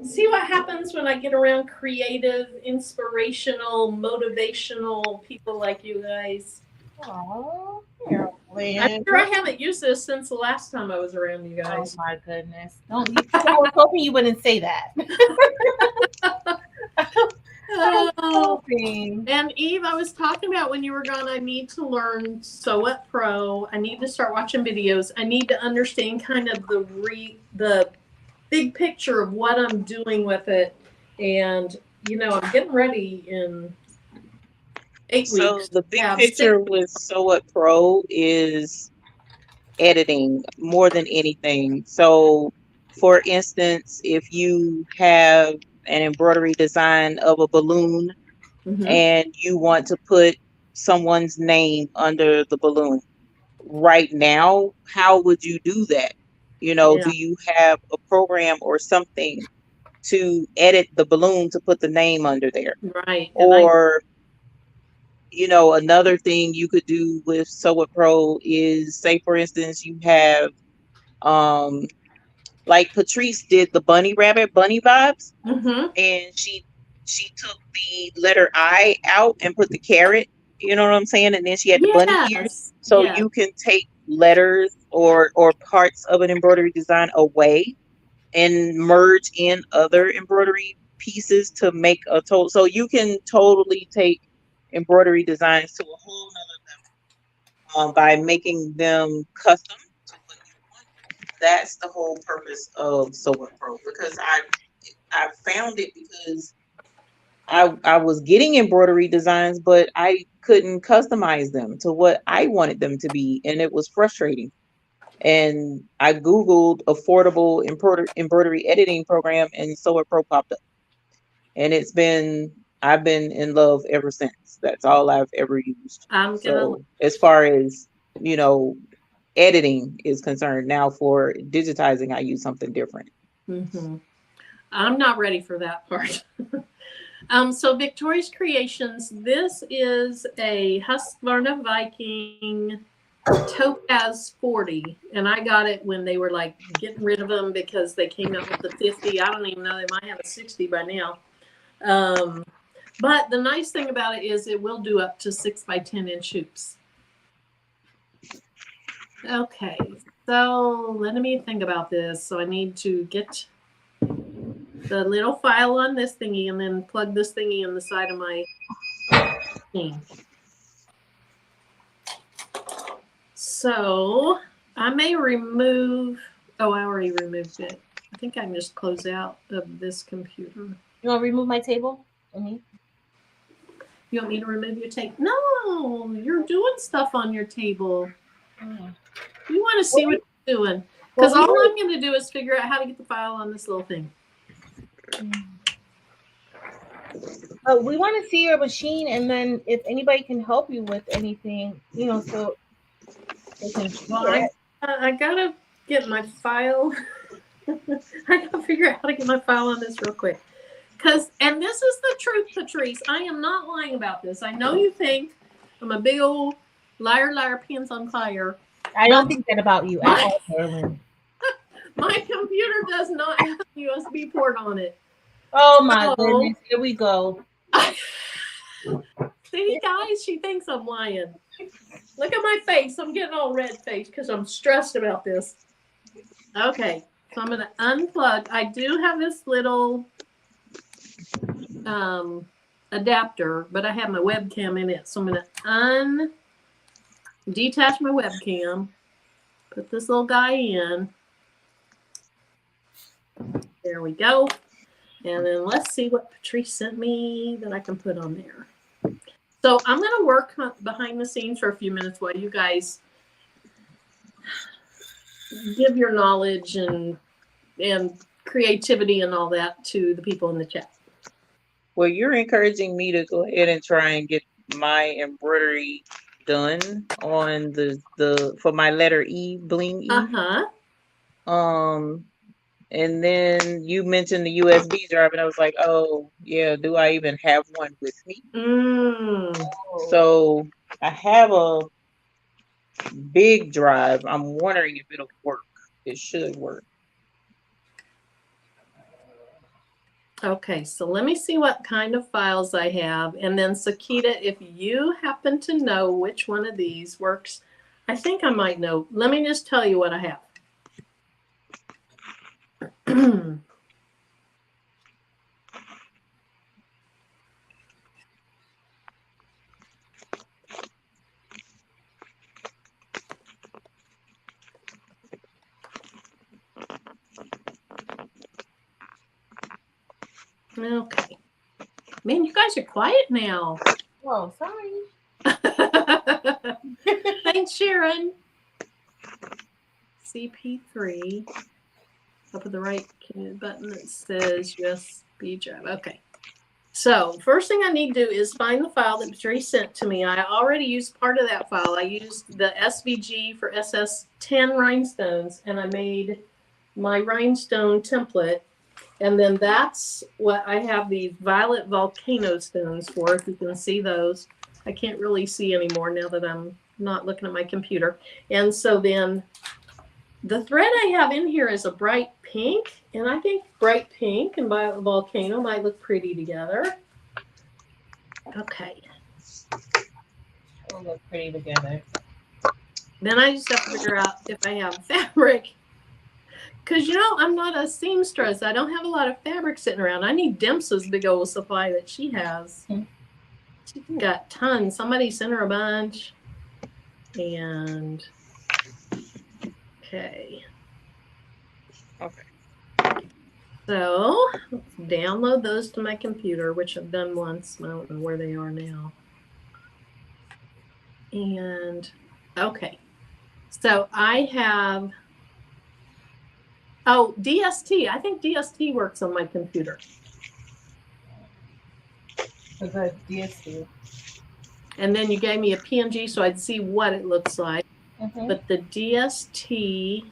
See what happens when I get around creative, inspirational, motivational people like you guys. Oh, Marilyn. I'm sure I haven't used this since the last time I was around you guys. Oh my goodness. I was hoping you wouldn't say that. And Eve, I was talking about when you were gone, I need to learn Sew It Pro. I need to start watching videos. I need to understand kind of the big picture of what I'm doing with it. And, I'm getting ready in 8 weeks. So the big picture with Sew It Pro is editing more than anything. So, for instance, if you have an embroidery design of a balloon and you want to put someone's name under the balloon right now, how would you do that? Do you have a program or something to edit the balloon to put the name under there? Right. Or another thing you could do with Sew It Pro is, say for instance, you have like Patrice did the bunny vibes, and she took the letter I out and put the caret, you know what I'm saying? And then she had the bunny ears. So you can take letters or parts of an embroidery design away and merge in other embroidery pieces to make a total. So you can totally take embroidery designs to a whole nother level by making them custom to what you want. That's the whole purpose of Sew It Pro, because I found it because I was getting embroidery designs, but I couldn't customize them to what I wanted them to be, and it was frustrating. And I Googled affordable embroidery editing program, and Sew It Pro popped up. And I've been in love ever since. That's all I've ever used. So as far as, editing is concerned, now for digitizing, I use something different. I'm not ready for that part. So Victoria's Creations, this is a Husqvarna Viking Topaz 40, and I got it when they were like getting rid of them because they came out with the 50. I don't even know, they might have a 60 by now. But the nice thing about it is it will do up to 6 by 10 inch hoops. Okay, so let me think about this. So I need to get the little file on this thingy and then plug this thingy in the side of my thing. So I may remove, I already removed it. I think I can just close out of this computer. You want to remove my table? You want me to remove your tape? No, you're doing stuff on your table. You want to see what you're doing. Because all I'm going to do is figure out how to get the file on this little thing. We want to see your machine, and then if anybody can help you with anything, you know, so they can see it. I got to get my file. I got to figure out how to get my file on this real quick. And this is the truth, Patrice. I am not lying about this. I know you think I'm a big old liar, pants on fire. I don't think that about you at all, Carolyn. My computer does not have a USB port on it. Oh my goodness, here we go. See, guys, she thinks I'm lying. Look at my face. I'm getting all red faced because I'm stressed about this. Okay, so I'm going to unplug. I do have this little adapter, but I have my webcam in it. So I'm going to detach my webcam, put this little guy in. There we go. And then let's see what Patrice sent me that I can put on there. So I'm going to work behind the scenes for a few minutes while you guys give your knowledge and creativity and all that to the people in the chat. Well, you're encouraging me to go ahead and try and get my embroidery done on the for my letter E, Bling E. And then you mentioned the USB drive, and I was like, oh, yeah, do I even have one with me? So I have a big drive. I'm wondering if it'll work. It should work. Okay, so let me see what kind of files I have. And then, Sakita, if you happen to know which one of these works, I think I might know. Let me just tell you what I have. Okay. Man, you guys are quiet now. Oh, sorry. Thanks, Sharon. CP3. Up at the right button that says USB drive. Okay. So first thing I need to do is find the file that Patrice sent to me. I already used part of that file. I used the SVG for SS10 rhinestones, and I made my rhinestone template. And then that's what I have these violet volcano stones for, if you can see those. I can't really see anymore now that I'm not looking at my computer. And so then the thread I have in here is a bright pink, and I think bright pink and violet volcano might look pretty together. Okay. It'll look pretty together. Then I just have to figure out if I have fabric. Because, you know, I'm not a seamstress. I don't have a lot of fabric sitting around. I need Dempsa's big old supply that she has. She's got tons. Somebody sent her a bunch. And, okay. So, let's download those to my computer, which I've done once. I don't know where they are now. And, okay. So, I have... Oh, DST. I think DST works on my computer. Okay, DST. And then you gave me a PNG so I'd see what it looks like. But the DST,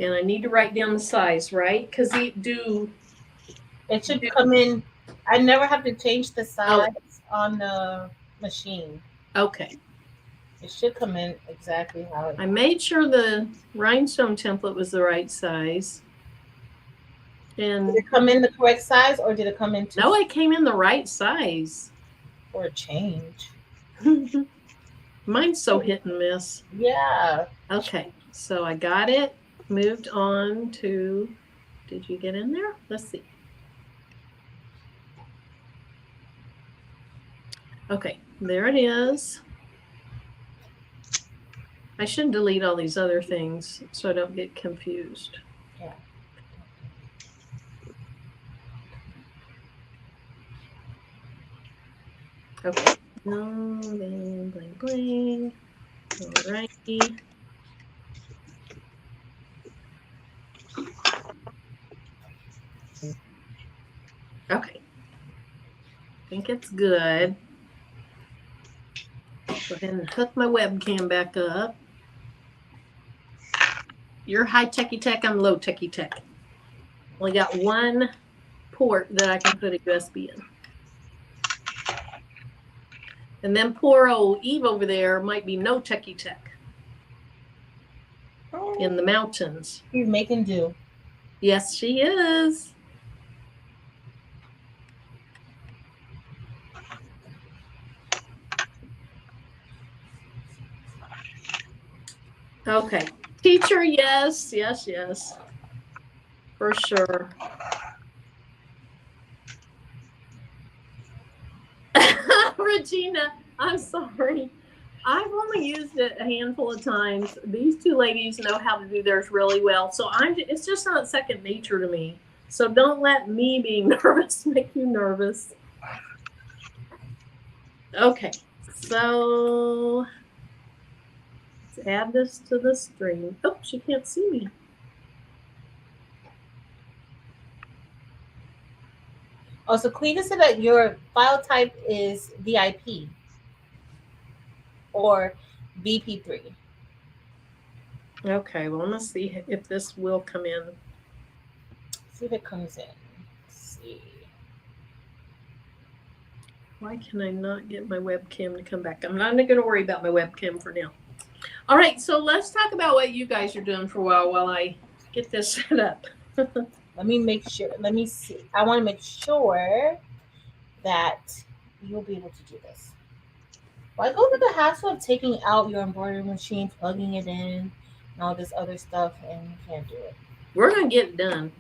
and I need to write down the size, right? Because it should come in. I never have to change the size on the machine. Okay. It should come in exactly how I made sure the rhinestone template was the right size. And did it come in the correct size, or did it come in No, it came in the right size. Or a change? Mine's so hit and miss. Yeah. Okay, so I got it. Moved on to, did you get in there? Let's see. Okay, there it is. I should delete all these other things so I don't get confused. Yeah. Okay, No, then bling, bling. All righty. Okay. I think it's good. Go ahead and hook my webcam back up. You're high techy tech, I'm low techy tech. Only got one port that I can put a USB in. And then poor old Eve over there might be no techie tech in the mountains. She's making do. Yes, she is. Okay. Teacher, yes, yes, yes. For sure. Regina, I'm sorry. I've only used it a handful of times. These two ladies know how to do theirs really well. So it's just not second nature to me. So don't let me being nervous make you nervous. Okay. So let's add this to the stream. Oh, she can't see me. Oh, so Queen said that your file type is VIP or BP3. Okay, well, I'm going to see if this will come in. See if it comes in. Let's see. Why can I not get my webcam to come back? I'm not going to worry about my webcam for now. All right, so let's talk about what you guys are doing for a while I get this set up. Let me make sure. Let me see. I want to make sure that you'll be able to do this. Why go through the hassle of taking out your embroidery machine, plugging it in, and all this other stuff, and you can't do it? We're going to get it done.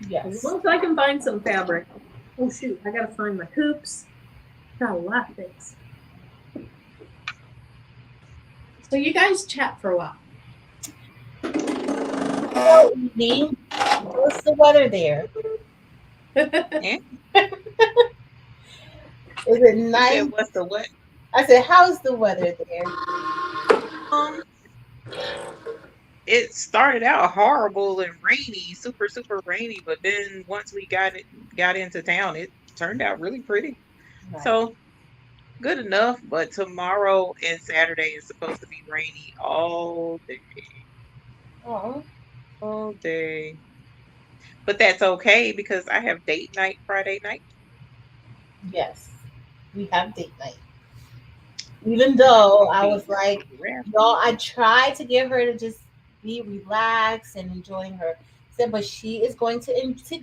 Yes. As long as I can find some fabric. Oh, shoot, I got to find my hoops. Got a lot of things. So you guys chat for a while. Hello, Evie. What's the weather there? Is it nice? You said, what's the what? I said, how's the weather there? It started out horrible and rainy, super, super rainy, but then once we got into town, it turned out really pretty. Right. So good enough, but tomorrow and Saturday is supposed to be rainy all day. Oh. All day. But that's okay because I have date night Friday night. Yes, we have date night. Even though I was like, y'all, I tried to get her to just be relaxed and enjoying her set, but she is going to.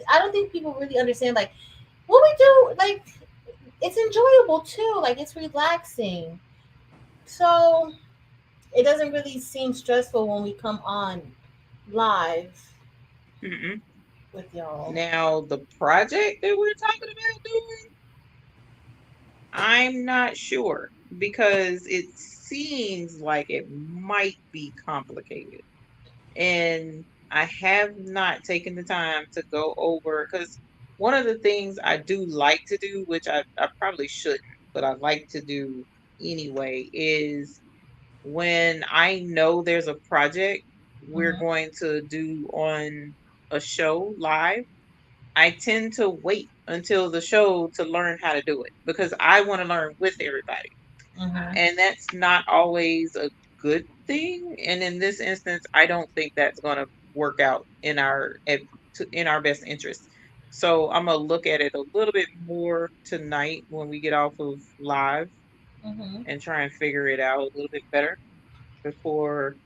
I don't think people really understand like what we do. Like it's enjoyable too. Like it's relaxing. So it doesn't really seem stressful when we come on live with y'all. Now the project that we're talking about doing, I'm not sure because it seems like it might be complicated. And I have not taken the time to go over because one of the things I do like to do, which I probably shouldn't, but I like to do anyway, is when I know there's a project we're going to do on a show live, I tend to wait until the show to learn how to do it because I want to learn with everybody. And that's not always a good thing. And in this instance, I don't think that's going to work out in our best interest. So I'm going to look at it a little bit more tonight when we get off of live and try and figure it out a little bit better before,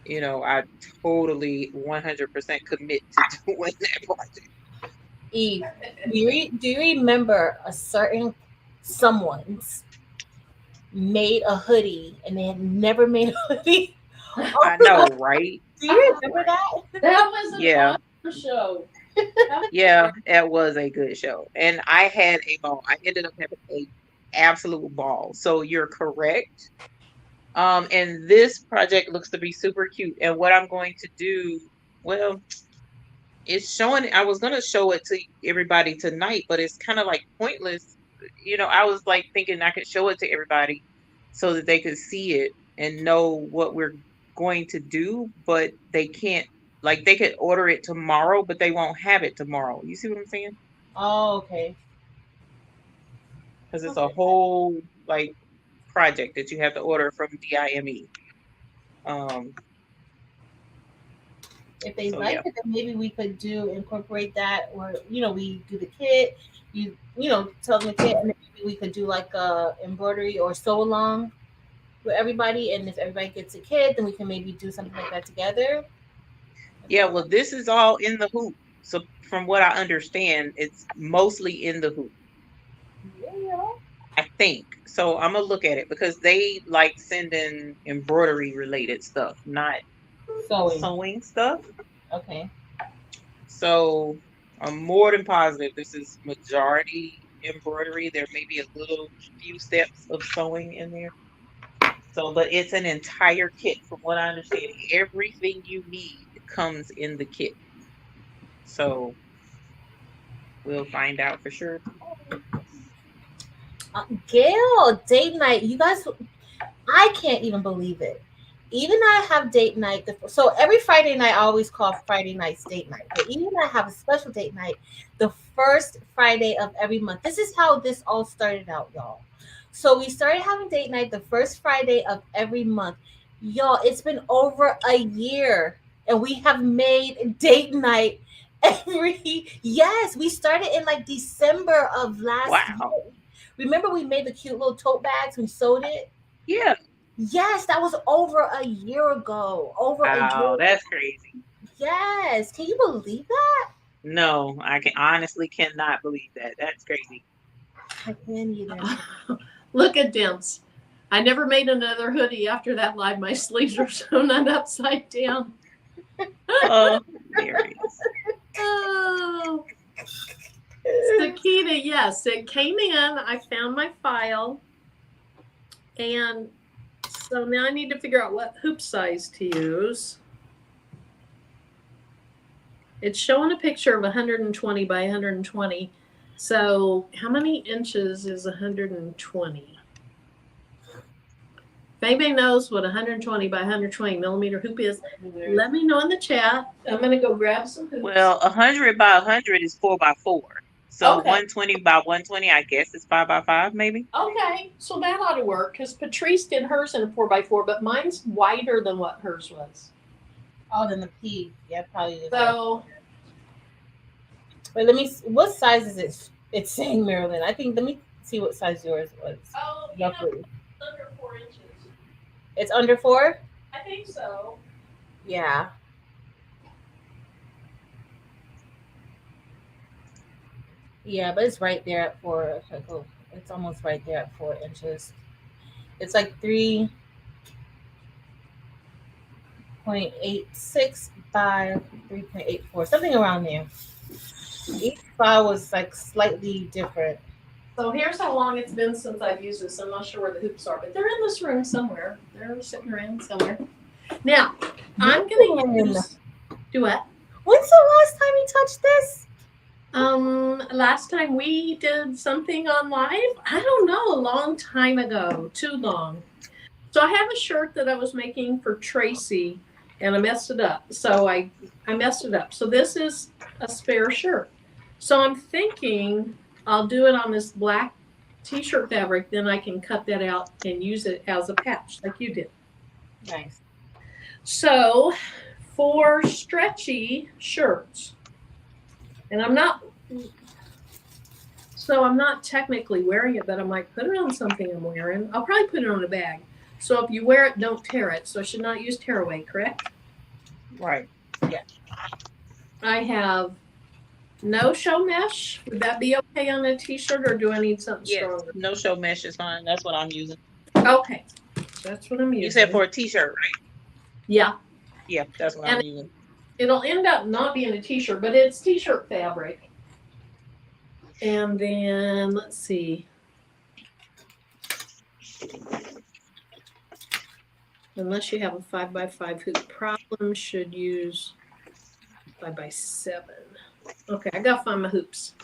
I totally 100% commit to doing that project. Eve, do you remember a certain someone's made a hoodie and they had never made a hoodie? I know, right? Do you remember that? That was an awesome show. Yeah, it was a good show. And I had a ball. I ended up having an absolute ball. So you're correct. And this project looks to be super cute. And what I'm going to do, well, it's showing, I was going to show it to everybody tonight, but it's kind of like pointless I was like thinking I could show it to everybody so that they could see it and know what we're going to do, but they can't, like, they could order it tomorrow, but they won't have it tomorrow. You see what I'm saying? Oh, okay. Because it's a whole like project that you have to order from DIME. If they So, like yeah. it, then maybe we could incorporate that, or we do the kit. Tell them the kit, and then maybe we could do like a embroidery or sew along with everybody. And if everybody gets a kit, then we can maybe do something like that together. Yeah, well, this is all in the hoop. So from what I understand, it's mostly in the hoop. Yeah. I think. So I'm gonna look at it because they like sending embroidery related stuff, not sewing stuff. Okay. So I'm more than positive this is majority embroidery. There may be a little few steps of sewing in there. So, but it's an entire kit. From what I understand, everything you need comes in the kit. So we'll find out for sure tomorrow. Gail, date night. You guys, I can't even believe it. Even I have date night. So every Friday night, I always call Friday nights date night. But even I have a special date night the first Friday of every month. This is how this all started out, y'all. So we started having date night the first Friday of every month. Y'all, it's been over a year, and we have made date night yes, we started in like December of last year. Remember we made the cute little tote bags, we sold it? Yeah. Yes, that was over a year ago. Wow, that's crazy. Yes. Can you believe that? No, I honestly cannot believe that. That's crazy. I can't either. Look at Dimps. I never made another hoodie after that live. My sleeves are sewn on upside down. Hilarious. Oh. Sakita, yes, it came in. I found my file. And so now I need to figure out what hoop size to use. It's showing a picture of 120 by 120. So how many inches is 120? If anybody knows what 120 by 120 millimeter hoop is, let me know in the chat. I'm going to go grab some hoops. Well, 100 by 100 is 4 by 4. So okay. 120 by 120, I guess is 5 by 5, maybe. Okay, so that ought to work because Patrice did hers in a 4 by 4, but mine's wider than what hers was. Oh, then the P, yeah, probably. So, wait, let me. What size is it? It's saying Maryland. I think. Let me see what size yours was. Oh, roughly. Under 4 inches. It's under 4. I think so. Yeah. Yeah, but it's right there at 4. It's almost right there at 4 inches. It's like 3.86 by 3.84, something around there. Each file was like slightly different. So here's how long it's been since I've used this. I'm not sure where the hoops are, but they're in this room somewhere. They're sitting around somewhere. Now, I'm going to use... Do what? When's the last time you touched this? Last time we did something on live? I don't know, a long time ago. Too long. So I have a shirt that I was making for Tracy, and I messed it up. So I messed it up. So this is a spare shirt. So I'm thinking I'll do it on this black t-shirt fabric. Then I can cut that out and use it as a patch like you did. Nice. So for stretchy shirts, and I'm not technically wearing it, but I might put it on something I'm wearing. I'll probably put it on a bag. So if you wear it, don't tear it. So I should not use tear away, correct? Right. Yeah. I have no show mesh. Would that be okay on a t-shirt, or do I need something stronger? No show mesh is fine. That's what I'm using. Okay. That's what I'm using. You said for a t-shirt, right? Yeah. Yeah, that's what I'm using. It'll end up not being a t-shirt, but it's t-shirt fabric. And then let's see. Unless you have a 5 by 5 hoop problem, should use 5 by 7. Okay, I gotta find my hoops.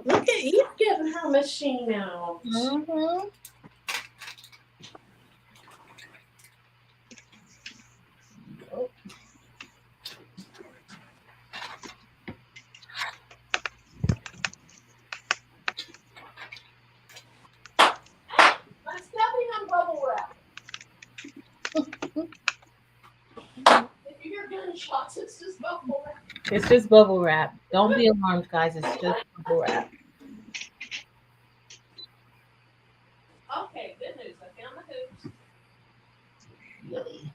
Look at Eve getting her machine out. Mm-hmm. I'm stepping on bubble wrap. If you hear gunshots, it's just bubble wrap. It's just bubble wrap. Don't be alarmed, guys. It's just bubble wrap. Okay, good news. I found the hoops. Really.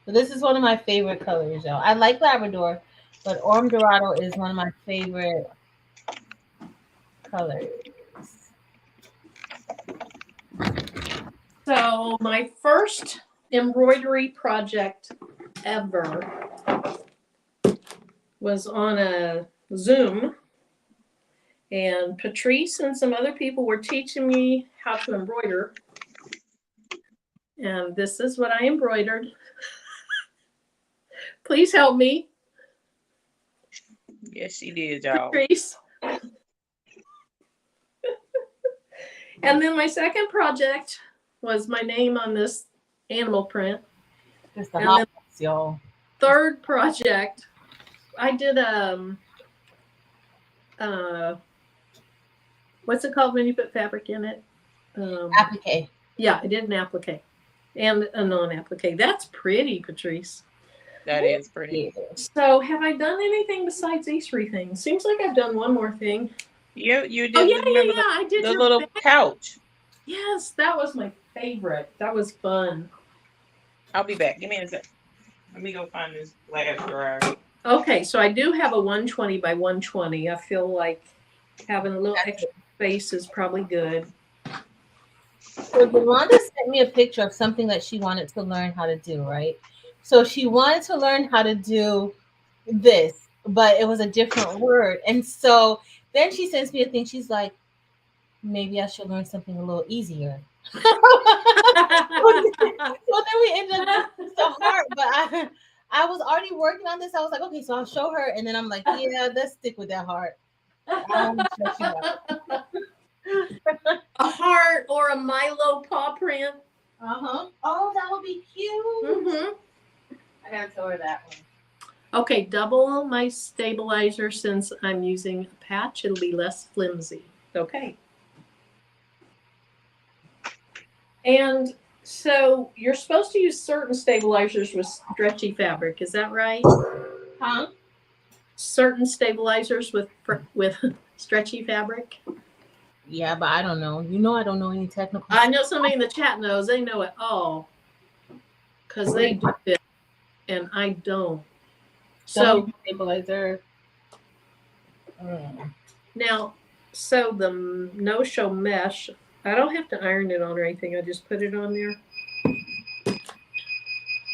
So this is one of my favorite colors, y'all. I like Labrador, but Orm Dorado is one of my favorite colors. So my first embroidery project ever was on a Zoom, and Patrice and some other people were teaching me how to embroider. And this is what I embroidered. Please help me, Yes, she did, y'all. Patrice. And then my second project was my name on this animal print. Just the And hot then ones, y'all. third project, I did what's it called when you put fabric in it? Applique. Yeah, I did an applique and a non-applique. That's pretty, Patrice. That is pretty. Yeah. So have I done anything besides these three things? Seems like I've done one more thing. You did. Oh yeah, remember I did the your little bag. couch. Yes, that was my favorite. That was fun. I'll be back. Give me a sec. Let me go find this glass dryer. Okay, so I do have a 120 by 120. I feel like having a little extra space is probably good. So Yolanda sent me a picture of something that she wanted to learn how to do, right? So she wanted to learn how to do this, but it was a different word. And so then she sends me a thing. She's like, maybe I should learn something a little easier. So then we ended up doing so hard, but I was already working on this. I was like, okay, so I'll show her. And then I'm like, yeah, let's stick with that heart. I don't want to stress you out. A heart or a Milo paw print. Uh-huh. Oh, that would be cute. Mm-hmm. I gotta show her that one. Okay, double my stabilizer since I'm using a patch. It'll be less flimsy. Okay. And so you're supposed to use certain stabilizers with stretchy fabric. Is that right? Huh? Certain stabilizers with stretchy fabric. Yeah, but I don't know. You know, I don't know any technical. I know somebody in the chat knows. They know it all because they do it, and I don't. So stabilizer. Now, so the no-show mesh, I don't have to iron it on or anything. I just put it on there.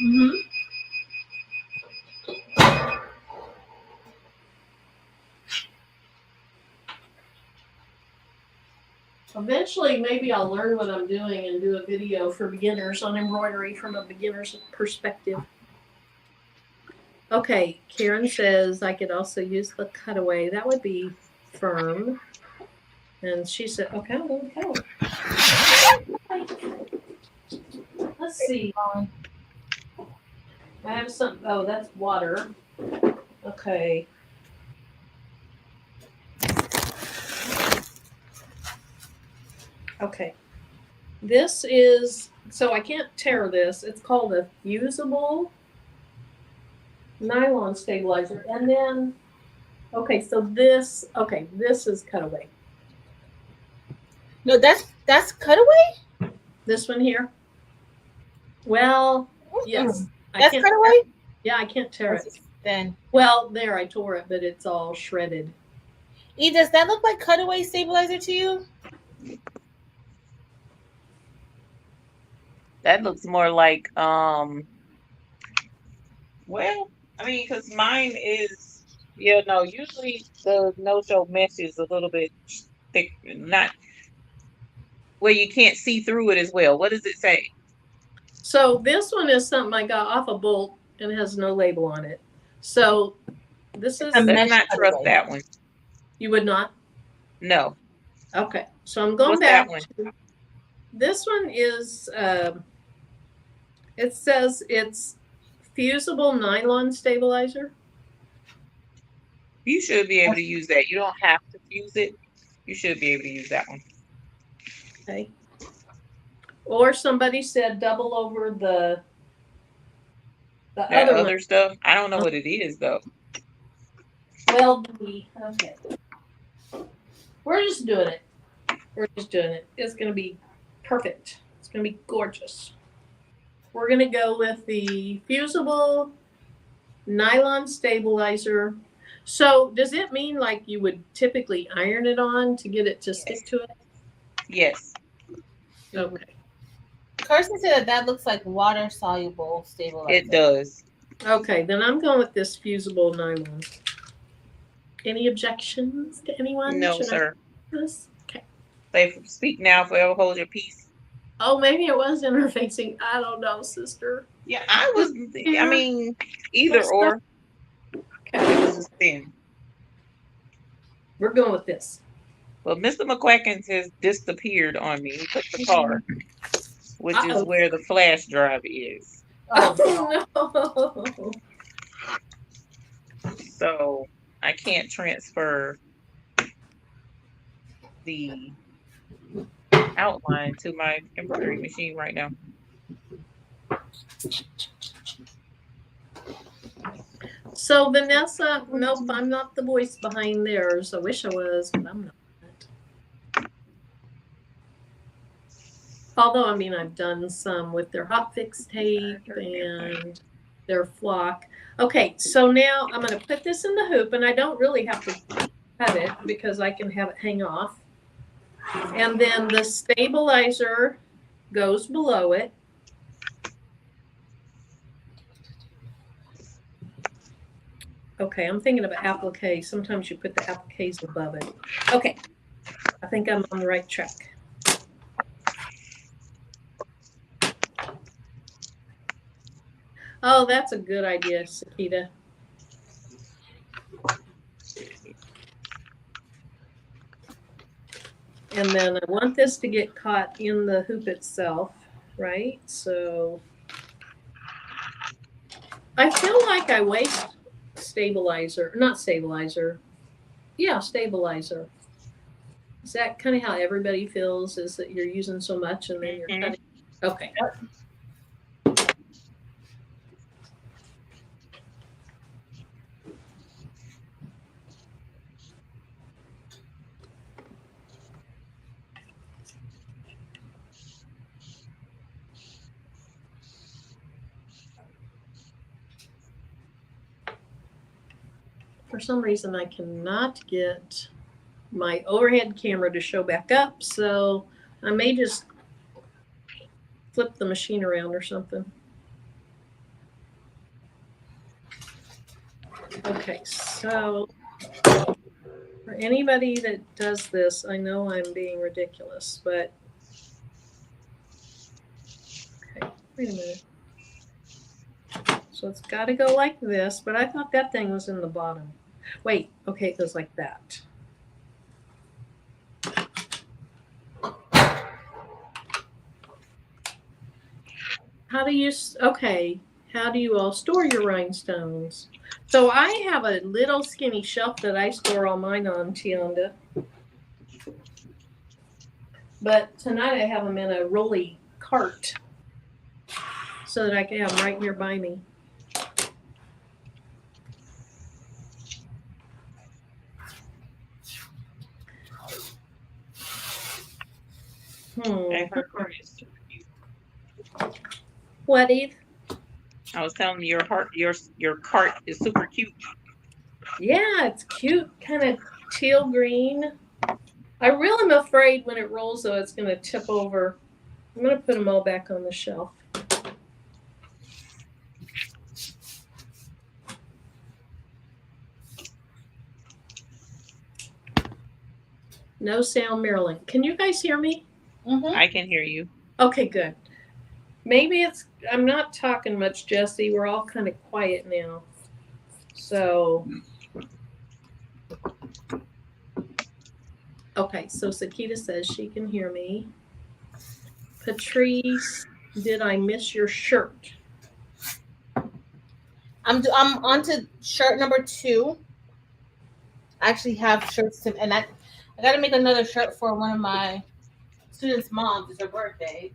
Mm-hmm. Eventually, maybe I'll learn what I'm doing and do a video for beginners on embroidery from a beginner's perspective. Okay, Karen says I could also use the cutaway. That would be firm. And she said, okay, I'm going to count. Let's see. I have some, oh, that's water. Okay. Okay. This is, so I can't tear this. It's called a fusible nylon stabilizer. And then, okay, so this, okay, this is cutaway. No, that's cutaway? This one here? Well, yes. That's cutaway? Yeah, I can't tear it. Then. Well, there, I tore it, but it's all shredded. E, does that look like cutaway stabilizer to you? That looks more like, well, I mean, because mine is, yeah, no, usually the no-show mesh is a little bit thick, not where you can't see through it as well. What does it say? So this one is something I got off a Bolt and it has no label on it. So this is, A Let's mesh not trust cutaway. that one. you would not? No. Okay, so I'm going What's back. that one? This one is, it says it's fusible nylon stabilizer. You should be able to use that. You don't have to fuse it. You should be able to use that one. Okay. Or somebody said double over the That other other one. stuff, I don't know what it is though. Well, okay. We're just doing it. We're just doing it. It's going to be perfect. It's going to be gorgeous. We're going to go with the fusible nylon stabilizer. So does it mean like you would typically iron it on to get it to stick to it? Yes. Okay. Kirsten said that looks like water soluble stabilizer. It does. Okay, then I'm going with this fusible nylon. Any objections to anyone? No, Should sir. Okay. Say, speak now, forever hold your peace. Oh, maybe it was interfacing. I don't know, sister. Yeah, I mean, either or. It Okay. was just thin. We're going with this. Well, Mr. McQuackins has disappeared on me. He took the car, which is where the flash drive is. Oh, no. So I can't transfer the outline to my embroidery machine right now. So Vanessa, nope, I'm not the voice behind theirs. I wish I was, but I'm not. Although, I mean, I've done some with their hot fix tape and their flock. Okay, so now I'm going to put this in the hoop, and I don't really have to cut it because I can have it hang off. And then the stabilizer goes below it. Okay, I'm thinking of applique. Sometimes you put the appliques above it. Okay, I think I'm on the right track. Oh, that's a good idea, Sakita. And then I want this to get caught in the hoop itself, right? So I feel like I waste stabilizer, not stabilizer. Yeah, stabilizer. Is that kind of how everybody feels, is that you're using so much and then you're cutting? Okay. For some reason, I cannot get my overhead camera to show back up, so I may just flip the machine around or something. Okay, so for anybody that does this, I know I'm being ridiculous, but okay, wait a minute. So it's got to go like this, but I thought that thing was in the bottom. Wait, okay, it goes like that. How do you, okay, how do you all store your rhinestones? So I have a little skinny shelf that I store all mine on, Tionda. But tonight I have them in a rolly cart so that I can have them right nearby me. And her cart is super cute. What, Eve? I was telling you your cart is super cute. Yeah, it's cute, kind of teal green. I really am afraid when it rolls, though, it's going to tip over. I'm going to put them all back on the shelf. No sound, Marilyn. Can you guys hear me? Mm-hmm. I can hear you. Okay, good. Maybe it's, I'm not talking much, Jesse. We're all kind of quiet now. So, okay, so Sakita says she can hear me. Patrice, did I miss your shirt? I'm on to shirt number 2. I actually have shirts and I got to make another shirt for one of my students' moms. It's her birthday,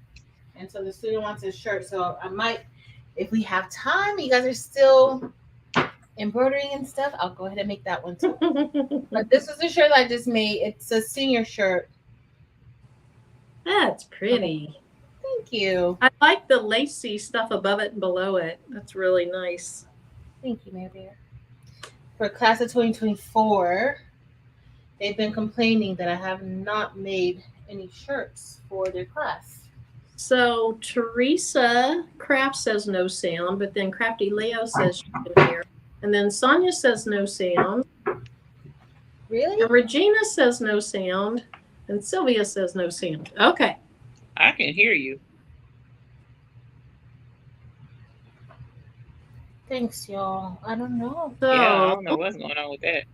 and so the student wants a shirt. So I might, if we have time, you guys are still embroidering and stuff, I'll go ahead and make that one too. But this is a shirt I just made. It's a senior shirt. That's pretty. Thank you. I like the lacy stuff above it and below it. That's really nice. Thank you, Mary Bear. For class of 2024, they've been complaining that I have not made any shirts for their class. So Teresa Craft says no sound, but then Crafty Leo says she can hear. And then Sonia says no sound. Really? And Regina says no sound. And Sylvia says no sound. Okay. I can hear you. Thanks, y'all. I don't know. So, Yeah, I don't know what's going on with that.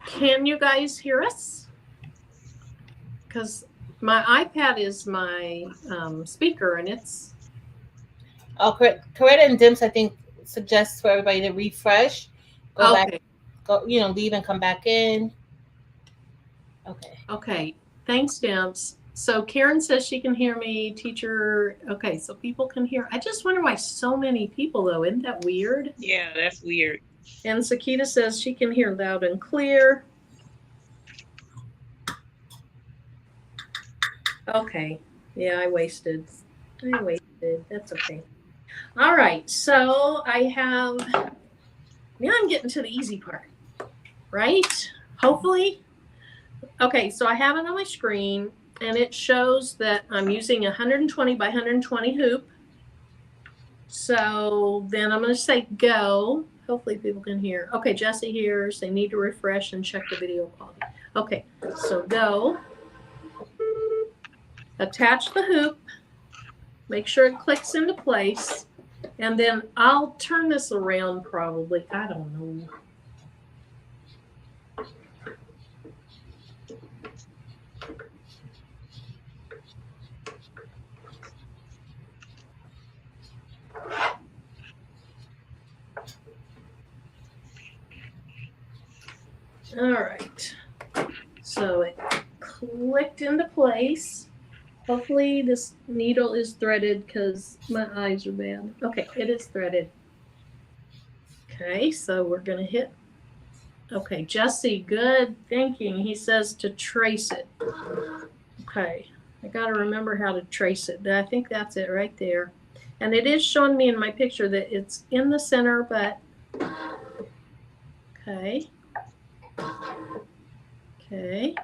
can you guys hear us? Because my iPad is my speaker, and it's... Oh, Coretta and Dims, I think, suggests for everybody to refresh. Go back, go, leave and come back in. Okay. Okay. Thanks, Dimps. So Karen says she can hear me. Teacher, okay, so people can hear. I just wonder why so many people, though. Isn't that weird? Yeah, that's weird. And Sakita says she can hear loud and clear. Okay. Yeah, I wasted. That's okay. All right. So I have, now I'm getting to the easy part, right? Hopefully. Okay. So I have it on my screen, and it shows that I'm using 120 by 120 hoop. So then I'm going to say go. Hopefully people can hear. Okay, Jesse hears. They need to refresh and check the video quality. Okay, so go. Attach the hoop. Make sure it clicks into place. And then I'll turn this around probably. I don't know. All right. So it clicked into place. Hopefully this needle is threaded because my eyes are bad. Okay, it is threaded. Okay, so we're going to hit. Okay, Jesse, good thinking. He says to trace it. Okay, I got to remember how to trace it. I think that's it right there. And it is showing me in my picture that it's in the center, but okay. Okay.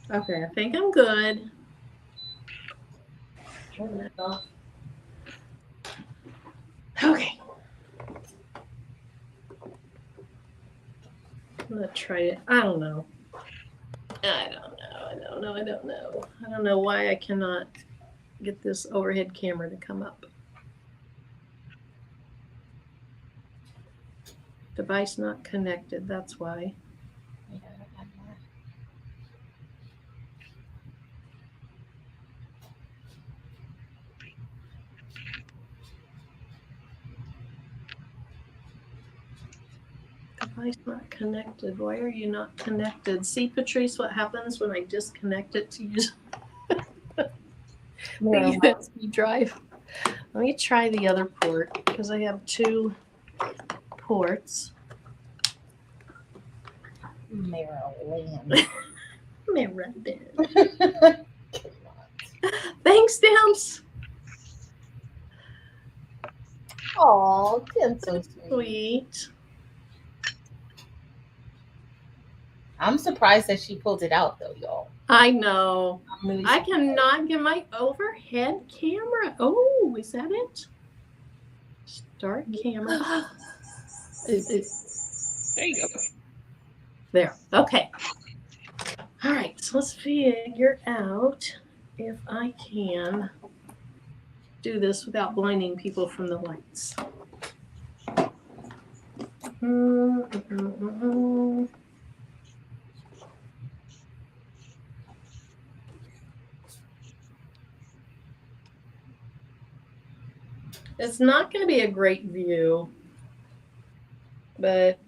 Okay, I think I'm good. Okay. I'm gonna try it. I don't know. I don't know why I cannot get this overhead camera to come up. Device not connected, that's why. Device not connected. Why are you not connected? See, Patrice, what happens when I disconnect it to use the USB drive? Let me try the other port because I have 2 ports. Maryland. Thanks, Dimps. Oh, Tim's so Sweet. I'm surprised that she pulled it out, though, y'all. I know. Really I cannot get my overhead camera. Oh, is that it? Start camera. There you go. There. Okay. All right. So let's figure out if I can do this without blinding people from the lights. It's not going to be a great view, but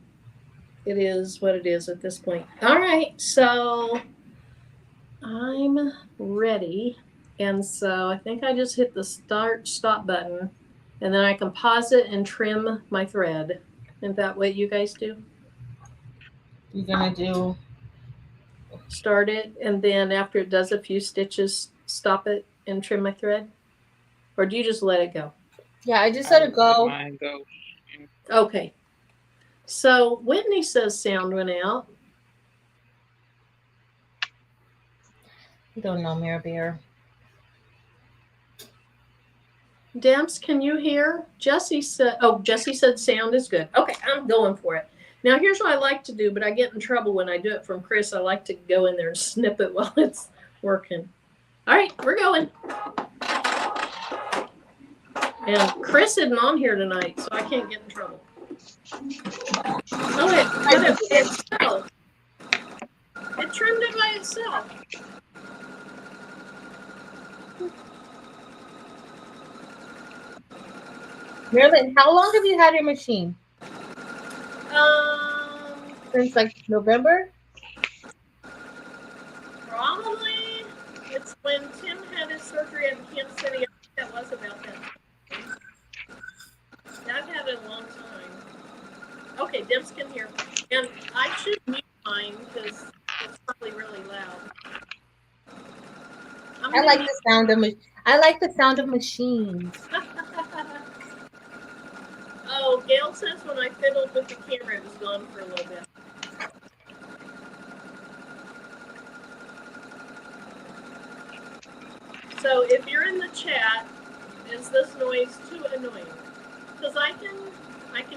it is what it is at this point. All right, so I'm ready. And so I think I just hit the stop button, and then I can pause it and trim my thread. Isn't that what you guys do? You're gonna do Start it, and then after it does a few stitches, stop it and trim my thread? Or do you just let it go? Yeah, I just let it go. Mine go. Okay. So Whitney says sound went out. You don't know, Mirror Bear. Demps, can you hear? Jesse said sound is good. Okay, I'm going for it. Now here's what I like to do, but I get in trouble when I do it from Chris. I like to go in there and snip it while it's working. All right, we're going. And Chris isn't on here tonight, so I can't get in trouble. Oh, it did it by itself. It trimmed it by itself. Marilyn, how long have you had your machine? Since like November? Probably. It's when Tim had his surgery in Kansas City. I think that was about that. I've had it a long time. Okay, Dims can hear. And I should mute mine because it's probably really loud. I like the sound of machines. Oh, Gail says when I fiddled with the camera, it was gone for a little bit. So if you're in the chat, is this noise too annoying? Because I can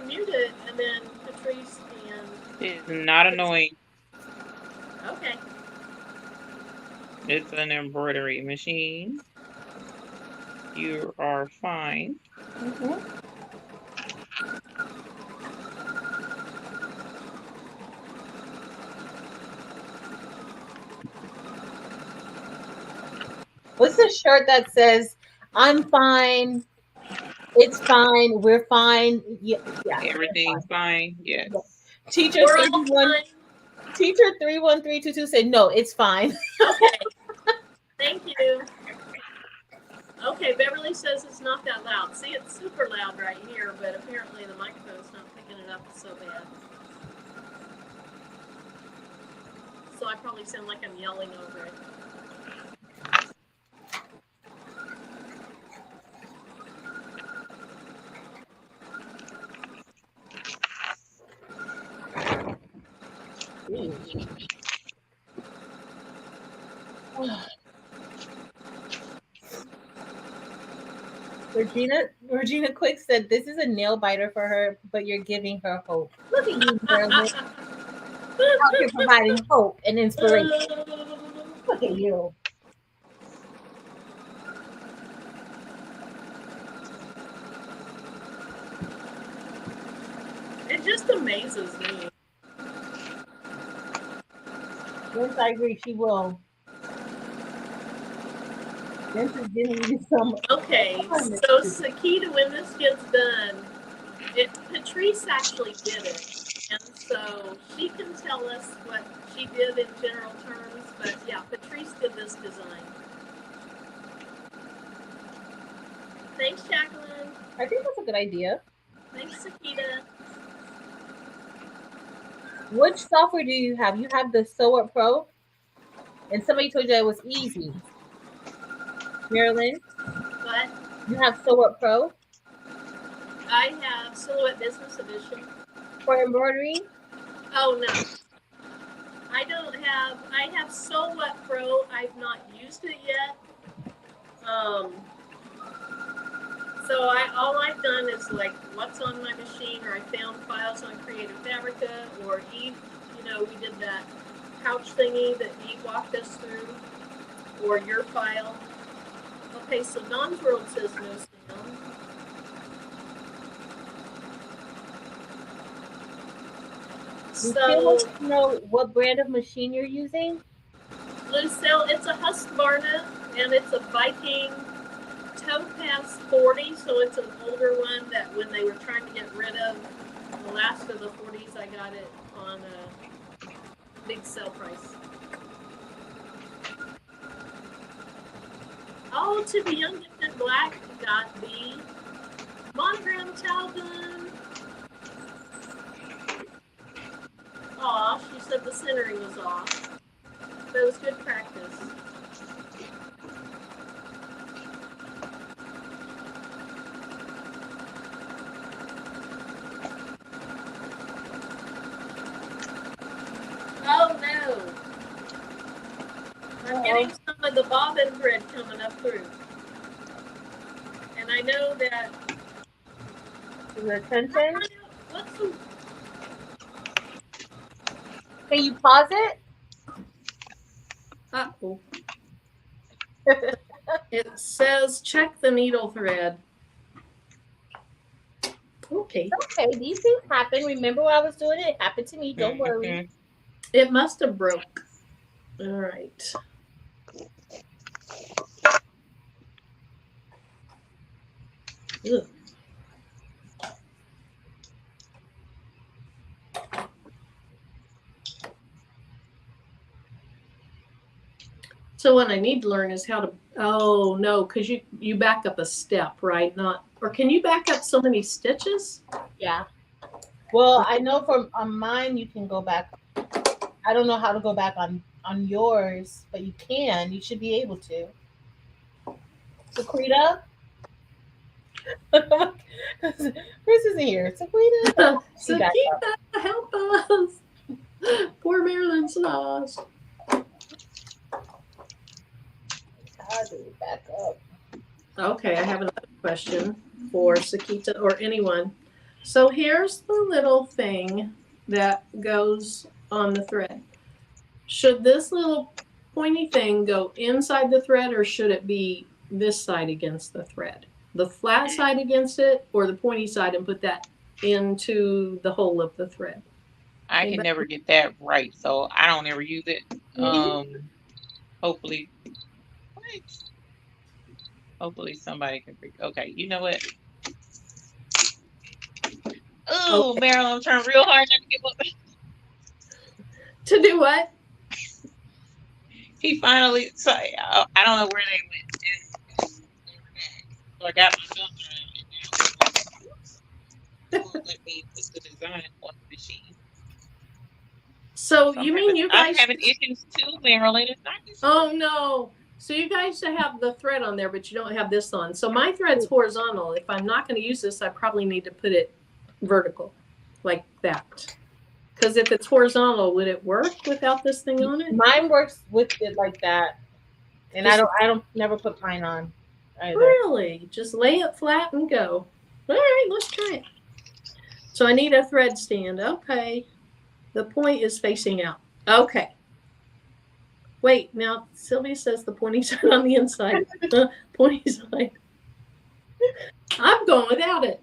mute it, and then Patrice and... It's not annoying. Okay. It's an embroidery machine. You are fine. Mm-hmm. What's the shirt that says, I'm fine, it's fine, we're fine? Yeah, Everything's fine. Yes. Teacher 31322 said, no, it's fine. Okay. Thank you. Okay, Beverly says it's not that loud. See, it's super loud right here, but apparently the microphone's not picking it up so bad. So I probably sound like I'm yelling over it. Regina Quick said this is a nail biter for her, but you're giving her hope. Look at you, Marilyn. Out here providing hope and inspiration. Look at you. It just amazes me. Yes, I agree. She will. This is giving you some. Okay, so Sakita, when this gets done, Patrice actually did it, and so she can tell us what she did in general terms. But yeah, Patrice did this design. Thanks, Jacqueline. I think that's a good idea. Thanks, Sakita. Which software do you have? You have the Sewart Pro, and somebody told you that it was easy. Marilyn? What? You have Sewart Pro? I have Silhouette Business Edition. For embroidery? Oh, no. I don't have, I have Silhouette Pro. I've not used it yet. So all I've done is like what's on my machine, or I found files on Creative Fabrica, or Eve, we did that pouch thingy that Eve walked us through, or your file. Okay, so Don's World says no sound. You still want to know what brand of machine you're using? Lucille, it's a Husqvarna, and it's a Viking Topaz 40, so it's an older one that when they were trying to get rid of the last of the 40s, I got it on a big sale price. Oh, to the young gifted black, got the monogram Talbot. Aw, she said the centering was off. But it was good practice. Oh no! I'm getting some of the bobbin thread coming up through. And I know that. Is there tension? What's the. Can you pause it? Uh-oh. It says check the needle thread. Okay. Okay, these things happen. Remember when I was doing it? It happened to me. Don't worry. It must have broke. All right. Ugh. So what I need to learn is how to, oh no, because you back up a step, right? Not, or can you back up so many stitches? Yeah. Well, I know on mine you can go back. I don't know how to go back on yours, but you can. You should be able to. Sequita? Chris isn't here. Sequita? Sequita, help us. Poor Marilyn's lost. How do we back up? Okay, I have another question for Sakita or anyone. So here's the little thing that goes on the thread. Should this little pointy thing go inside the thread, or should it be this side against the thread? The flat side against it, or the pointy side, and put that into the hole of the thread? I can never get that right, so I don't ever use it. Hopefully, what? Hopefully somebody can figure. Okay, you know what? Oh, okay. Marilyn, I'm trying real hard not to give up. To do what? He finally. So I don't know where they went. So I got my filter and now let me put the design on the machine. So you mean you guys? I'm having issues too, Marilyn. It's not just. Oh no. So you guys have the thread on there, but you don't have this on. So my thread's horizontal. If I'm not going to use this, I probably need to put it vertical, like that. Because if it's horizontal, would it work without this thing on it? Mine works with it like that, and I don't never put mine on either. Really? Just lay it flat and go. All right, let's try it. So I need a thread stand. Okay. The point is facing out. Okay. Wait, now Sylvia says the pointy side on the inside. Pointy side. I'm going without it.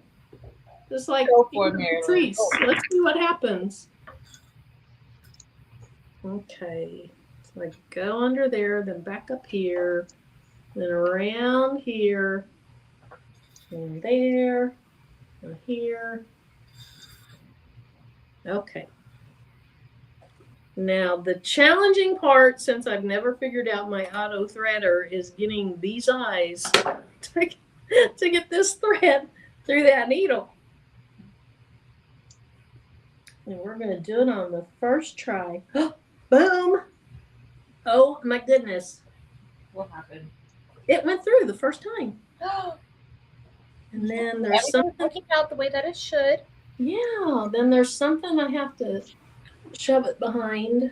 Just like Patrice. Let's see what happens. Okay. So I go under there, then back up here, then around here, and there, and here. Okay. Now, the challenging part, since I've never figured out my auto threader, is getting these eyes to get this thread through that needle. And we're going to do it on the first try. Boom! Oh, my goodness. What happened? It went through the first time. And then there's something working out the way that it should. Yeah, then there's something I have to shove it behind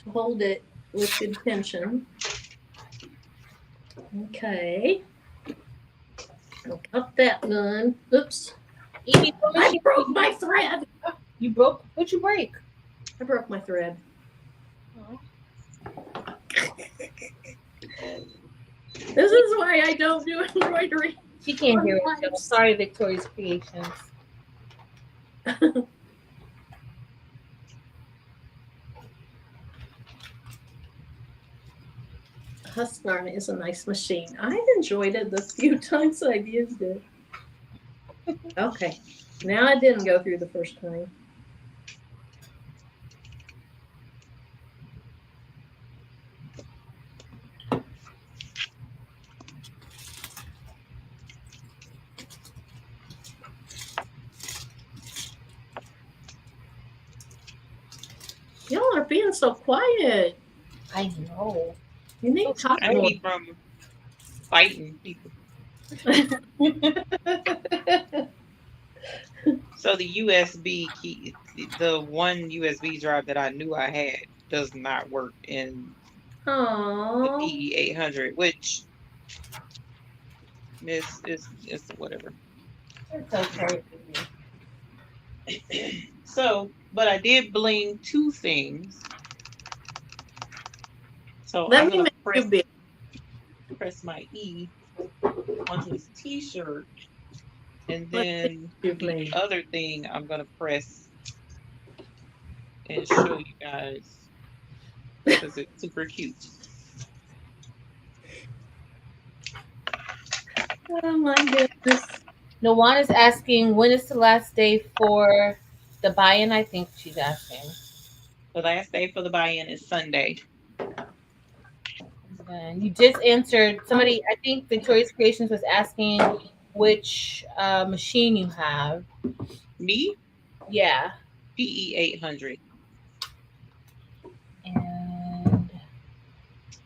to hold it with good tension. Okay. Got that done. Oops. I broke my thread. You broke? What'd you break? I broke my thread. This is why I don't do embroidery. She can't hear it. Sorry, Victoria's Creations. Husqvarna is a nice machine. I've enjoyed it the few times I've used it. Okay, now I didn't go through the first time. Y'all are being so quiet. I know. You need to talk I more. keep from fighting people. So the USB key, the one USB drive that I knew I had, does not work in the Aww. PE800, which is whatever. It's okay. So, but I did bling two things. So Let I'm me gonna make you big. press my E onto this T-shirt, and Let's then you the bling. other thing I'm gonna press and show you guys because it's super cute. Oh my goodness. Nawan is asking, when is the last day for the buy-in? I think she's asking. The last day for the buy-in is Sunday. And you just answered somebody. I think Victoria's Creations was asking which machine you have. Me? Yeah. PE800 And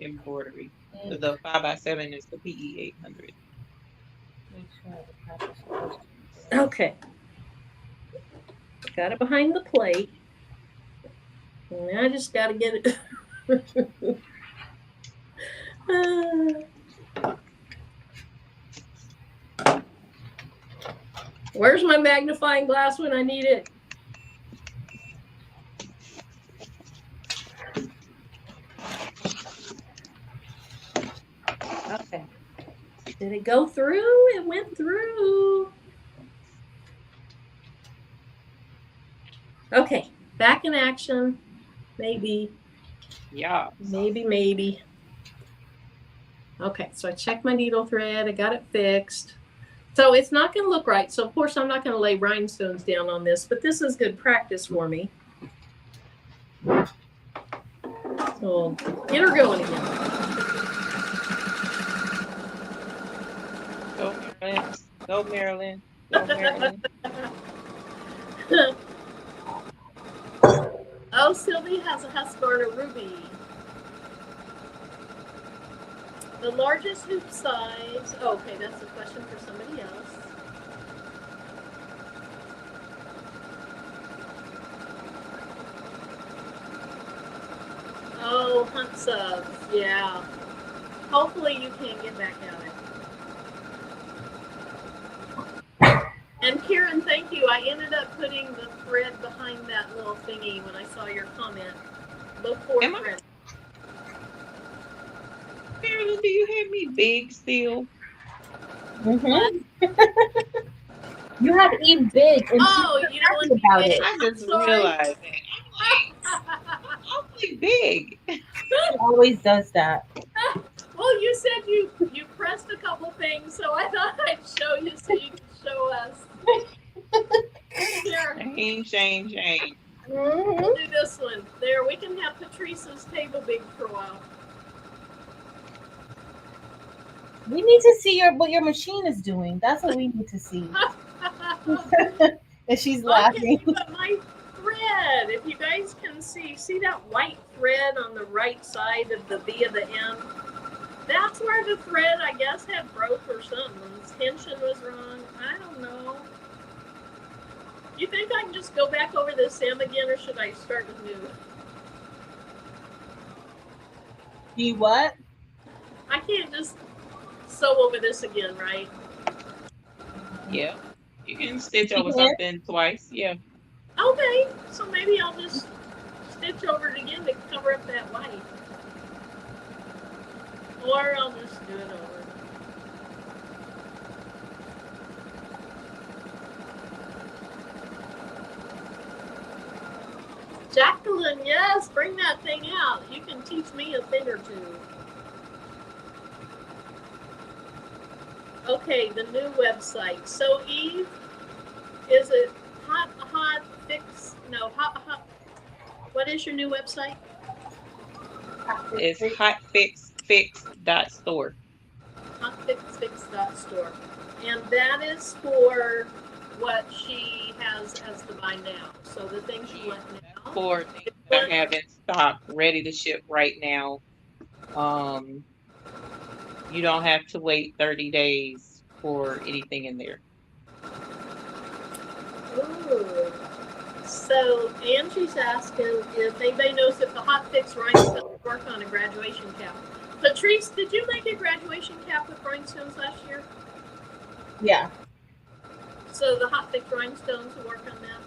embroidery. The 5x7 is the PE800. Okay. Got it behind the plate. And I just got to get it. Where's my magnifying glass when I need it? Okay. Did it go through? It went through. Okay. Back in action. Maybe. Yeah. Maybe. Okay. So I checked my needle thread. I got it fixed. So it's not going to look right. So, of course, I'm not going to lay rhinestones down on this, but this is good practice for me. So, get her going again. Go, Marilyn. Go, Marilyn. Go, Marilyn. Oh, Sylvie has a Husqvarna Ruby. The largest hoop size. Oh, okay, that's a question for somebody else. Oh, hunt subs. Yeah. Hopefully you can get back at it. And Karen, thank you. I ended up putting the thread behind that little thingy when I saw your comment. Look for thread. Marilyn, do you have me big still? Mm-hmm. You have Eve big. And oh, you know what? About it. I just realized that. I'm awfully big. She always does that. Well, you said you pressed a couple things, so I thought I'd show you so you could show us. Here. Shame. We'll do this one. There, we can have Patrice's table big for a while. We need to see what your machine is doing. That's what we need to see. And she's laughing. Okay, but my thread, if you guys can see that white thread on the right side of the V of the M? That's where the thread, I guess, had broke or something. The tension was wrong. I don't know. You think I can just go back over this M again, or should I start with new? You what? I can't just sew over this again, right? Yeah. You can stitch over something twice. Yeah. Okay. So maybe I'll just stitch over it again to cover up that white. Or I'll just do it over. Jacqueline, yes, bring that thing out. You can teach me a thing or two. Okay, the new website. So Eve, is it hot fix? No, hot. What is your new website? It's hotfixfix.store. Hotfixfix.store. And that is for what she has as the buy now. So the things you want now. For things that I have in stock, ready to ship right now. You don't have to wait 30 days for anything in there. Ooh. So Angie's asking if anybody knows if the Hot Fix Rhinestone work on a graduation cap. Patrice, did you make a graduation cap with rhinestones last year? Yeah. So the Hot Fix Rhinestones will work on that?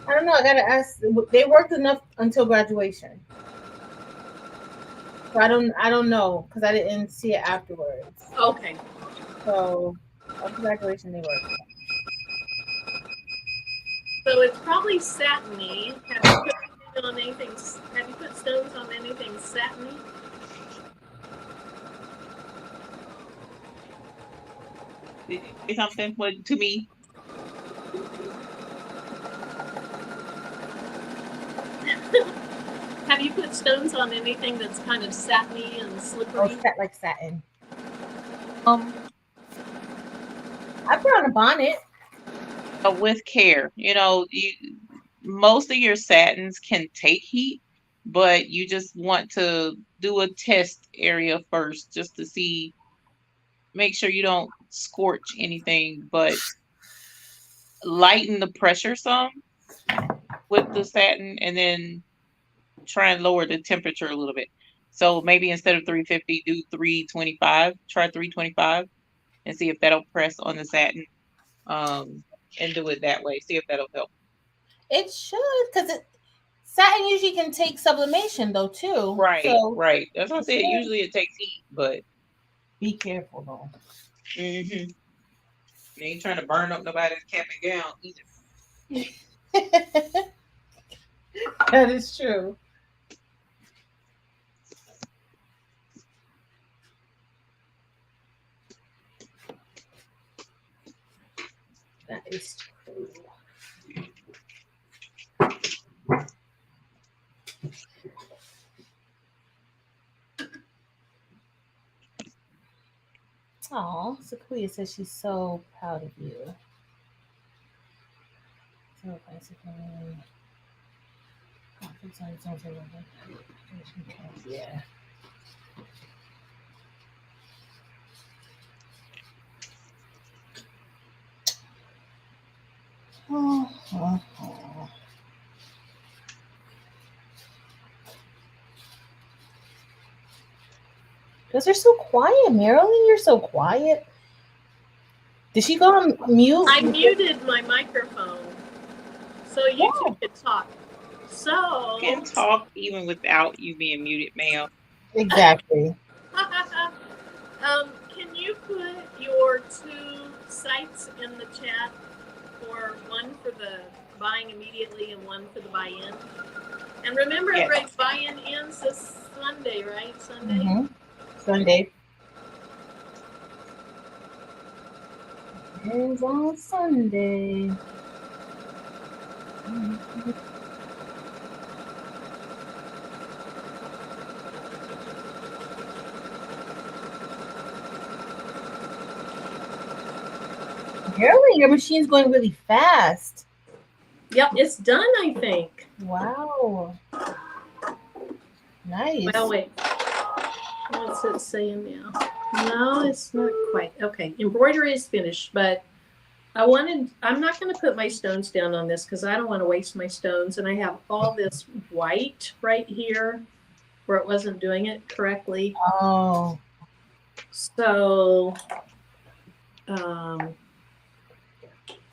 I don't know. I gotta ask. They worked enough until graduation. So I don't know because I didn't see it afterwards. Okay. So after graduation they worked. So it's probably satiny. Have you put on anything? Have you put stones on anything satiny? Did you say something to me? Have you put stones on anything that's kind of satiny and slippery? Oh, like satin. I put on a bonnet. With care, most of your satins can take heat, but you just want to do a test area first just to see, make sure you don't scorch anything, but lighten the pressure some with the satin and then try and lower the temperature a little bit. So maybe instead of 350, do 325, try 325 and see if that'll press on the satin, and do it that way. See if that'll help. It should, because satin usually can take sublimation though too. Right, so right. That's what I said. Usually it takes heat, but be careful though. You ain't trying to burn up nobody's cap and gown either. That is true. That is true. Oh, Sequoia says she's so proud of you. So basically, yeah. Oh. Because they're so quiet, Marilyn. You're so quiet. Did she go on mute? I muted my microphone so you two could talk. So you can talk even without you being muted, ma'am. Exactly. Can you put your 2 sites in the chat, for one for the buying immediately and one for the buy-in? And remember, Yes. Greg, buy-in ends this Sunday, right? Sunday? Mm-hmm. Sunday. Ends on Sunday. Apparently, your machine's going really fast. Yep, it's done, I think. Wow. Nice. Well, wait. What's it saying now? No, it's not quite. Okay, embroidery is finished, but I'm not going to put my stones down on this because I don't want to waste my stones. And I have all this white right here where it wasn't doing it correctly. Oh. So,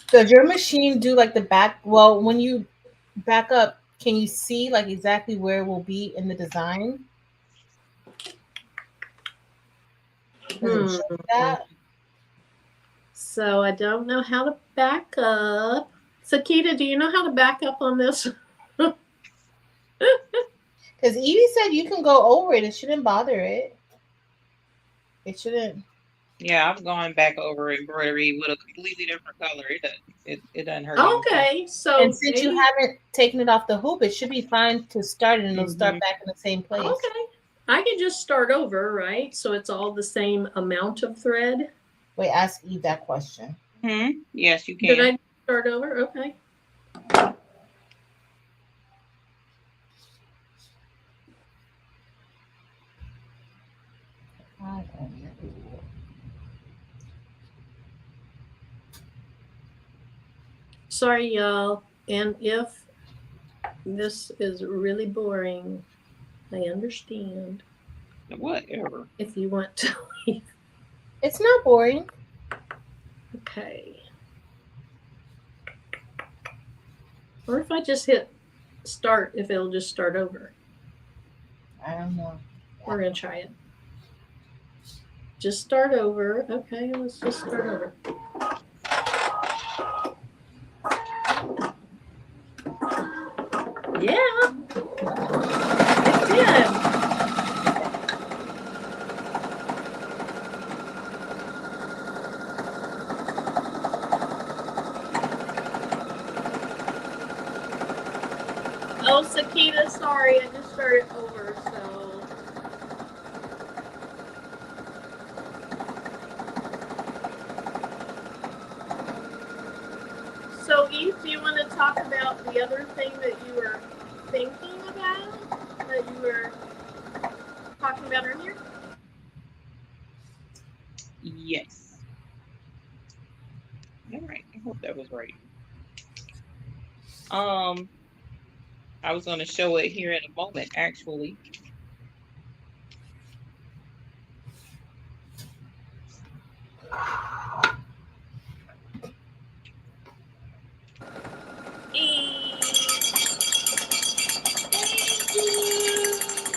does your machine do like the back? Well, when you back up, can you see like exactly where it will be in the design? Does it show that? So I don't know how to back up. Sakita, do you know how to back up on this? Because Evie said you can go over it. It shouldn't bother it. It shouldn't. Yeah, I'm going back over embroidery with a completely different color. It doesn't hurt. Okay, so And since you haven't taken it off the hoop, it should be fine to start it, and it'll start back in the same place. Okay, I can just start over, right? So it's all the same amount of thread. Wait, ask Eve that question. Yes, you can. Did I start over? Okay. Sorry, y'all. And if this is really boring, I understand. Whatever. If you want to leave. It's not boring. Okay. Or if I just hit start, if it'll just start over. I don't know. We're going to try it. Just start over. Okay, let's just start over. Yeah. It did. Oh, Sakita, sorry, I just started over, so. So, Eve, do you want to talk about the other thing that you were thinking about, that you were talking about earlier? Yes. All right. I hope that was right. I was going to show it here in a moment, actually.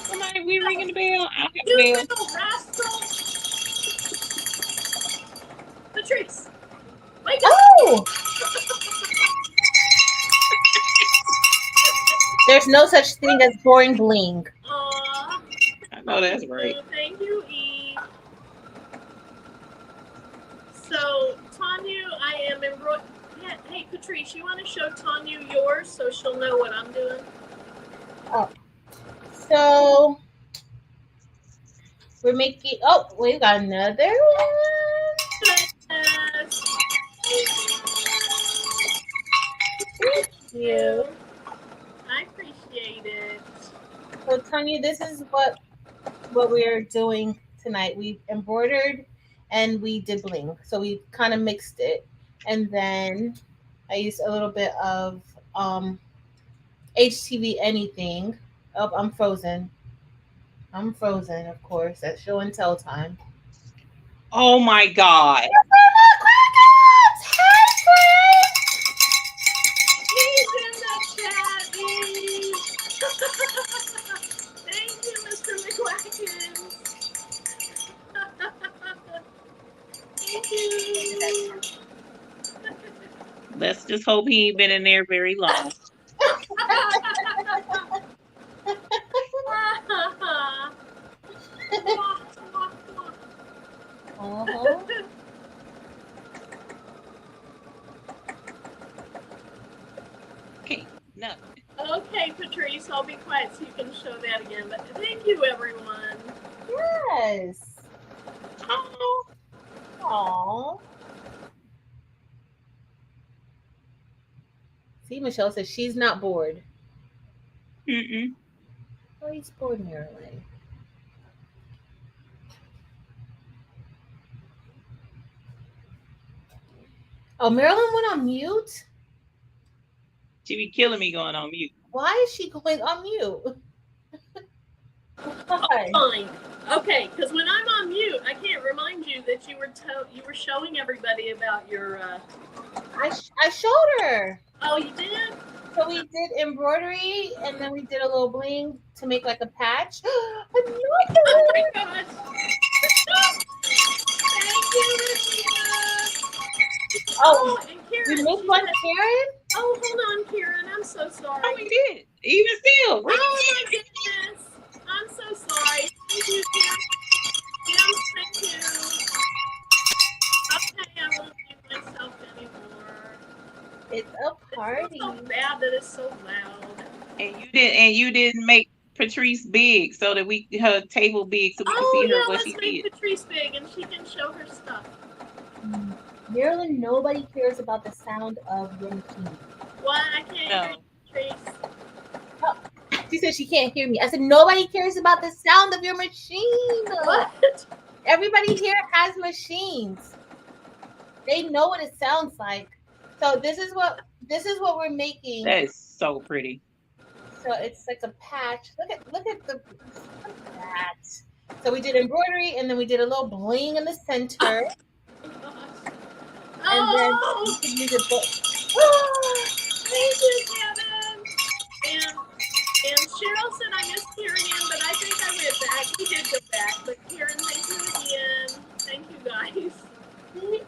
Somebody, we ringing the bell. I got the bell. Patrice, wake up! Oh! There's no such thing as boring bling. Aww. I know that's right. Thank you, Eve. So, Tanya, I am embroidering. Yeah, hey, Patrice, you want to show Tanya yours so she'll know what I'm doing? Oh. So, we're making. Oh, we got another one. Yes. Thank you. I appreciate it. So, Tanya, this is what we're doing tonight. We embroidered and we did bling. So we kind of mixed it. And then I used a little bit of HTV anything. Oh, I'm frozen. I'm frozen, of course. That's show and tell time. Oh my God. He's in the chat. Thank you, Mr. McWackins. Thank you. Let's just hope he ain't been in there very long. Okay, no. Okay, Patrice, I'll be quiet so you can show that again. But thank you, everyone. Yes. Oh. Aww. See, Michelle says she's not bored. Oh, he's bored, Marilyn. Oh, Marilyn went on mute? She be killing me going on mute. Why is she going on mute? Why? Fine. Okay, because when I'm on mute, I can't remind you that you were showing everybody about your. I showed her. Oh, you did? So we did embroidery, and then we did a little bling to make like a patch. Oh my gosh! Thank you, Regina. Oh, and Karen, we made one, Karen? Oh, hold on, Karen. I'm so sorry. Oh, we did. Even still. Oh my goodness. I'm so sorry. Thank you, Karen. Yes, thank you. Okay, I won't mute myself anymore. It's a party. It's so bad that it's so loud. And you didn't make Patrice big so that her table big so we can see her what let's she make did. Patrice big and she can show her stuff. Marilyn, nobody cares about the sound of your machine. What? I can't hear you, Patrice. Oh, she said she can't hear me. I said nobody cares about the sound of your machine. What? Everybody here has machines. They know what it sounds like. So this is what we're making. That is so pretty. So it's like a patch. Look at that. So we did embroidery and then we did a little bling in the center. And then you can use it thank you, Kevin. And Cheryl said I missed hearing him, but I think I went back. We did go back. But Karen, thank you again. Thank you, guys.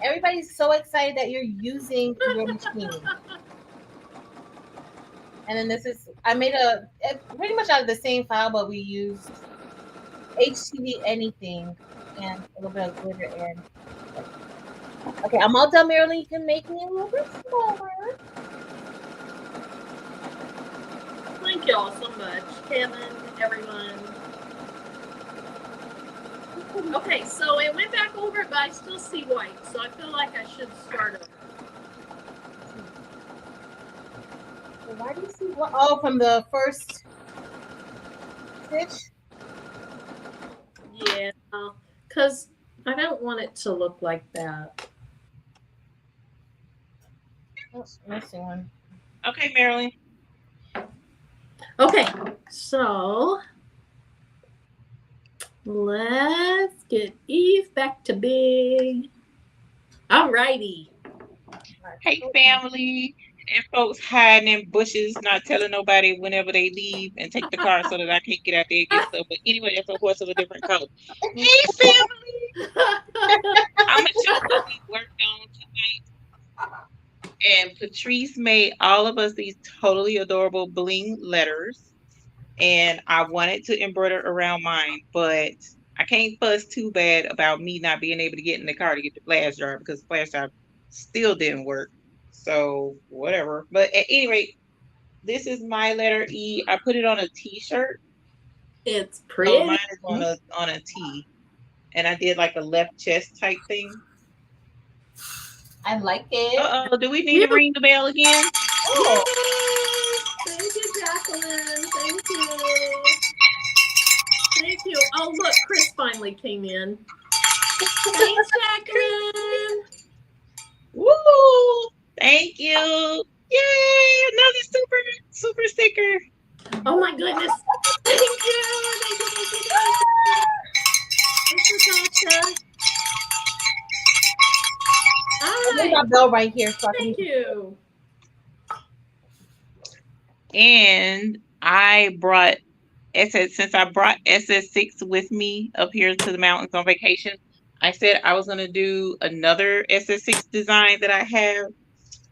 Everybody's so excited that you're using your machine. And then I made pretty much out of the same file, but we used HTV anything and a little bit of glitter and. Okay, I'm all done, Marilyn. You can make me a little bit smaller. Thank you all so much, Kevin, everyone. Okay, so it went back over, but I still see white, so I feel like I should start over. Why do you see what? Oh, from the first stitch? Yeah, because I don't want it to look like that. Oh, missing one. Okay, Marilyn. Okay, so let's get Eve back to big. All righty. Hey, family. And folks hiding in bushes, not telling nobody whenever they leave and take the car so that I can't get out there and get stuff. But anyway, that's a horse of a different color. Hey, family. I'm going to show what we worked on tonight. And Patrice made all of us these totally adorable bling letters. And I wanted to embroider around mine, but I can't fuss too bad about me not being able to get in the car to get the flash drive because the flash drive still didn't work. So whatever. But at any rate, this is my letter E. I put it on a T-shirt. It's pretty. So mine is on a T, and I did like a left chest type thing. I like it. Do we need to ring the bell again? Oh. Thank you, Jacqueline. Thank you. Thank you. Oh, look, Chris finally came in. Thanks, Jacqueline. Woo! Thank you. Yay! Another super sticker. Oh my goodness. Thank you. Thank you, Tasha. There's my bell right here. So Thank you. And I brought since I brought SS6 with me up here to the mountains on vacation, I said I was going to do another SS6 design that I have.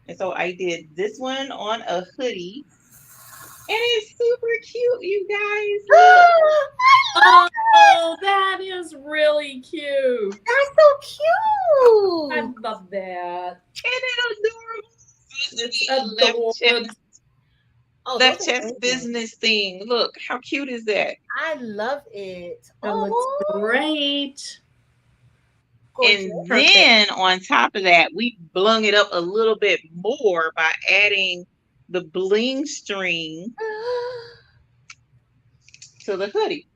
And so I did this one on a hoodie. And it's super cute, you guys. Oh, that is really cute. That's so cute. I love that. Isn't it adorable? It's adorable. Left chest business thing. Look, how cute is that? I love it. That looks great. And then on top of that, we blung it up a little bit more by adding the bling string to the hoodie.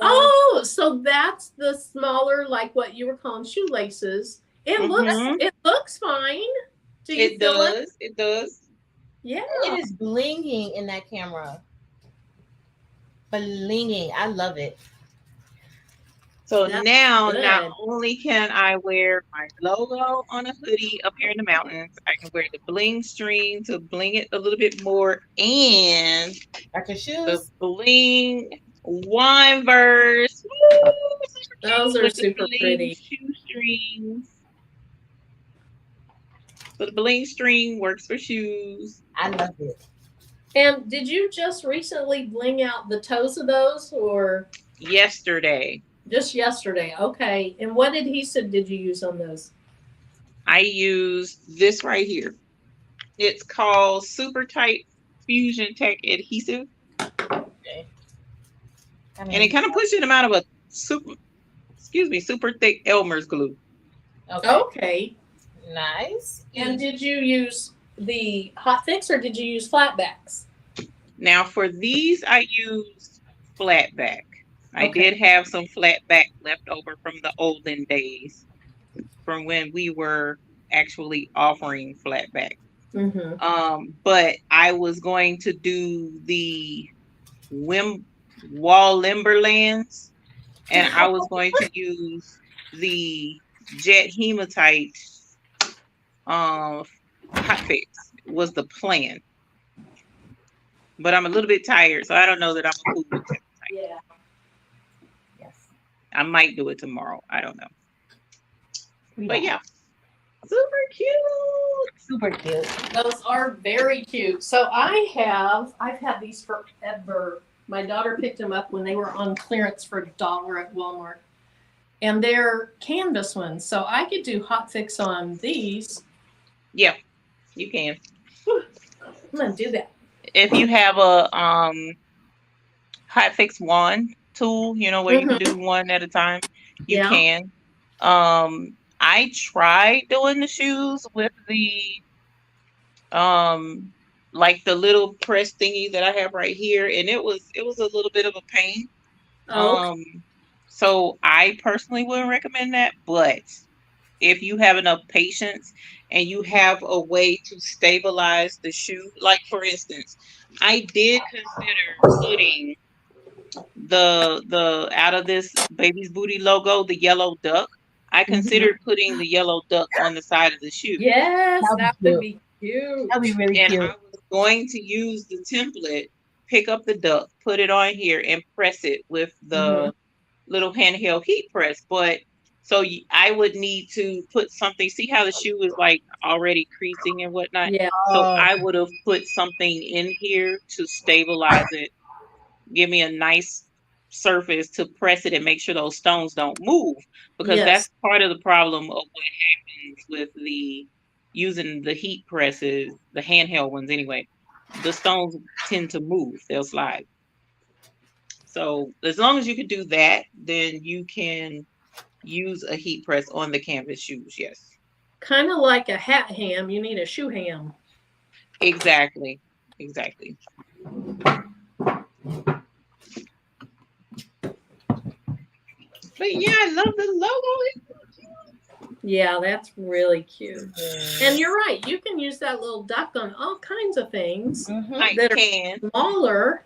Oh, so that's the smaller, like what you were calling shoelaces. It looks fine. It does. It does. Yeah. It is blinging in that camera. Blinging. I love it. So now, not only can I wear my logo on a hoodie up here in the mountains, I can wear the bling string to bling it a little bit more, and the bling wine verse. Those are super pretty. Shoestrings. for the bling string, works for shoes. I love it. And did you just recently bling out the toes of those, or Yesterday, just yesterday? Okay. And what adhesive did you use on those? I used this right here. It's called Super Tight Fusion Tech Adhesive. Okay. I mean, And it kind of pushes them out of a super thick Elmer's glue. Okay. Nice. And did you use the hot fix or did you use flatbacks? Now for these, I used flat back. I Okay. did have some flat back left over from the olden days, from when we were actually offering flat back. Mm-hmm. But I was going to do the wall Limberlands, and I was going to use the jet hematite hot fix was the plan. But I'm a little bit tired, so I don't know that I'm a cool with it. Yeah. Yes. I might do it tomorrow. I don't know. But yeah, Super cute. Super cute. Those are very cute. So I've had these forever. My daughter picked them up when they were on clearance for $1 at Walmart. And they're canvas ones. So I could do hot fix on these. yeah, you can. I'm gonna do that. If you have a hot fix wand tool, where you can do one at a time, you Yeah. can. I tried doing the shoes with the like the little press thingy that I have right here, and it was a little bit of a pain. Oh, So I personally wouldn't recommend that, but if you have enough patience and you have a way to stabilize the shoe, like for instance, I did consider putting the out of this Baby's Booty logo, the yellow duck. I considered putting the yellow duck on the side of the shoe. yes, that That'd would be cute. That'd be really And cute. I was going to use the template, pick up the duck, put it on here, and press it with the little handheld heat press. But so I would need to put something. See how the shoe is like already creasing and whatnot? Yeah. So I would have put something in here to stabilize it, give me a nice surface to press it and make sure those stones don't move, because Yes. that's part of the problem of what happens with the using the heat presses, the handheld ones anyway. The stones tend to move, they'll slide. So as long as you can do that, then you can use a heat press on the canvas shoes. Yes, Kind of like a hat ham. You need a shoe ham. exactly. But yeah, I love the logo. Yeah, that's really cute. And you're right. You can use that little duck on all kinds of things I that can. are smaller.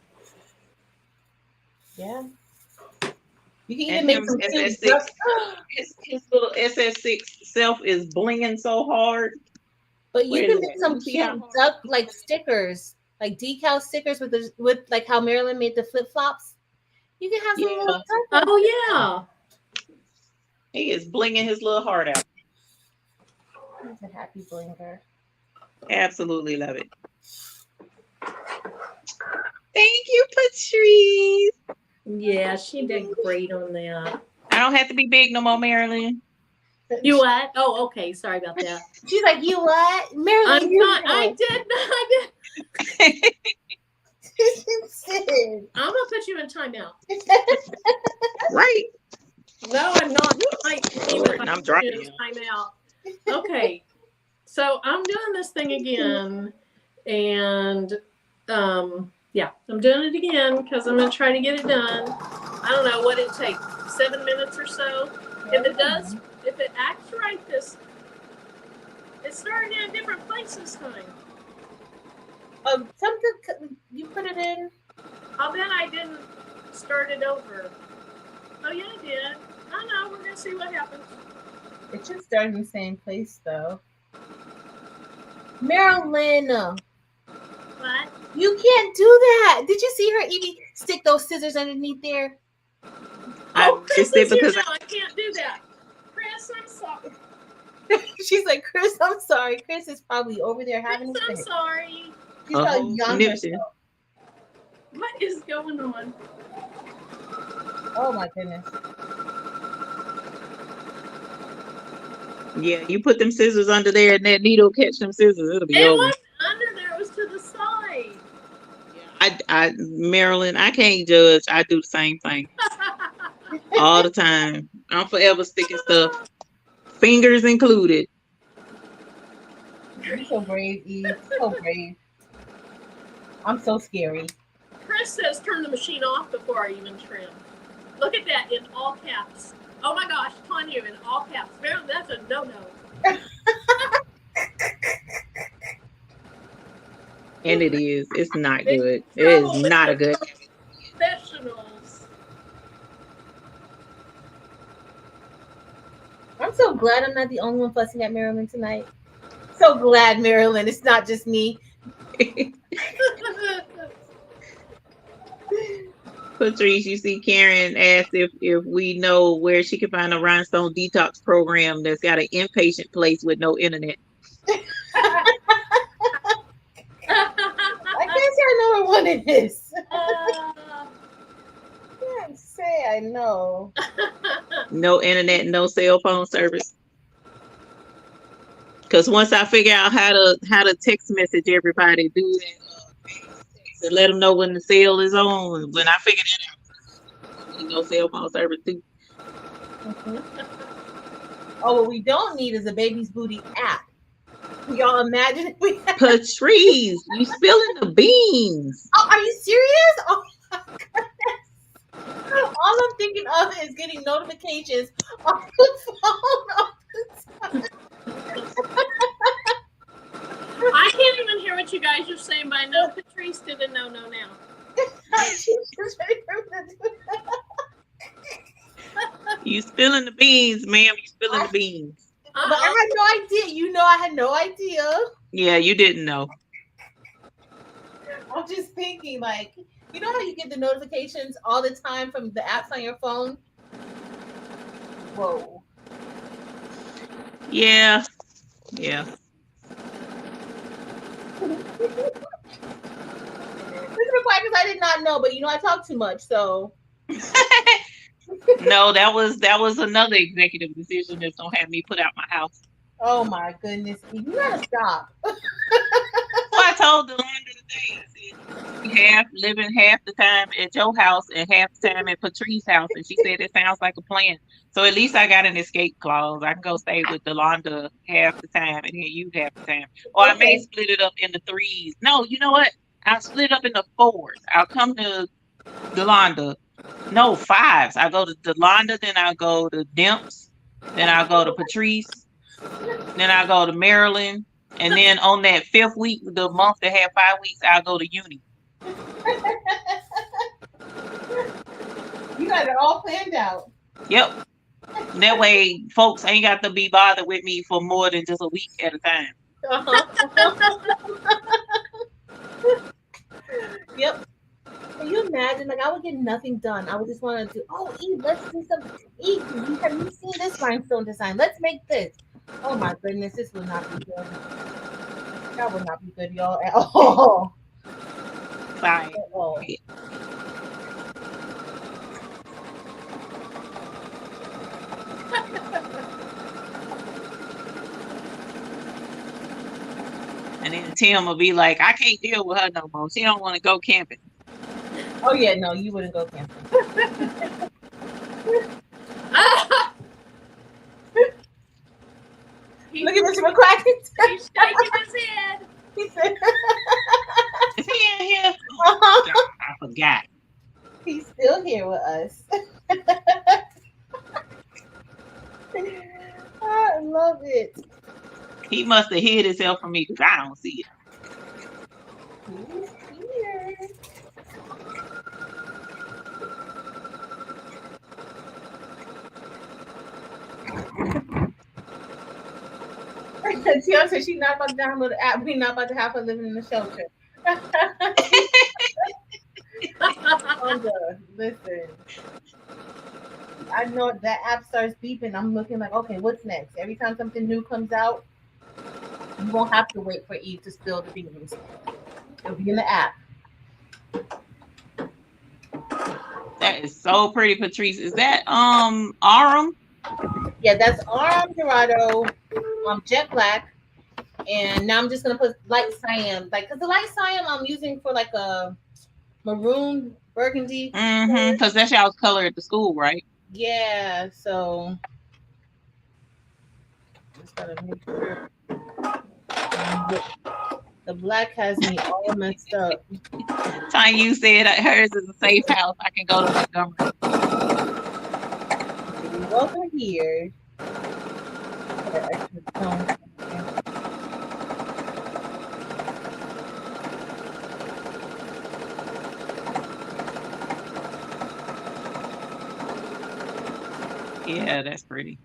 Yeah. You can And even make him some cute SS6, duck. his little SS6 self is blinging so hard. But you Where can is make it? some See cute how- duck like stickers, like decal stickers with like how Marilyn made the flip flops. You can have some Yeah. little duck. Oh, yeah. He is blinging his little heart out. He's a happy blinger. Absolutely love it. Thank you, Patrice. Yeah, she did great on that. I don't have to be big no more, Marilyn. You what? Oh, okay. Sorry about that. She's like, you what? Marilyn, I'm you not. I did. I'm gonna put you in timeout. Right. No, I'm not. Lord, and I'm dropping you. Timeout. Okay. So I'm doing this thing again, and yeah, I'm doing it again because I'm gonna try to get it done. I don't know what it takes, 7 minutes or so. If it acts right, it's starting in a different place this time. Something you put it in. I'll bet I didn't start it over. Oh yeah, I did. I know. We're gonna see what happens. It should start in the same place though. Marilyn, What? you can't do that. Did you see her even stick those scissors underneath there? Oh, Chris It's is here because now. I can't do that. Chris, I'm sorry. She's like, Chris, I'm sorry. Chris is probably over there having Chris, a I'm fit. sorry. She's probably young Nipsey. herself. What is going on? Oh my goodness. Yeah, you put them scissors under there and that needle catch them scissors, it'll be It over. wasn't under there, it was to the side. Marilyn, I can't judge. I do the same thing all the time. I'm forever sticking stuff, fingers included. You're so brave, Eve. So brave. I'm so scary. Chris says turn the machine off before I even trim. Look at that in all caps. Oh my gosh, Tanya in all caps. Marilyn, that's a no-no. And it is. It's not good. It is not a good. Professionals. I'm so glad I'm not the only one fussing at Marilyn tonight. So glad, Marilyn. It's not just me. Patrice, you see Karen asked if we know where she can find a Rhinestone detox program that's got an inpatient place with no internet. I can't say I know where one is. Can't say I know. No internet, no cell phone service. Because once I figure out how to text message everybody, do that, and let them know when the sale is on. When I figure that out, no cell phone service too. Mm-hmm. Oh, what we don't need is a Baby's Booty app. Y'all imagine if we had... Patrice, you spilling the beans. Oh, are you serious? Oh my goodness. All I'm thinking of is getting notifications on the phone all the time. I can't even hear what you guys are saying, but I know Patrice did a no now. She's just ready for me to do that. You spilling the beans, ma'am. You spilling the beans. But I had no idea. You know, I had no idea. Yeah, you didn't know. I'm just thinking, like, you know how you get the notifications all the time from the apps on your phone? Whoa. Yeah. Yeah. This is why, because I did not know, but you know I talk too much, so. No, that was another executive decision that's gonna have me put out my house. Oh my goodness, you gotta stop. So I told Delonda today, I said, living half the time at your house and half the time at Patrice's house, and she said it sounds like a plan. So at least I got an escape clause. I can go stay with Delonda half the time and then you half the time. Or I may split it up into threes. No, you know what? I'll split up into fours. I'll come to Delonda. No, fives. I go to Delonda, then I'll go to Dimps, then I'll go to Patrice, then I'll go to Maryland, and then on that fifth week, the month that had 5 weeks, I'll go to uni. You got it all planned out. Yep. That way, folks ain't got to be bothered with me for more than just a week at a time. Yep. Can you imagine? Like, I would get nothing done. I would just want to do, Eve, let's do something. Eve, have you seen this rhinestone design? Let's make this. Oh my goodness, this will not be good. That will not be good, y'all, at all. Fine. At all. And then Tim will be like, I can't deal with her no more. She don't want to go camping. Oh yeah, no, you wouldn't go camping. Look at Mr. McCracken. He's shaking his head. He said, Is he in here? Oh, God, I forgot. he's still here with us. I love it. He must have hid himself from me because I don't see it. He's here. Tiana said she's not about to download the app. We're not about to have her living in the shelter. Oh, God. Listen. I know that app starts beeping. I'm looking like, okay, what's next? Every time something new comes out, you won't have to wait for Eve to spill the beans. It'll be in the app. That is so pretty, Patrice. Is that Arum? Yeah, that's Arm Dorado, jet black, and now I'm just gonna put light cyan, like because the light cyan I'm using for like a maroon burgundy. Because that's y'all's color at the school, right? Yeah, so just gotta make sure. The black has me all messed up. Time you said hers is a safe house. I can go to Montgomery. Welcome here. Yeah, that's pretty.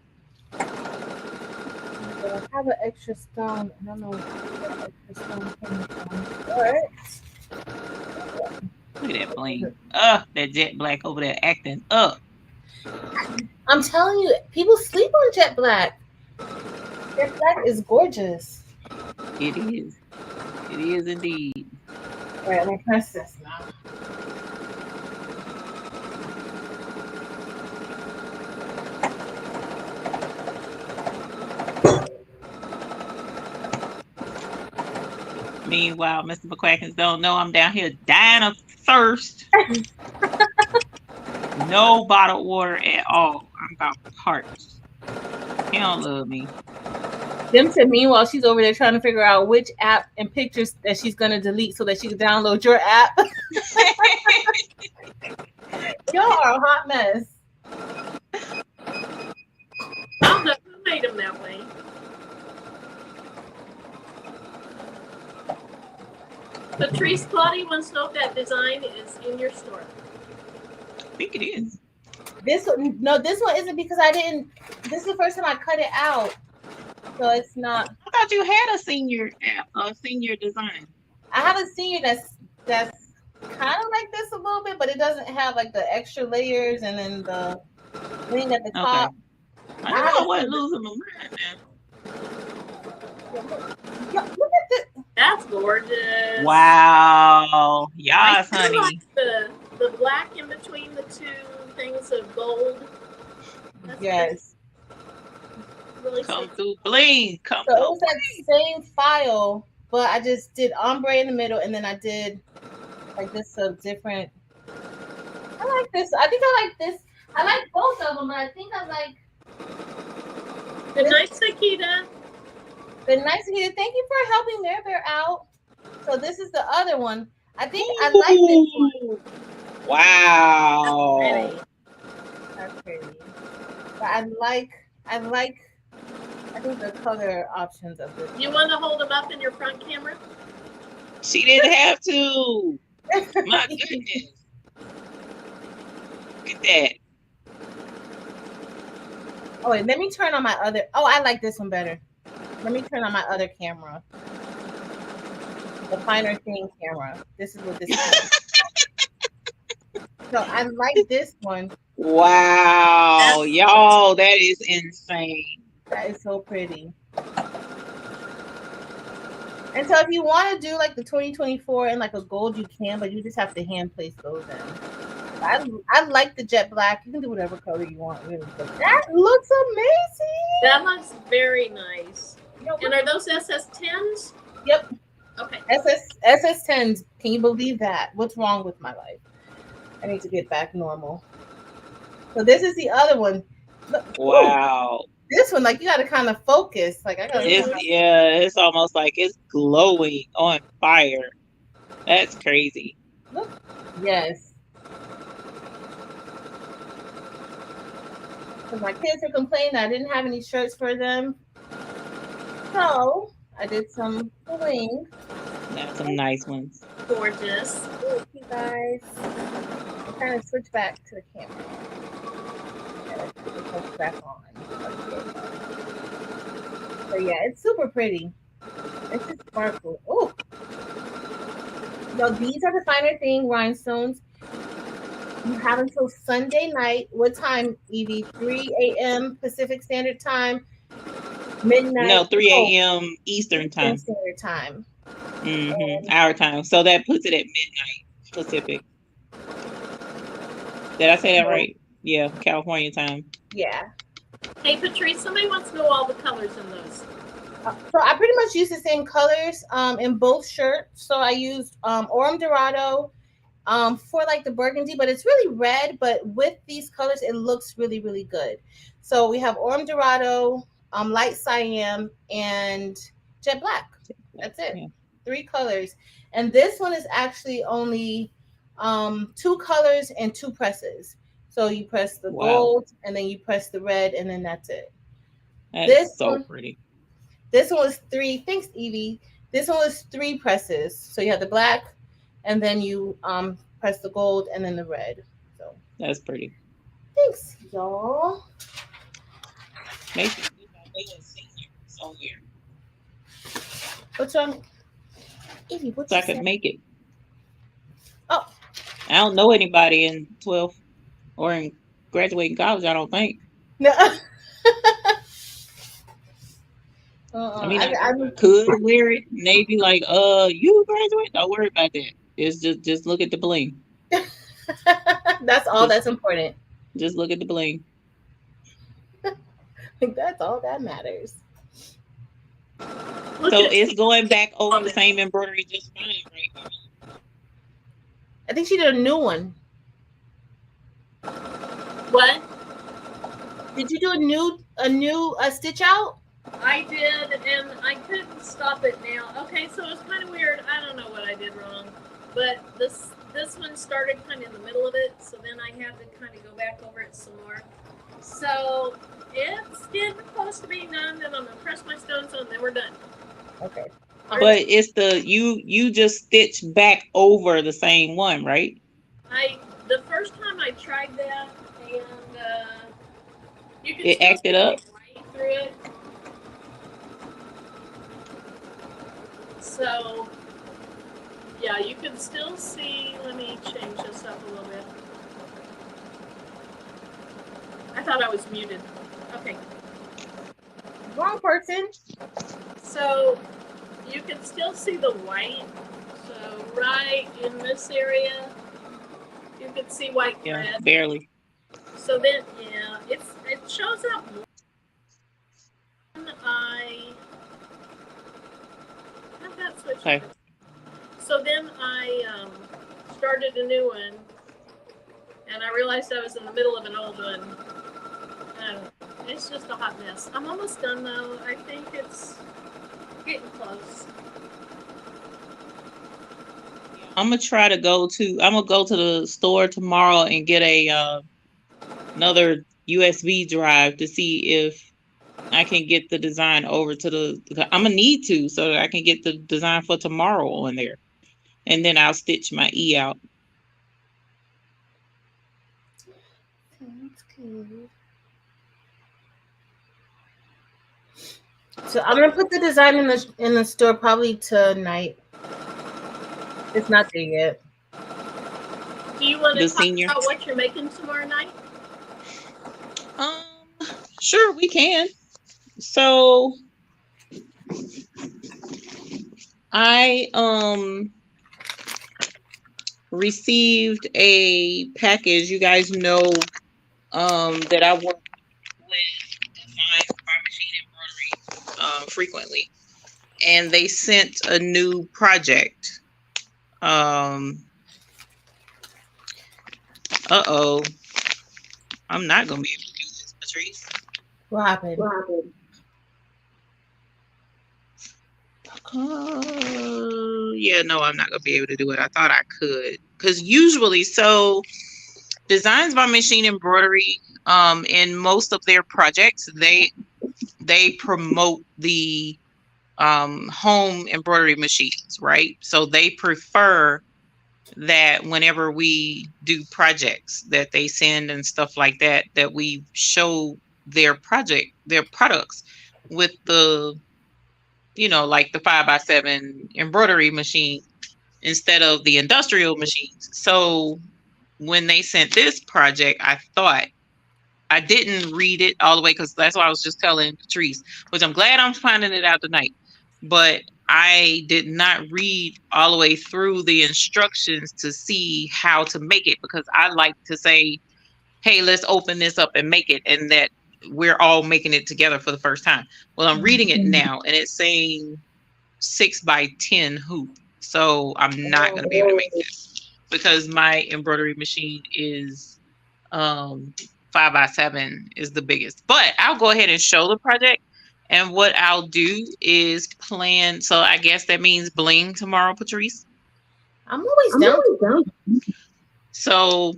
I have an extra stone. I don't know where that extra stone came from. Look at that bling. That jet black over there acting up. I'm telling you, people sleep on jet black. Jet black is gorgeous. It is. It is indeed. All right, I'm gonna press this now. Meanwhile, Mr. McQuackins don't know I'm down here dying of thirst. No bottled water at all. I'm about parched. He don't love me. Them said meanwhile she's over there trying to figure out which app and pictures that she's gonna delete so that she can download your app. Y'all are a hot mess. I don't know who made them that way. Patrice, Claudia wants to know if that design is in your store. I think it is. This one isn't because I didn't. This is the first time I cut it out, so it's not. I thought you had a senior app, a senior design. I have a senior that's kind of like this a little bit, but it doesn't have like the extra layers and then the wing at the top. I don't know what losing my mind now. Look at this. That's gorgeous. Wow. Yes, I still honey. like the black in between the two things of gold. That's Yes. really Come sweet. through Bling. Come So it through was that same file, but I just did ombre in the middle, and then I did like this different. I like this. I think I like this. I like both of them, but I think I like. Good night, Sakita. Good night, Sakita. Thank you for helping Mare Bear out. So this is the other one. I think I like this one. Wow. That's pretty. But I think the color options of this. You want to hold them up in your front camera? She didn't have to. My goodness. Look at that. Oh wait, let me turn on my other. Oh, I like this one better. Let me turn on my other camera. The finer thing camera. This is what this is. So I like this one. Wow. Y'all, that is insane. That is so pretty. And so if you want to do like the 2024 in like a gold, you can, but you just have to hand place those in. I like the jet black. You can do whatever color you want, really. But that looks amazing. That looks very nice. And are those SS10s? Yep. Okay. SS10s. Can you believe that? What's wrong with my life? I need to get back normal. So this is the other one. Look, wow. This one, like you got to kind of focus. Like I got. It's almost like it's glowing on fire. That's crazy. Look. Yes. Because my kids are complaining I didn't have any shirts for them. So I did some bling. That's some nice ones. Gorgeous. Thank you guys. I'm trying to switch back to the camera. Switch back on. Okay. So yeah, it's super pretty. It's just sparkle. Oh. So these are the finer thing rhinestones. You have until Sunday night. What time, Evie? 3 a.m. Pacific Standard Time, midnight. No, 3 Oh, a.m. Eastern Eastern time. Standard Time. Our time. So that puts it at midnight Pacific. Did I say that right? Yeah, California time. Yeah. Hey, Patrice, somebody wants to know all the colors in those. So I pretty much use the same colors in both shirts. So I used Orem Dorado for like the burgundy, but it's really red. But with these colors, it looks really, really good. So we have Orem Dorado, light cyan, and jet black. That's it. Yeah. 3 colors. And this one is actually only 2 colors and 2 presses. So you press the gold and then you press the red and then that's it. That's so pretty. This one was 3. Thanks, Evie. This one was 3 presses. So you have the black and then you press the gold and then the red. So that's pretty. Thanks, y'all. Maybe it's on here. What's wrong? Evie, what's so I could make it. Oh. I don't know anybody in 12th or in graduating college, I don't think. No. I mean, I could wear it. And they be like, you graduate? Don't worry about that. It's just look at the bling. That's all that's important. Just look at the bling. That's all that matters. So it's going back over the same embroidery just fine, right? I think she did a new one. What? Did you do a new stitch out? I did, and I couldn't stop it now. Okay, so it's kind of weird. I don't know what I did wrong, but this one started kind of in the middle of it, so then I had to kind of go back over it some more. So it's getting close to being done. Then I'm gonna press my stones on, then we're done. Okay. But it's the you just stitch back over the same one, right? The first time I tried that, and you can it acted up right through it. So yeah, you can still see. Let me change this up a little bit. I thought I was muted. Okay. Wrong person. So you can still see the white. So right in this area, you can see white thread. Yeah, barely. So then, yeah, it shows up. I have that switch. Okay. So then I started a new one, and I realized I was in the middle of an old one. It's just a hot mess. I'm almost done though. I think it's getting close. I'm gonna go to the store tomorrow and get a another USB drive to see if I can get the design over to I'm gonna need to so that I can get the design for tomorrow on there, and then I'll stitch my E out. That's good. So I'm gonna put the design in the store probably tonight. It's not there yet. Do you want to talk about what you're making tomorrow night? Sure, we can. So I received a package. You guys know that I work with design by machine embroidery frequently, and they sent a new project. I'm not gonna be able to do this, Patrice. What happened? Yeah, no, I'm not gonna be able to do it. I thought I could, because usually, so Designs by Machine Embroidery, in most of their projects, they promote the home embroidery machines, right? So they prefer that whenever we do projects that they send and stuff like that, that we show their products with the, like the 5x7 embroidery machine instead of the industrial machines. So when they sent this project, I thought I didn't read it all the way because that's what I was just telling Patrice, which I'm glad I'm finding it out tonight. But I did not read all the way through the instructions to see how to make it because I like to say, hey, let's open this up and make it, and that we're all making it together for the first time. Well, I'm reading it now and it's saying 6x10 hoop. So I'm not going to be able to make this because my embroidery machine is 5x7 is the biggest. But I'll go ahead and show the project. And what I'll do is plan. So I guess that means bling tomorrow, Patrice. I'm always down. So,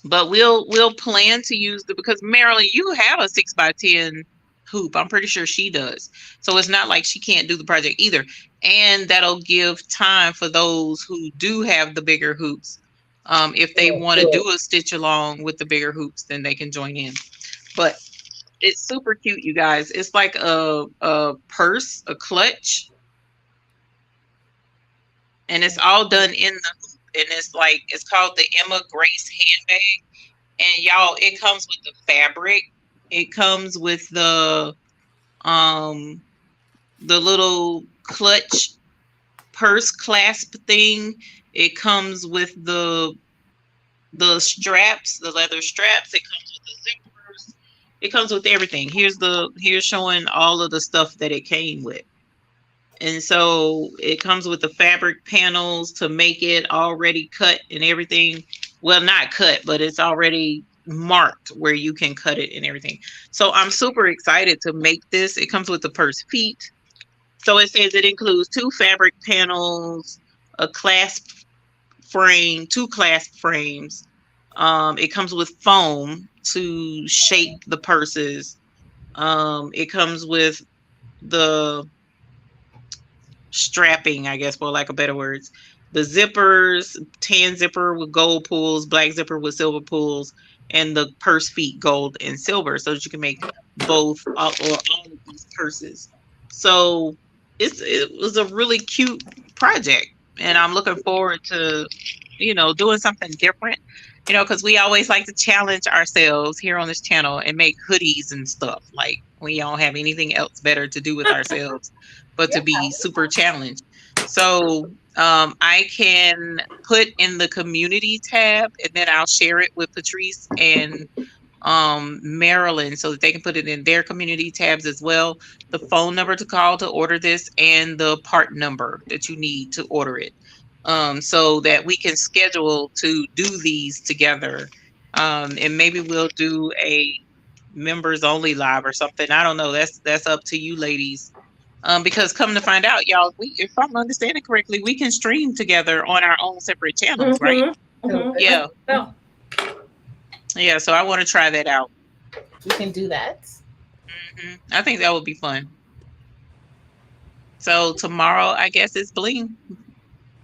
but we'll plan to use because Marilyn, you have a 6x10 hoop. I'm pretty sure she does. So it's not like she can't do the project either. And that'll give time for those who do have the bigger hoops. If they want to do a stitch along with the bigger hoops, then they can join in. But it's super cute, you guys. It's like a purse, a clutch. And it's all done in the hoop. And it's called the Emma Grace handbag. And y'all, it comes with the fabric. It comes with the little clutch purse clasp thing. It comes with the straps, the leather straps. It comes with the zippers. It comes with everything. Here's showing all of the stuff that it came with. And so it comes with the fabric panels to make it already cut and everything. Well, not cut, but it's already marked where you can cut it and everything. So I'm super excited to make this. It comes with the purse feet. So it says it includes 2 fabric panels, a clasp frame, 2 clasp frames. It comes with foam to shape the purses. It comes with the strapping, I guess, for lack of better words. The zippers, tan zipper with gold pulls, black zipper with silver pulls, and the purse feet gold and silver, so that you can make both or all of these purses. So it was a really cute project, and I'm looking forward to doing something different, because we always like to challenge ourselves here on this channel and make hoodies and stuff. Like, we don't have anything else better to do with ourselves but to be super challenged. So I can put in the community tab, and then I'll share it with Patrice and Marilyn so that they can put it in their community tabs as well. The phone number to call to order this and the part number that you need to order it, so that we can schedule to do these together. And maybe we'll do a members only live or something. I don't know. That's up to you ladies. Because come to find out, y'all, if I'm understanding correctly, we can stream together on our own separate channels, right? Mm-hmm. Yeah. Oh. Yeah, so I want to try that out. You can do that. Mm-hmm. I think that would be fun. So tomorrow, I guess it's Bling.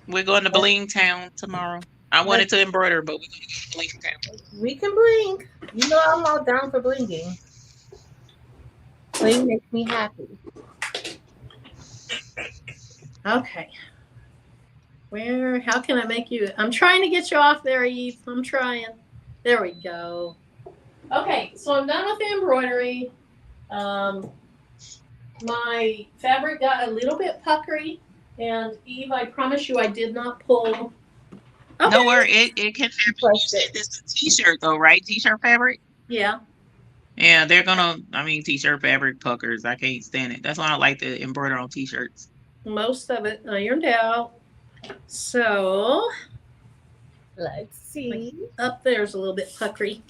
We're going to Bling Town tomorrow. I wanted to embroider, but we're going to go to Bling Town. We can bling. You know I'm all down for blinging. Bling makes me happy. Okay. How can I make you? I'm trying to get you off there, Eve. I'm trying. There we go. Okay, so I'm done with the embroidery. My fabric got a little bit puckery, and Eve, I promise you I did not pull. Okay. No worry, it can happen. You said this is a t-shirt though, right? T-shirt fabric? Yeah. Yeah, they're gonna, t-shirt fabric puckers. I can't stand it. That's why I like to embroider on t-shirts. Most of it ironed out. So let's see. Up there's a little bit puckery.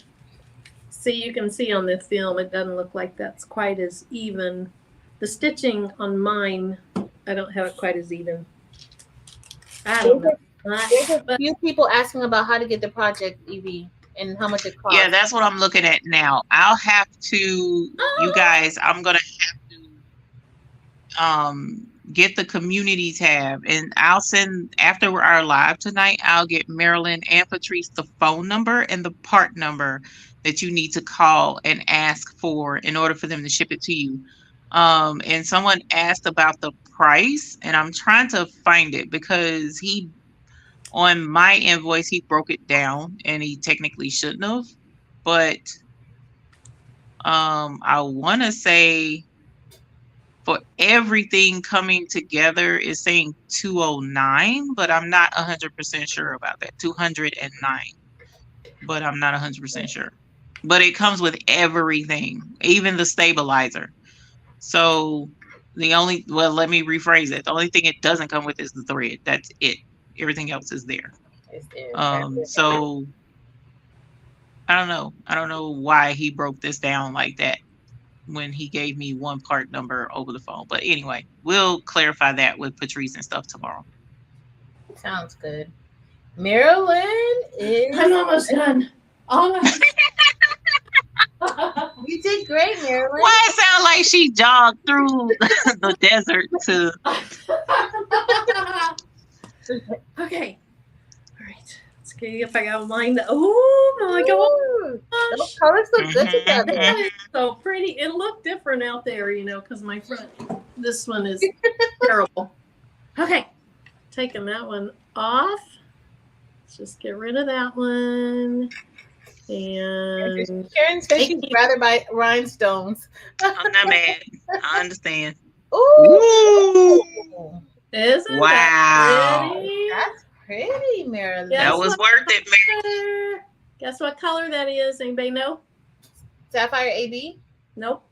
See, you can see on this film, it doesn't look like that's quite as even. The stitching on mine, I don't have it quite as even. I don't know. There's a few people asking about how to get the project, Evie, and how much it costs. Yeah, that's what I'm looking at now. I'll have to, you guys, I'm going to have to get the community tab, and I'll send, after our live tonight, I'll get Marilyn and Patrice the phone number and the part number that you need to call and ask for in order for them to ship it to you. And someone asked about the price, and I'm trying to find it because on my invoice, he broke it down, and he technically shouldn't have. But I want to say for everything coming together is saying 209, but I'm not 100% sure about that. 209, but I'm not 100% sure. But it comes with everything, even the stabilizer. So let me rephrase it. The only thing it doesn't come with is the thread. That's it. Everything else is there. So I don't know. I don't know why he broke this down like that when he gave me one part number over the phone. But anyway, we'll clarify that with Patrice and stuff tomorrow. Sounds good. Marilyn is. I'm almost done. Almost. You did great, Marilyn. Why it sound like she jogged through the desert to? Okay. All right. Let's see if I got mine. Oh my Ooh, gosh. those colors look good together. That is so pretty. It looked different out there, you know, because my front, this one is terrible. Okay. Taking that one off. Let's just get rid of that one. And Karen says she'd rather buy rhinestones. I'm not mad. I understand. Ooh. Isn't Wow. that pretty? That's pretty, Marilyn. Yes. That was worth it, Mary. Guess what color that is? Anybody know? Sapphire AB? Nope.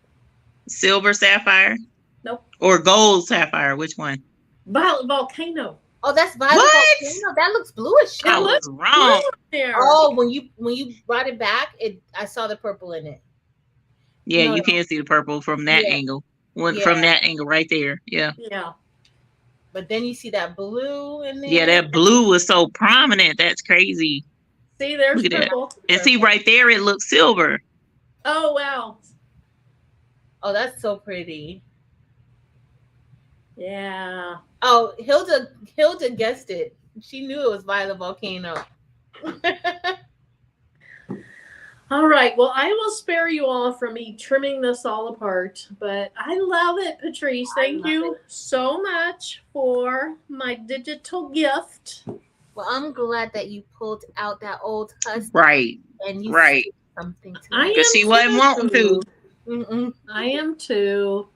Silver sapphire? Nope. Or gold sapphire? Which one? Violet volcano. Oh, that's violet volcano. That looks bluish. I was wrong. There. Oh, when you brought it back, I saw the purple in it. Yeah, you can't see the purple from that angle. From that angle right there. Yeah. Yeah. But then you see that blue in there. Yeah, that blue was so prominent. That's crazy. See, there's Look at purple. that. And see right there, it looks silver. Oh, wow. Oh, that's so pretty. Yeah. Oh, Hilda guessed it. She knew it was violet volcano. All right. Well, I will spare you all from me trimming this all apart, but I love it, Patrice. Thank you so much for my digital gift. Well, I'm glad that you pulled out that old husk. Right. And you right. Something to I Because she wasn't wanting to. I am too.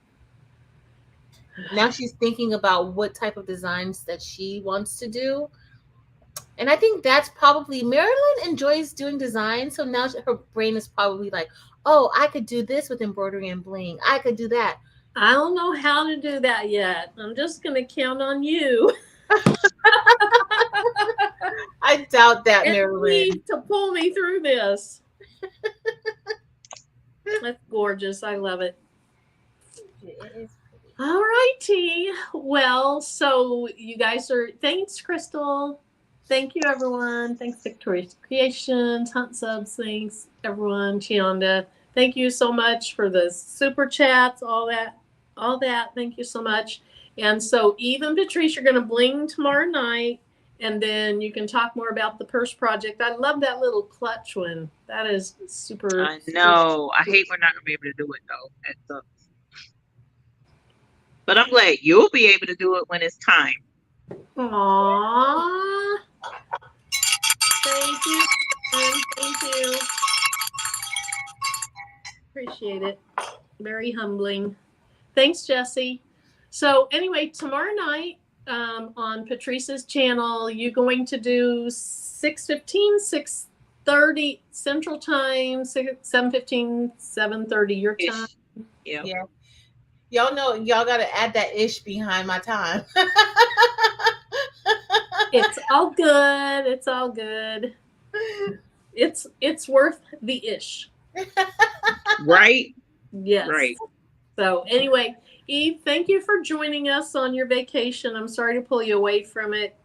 Now she's thinking about what type of designs that she wants to do. And I think that's probably, Marilyn enjoys doing design. So now her brain is probably like, oh, I could do this with embroidery and bling. I could do that. I don't know how to do that yet. I'm just going to count on you. I doubt that, Marilyn. To pull me through this. That's gorgeous. I love it. It is. All righty. Well, so you guys thanks, Crystal. Thank you, everyone. Thanks, Victoria's Creations, Hunt Subs. Thanks, everyone. Chionda. Thank you so much for the super chats, all that. Thank you so much. And so Eve and Patrice are going to bling tomorrow night, and then you can talk more about the purse project. I love that little clutch one. That is super. I know. I hate we're not going to be able to do it, though. That sucks. But I'm glad you'll be able to do it when it's time. Aww. Thank you. Thank you. Appreciate it. Very humbling. Thanks, Jesse. So anyway, tomorrow night on Patrice's channel, you're going to do 6:15, 6:30 Central Time, 7:15, 7:30 your time. Yeah. Y'all know y'all got to add that ish behind my time. It's all good. It's all good. It's worth the ish. Right? Yes. Right. So anyway, Eve, thank you for joining us on your vacation. I'm sorry to pull you away from it.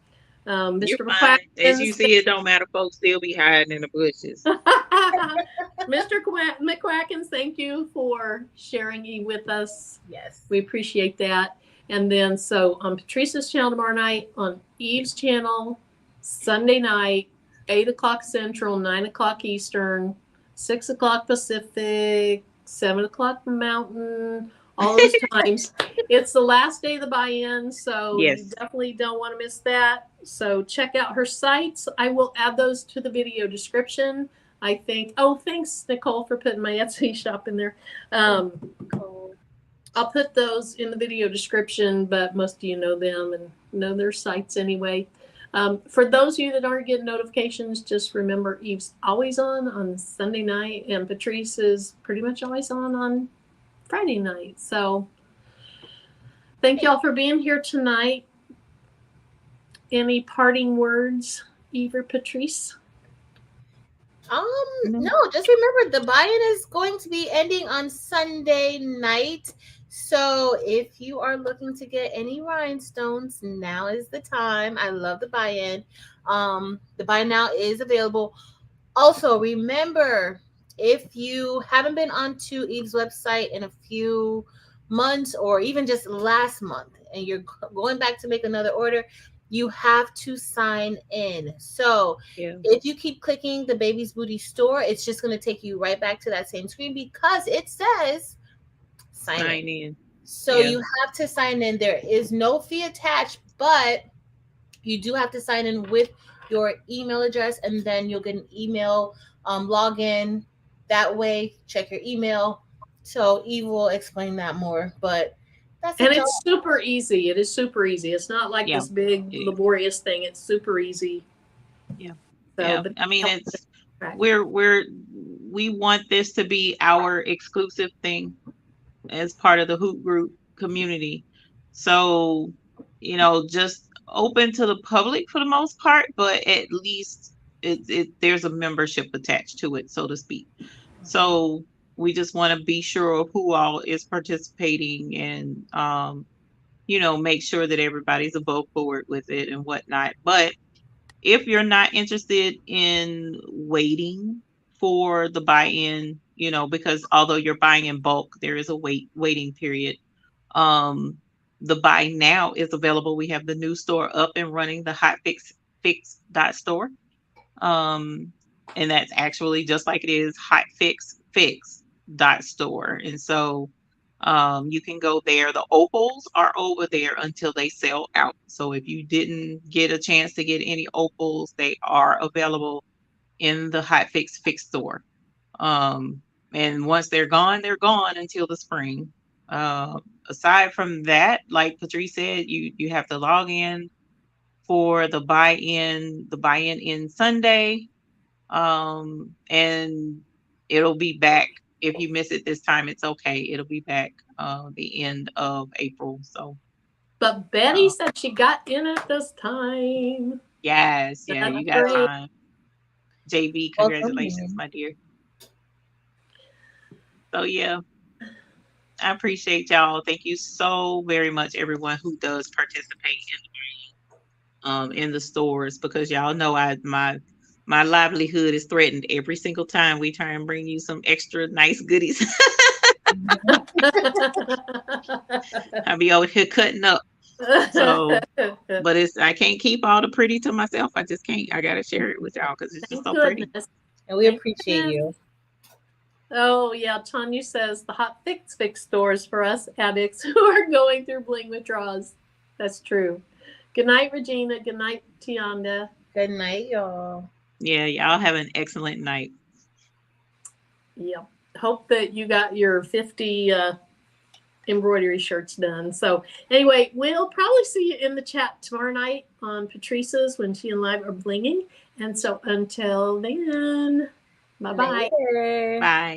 Mr. McQuacken. As you see, it don't matter. Folks still be hiding in the bushes. Mr. McQuacken, thank you for sharing Eve with us. Yes. We appreciate that. And then so on Patrice's channel tomorrow night, on Eve's channel, Sunday night, 8 o'clock Central, 9 o'clock Eastern, 6 o'clock Pacific, 7 o'clock Mountain, all those times. It's the last day of the buy-in, so Yes. you definitely don't want to miss that. So check out her sites. I will add those to the video description. I think. Oh, thanks, Nicole, for putting my Etsy shop in there. I'll put those in the video description, but most of you know them and know their sites anyway. For those of you that aren't getting notifications, just remember Eve's always on Sunday night, and Patrice is pretty much always on Friday night. So thank y'all for being here tonight. Any parting words, Eve or Patrice? No, just remember the buy-in is going to be ending on Sunday night. So if you are looking to get any rhinestones, now is the time. I love the buy-in. The buy-in now is available. Also, remember, if you haven't been onto Eve's website in a few months or even just last month and you're going back to make another order, you have to sign in. So if you keep clicking the Baby's Booty store, it's just going to take you right back to that same screen because it says sign in. So you have to sign in. There is no fee attached, but you do have to sign in with your email address, and then you'll get an email login. That way, check your email. So Eve will explain that more, but that's it. And it's super easy. It is super easy. It's not like this big laborious thing. It's super easy. Yeah. So, I mean, it's we want this to be our exclusive thing as part of the Hoop Group community. So, just open to the public for the most part, but at least there's a membership attached to it, so to speak. So we just want to be sure of who all is participating and, make sure that everybody's above board with it and whatnot. But if you're not interested in waiting for the buy-in, because although you're buying in bulk, there is a waiting period. The buy now is available. We have the new store up and running, the hotfix.store. And that's actually just like it is, hotfix.store. And so you can go there. The opals are over there until they sell out. So if you didn't get a chance to get any opals, they are available in the Fix store. And once they're gone until the spring. Aside from that, like Patrice said, you have to log in for the buy-in in Sunday. And it'll be back. If you miss it this time, it's okay. It'll be back the end of April. So, but Betty said she got in it this time. Yes, you got time. JB, congratulations, my dear. So I appreciate y'all. Thank you so very much, everyone who does participate in the stores, because y'all know my livelihood is threatened every single time we try and bring you some extra nice goodies. I'll be over here cutting up. So, but I can't keep all the pretty to myself. I just can't. I gotta share it with y'all because it's just so pretty. And we appreciate you. Oh yeah, Tanya says the Hot Fix stores for us addicts who are going through Bling withdrawals. That's true. Good night, Regina. Good night, Tianda. Good night, y'all. Yeah, y'all have an excellent night. Yeah. Hope that you got your 50 embroidery shirts done. So anyway, we'll probably see you in the chat tomorrow night on Patrice's when she and Live are blinging. And so until then, bye-bye. Later. Bye.